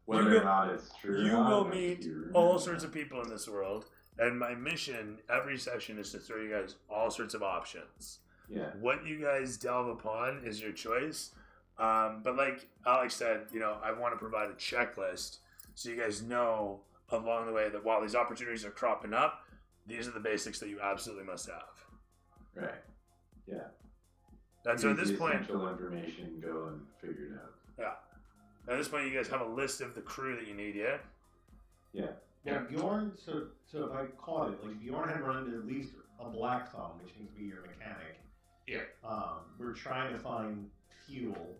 Whether or not it's true. You will meet all sorts of people in this world, and my mission every session is to throw you guys all sorts of options. Yeah. What you guys delve upon is your choice. But like Alex said, I want to provide a checklist so you guys know along the way that while these opportunities are cropping up, these are the basics that you absolutely must have. Right. Yeah. And so at this point, essential information, go and figure it out. Yeah. At this point, you guys have a list of the crew that you need. Yeah. Yeah. Yeah, Bjorn. So if I caught it, like Bjorn had run into at least a Black Thumb, which seems to be your mechanic. Yeah. We're trying to find fuel.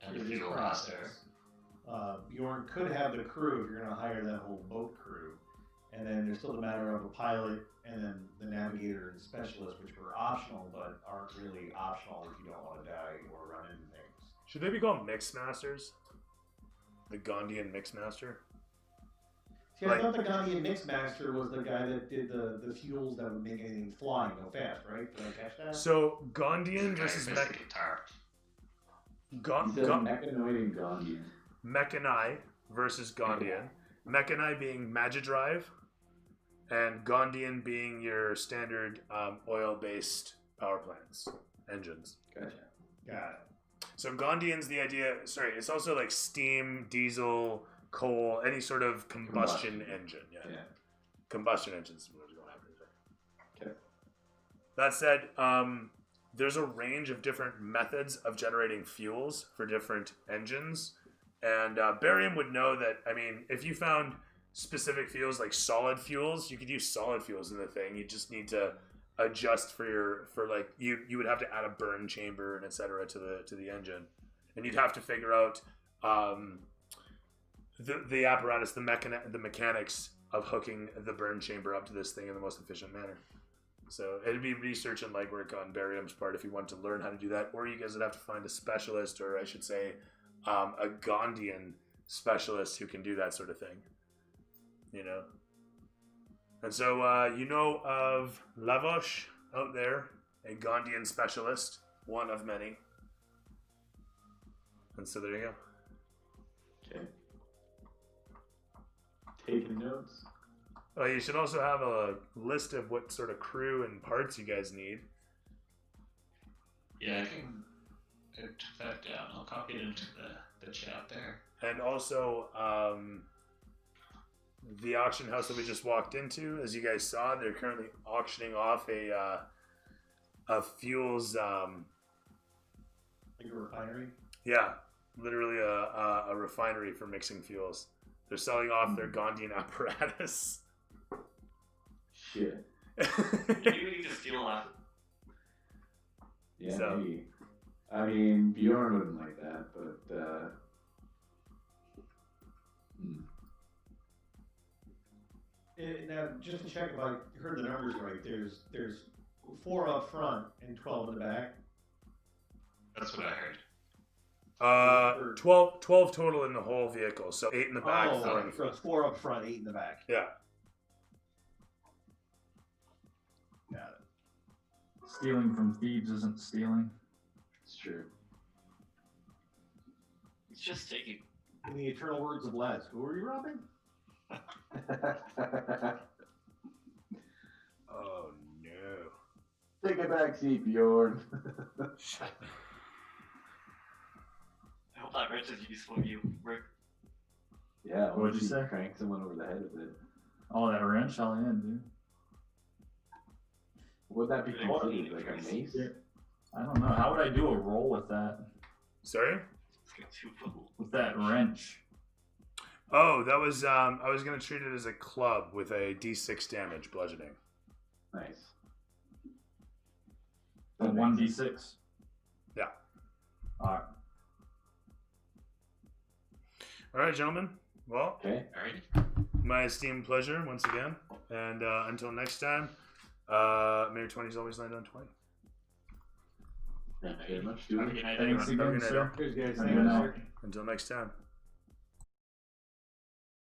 And for a this fuel process. Bjorn could have the crew if you're going to hire that whole boat crew, and then there's still the matter of a pilot and then the navigator and specialist, which were optional but aren't really optional if you don't want to die or run into things. Should they be called mix masters? The Gondian mix master. See, I thought the Ghanaian Mixmaster was the guy that did the fuels that would make anything fly and go fast, right? Did I catch that? So Gondian versus the guitar. Mechanoid and Gondian. Mechanai versus Gondian. Mechanai being Magidrive, and Gondian being your standard oil-based power plants, engines. Gotcha. Got it. So Gondian's the idea. Sorry, it's also like steam, diesel, coal, any sort of combustion engine. Yeah. Combustion engines. What was going after? Okay. That said, there's a range of different methods of generating fuels for different engines. And Barium would know that, if you found specific fuels like solid fuels, you could use solid fuels in the thing. You just need to adjust you would have to add a burn chamber and etc. to the engine. And you'd have to figure out the apparatus, the mechanics of hooking the burn chamber up to this thing in the most efficient manner. So it'd be research and legwork on Barium's part if you want to learn how to do that, or you guys would have to find a specialist, or I should say, a Gondian specialist who can do that sort of thing. And so you know of Lavosh out there, a Gondian specialist, one of many. And so there you go. Okay. Taking notes. You should also have a list of what sort of crew and parts you guys need. Yeah, I took that down. I'll copy it into the chat there. And also, the auction house that we just walked into, as you guys saw, they're currently auctioning off a fuels. Like a refinery. Yeah, literally a refinery for mixing fuels. They're selling off their Gondian apparatus. Shit. Maybe we need to steal that. Yeah, So- maybe. I mean, Bjorn wouldn't like that, but Now, just to check if I heard the numbers right, there's 4 up front and 12 in the back. That's what I heard. 12 total in the whole vehicle, so 8 in the back, 4 in the so front. it's 4 up front, 8 in the back. Yeah. Got it. Stealing from thieves isn't stealing. it's true. It's just taking. In the eternal words of Les, who are you robbing? Oh no. Take a back seat, Bjorn. I hope that wrench is useful to you, Rick. Yeah, What'd you once say? Crank someone over the head with it. Oh, that wrench all in, dude. Would that be What? considered like a mace? Yeah. I don't know. How would I do a roll with that? Sorry? It's got 2 football. With that wrench? Oh, that was I was gonna treat it as a club with a D6 damage bludgeoning. Nice. A 1d6. Yeah. Alright. All right, gentlemen. Well, Okay. Alrighty. my esteemed pleasure once again, and until next time, Mayor 20's always land on 20. Thank you very much, Have a dude. good night, Thanks everyone. again, Have a good sir. Cheers, guys. Have a Thank good you, night. sir. Until next time.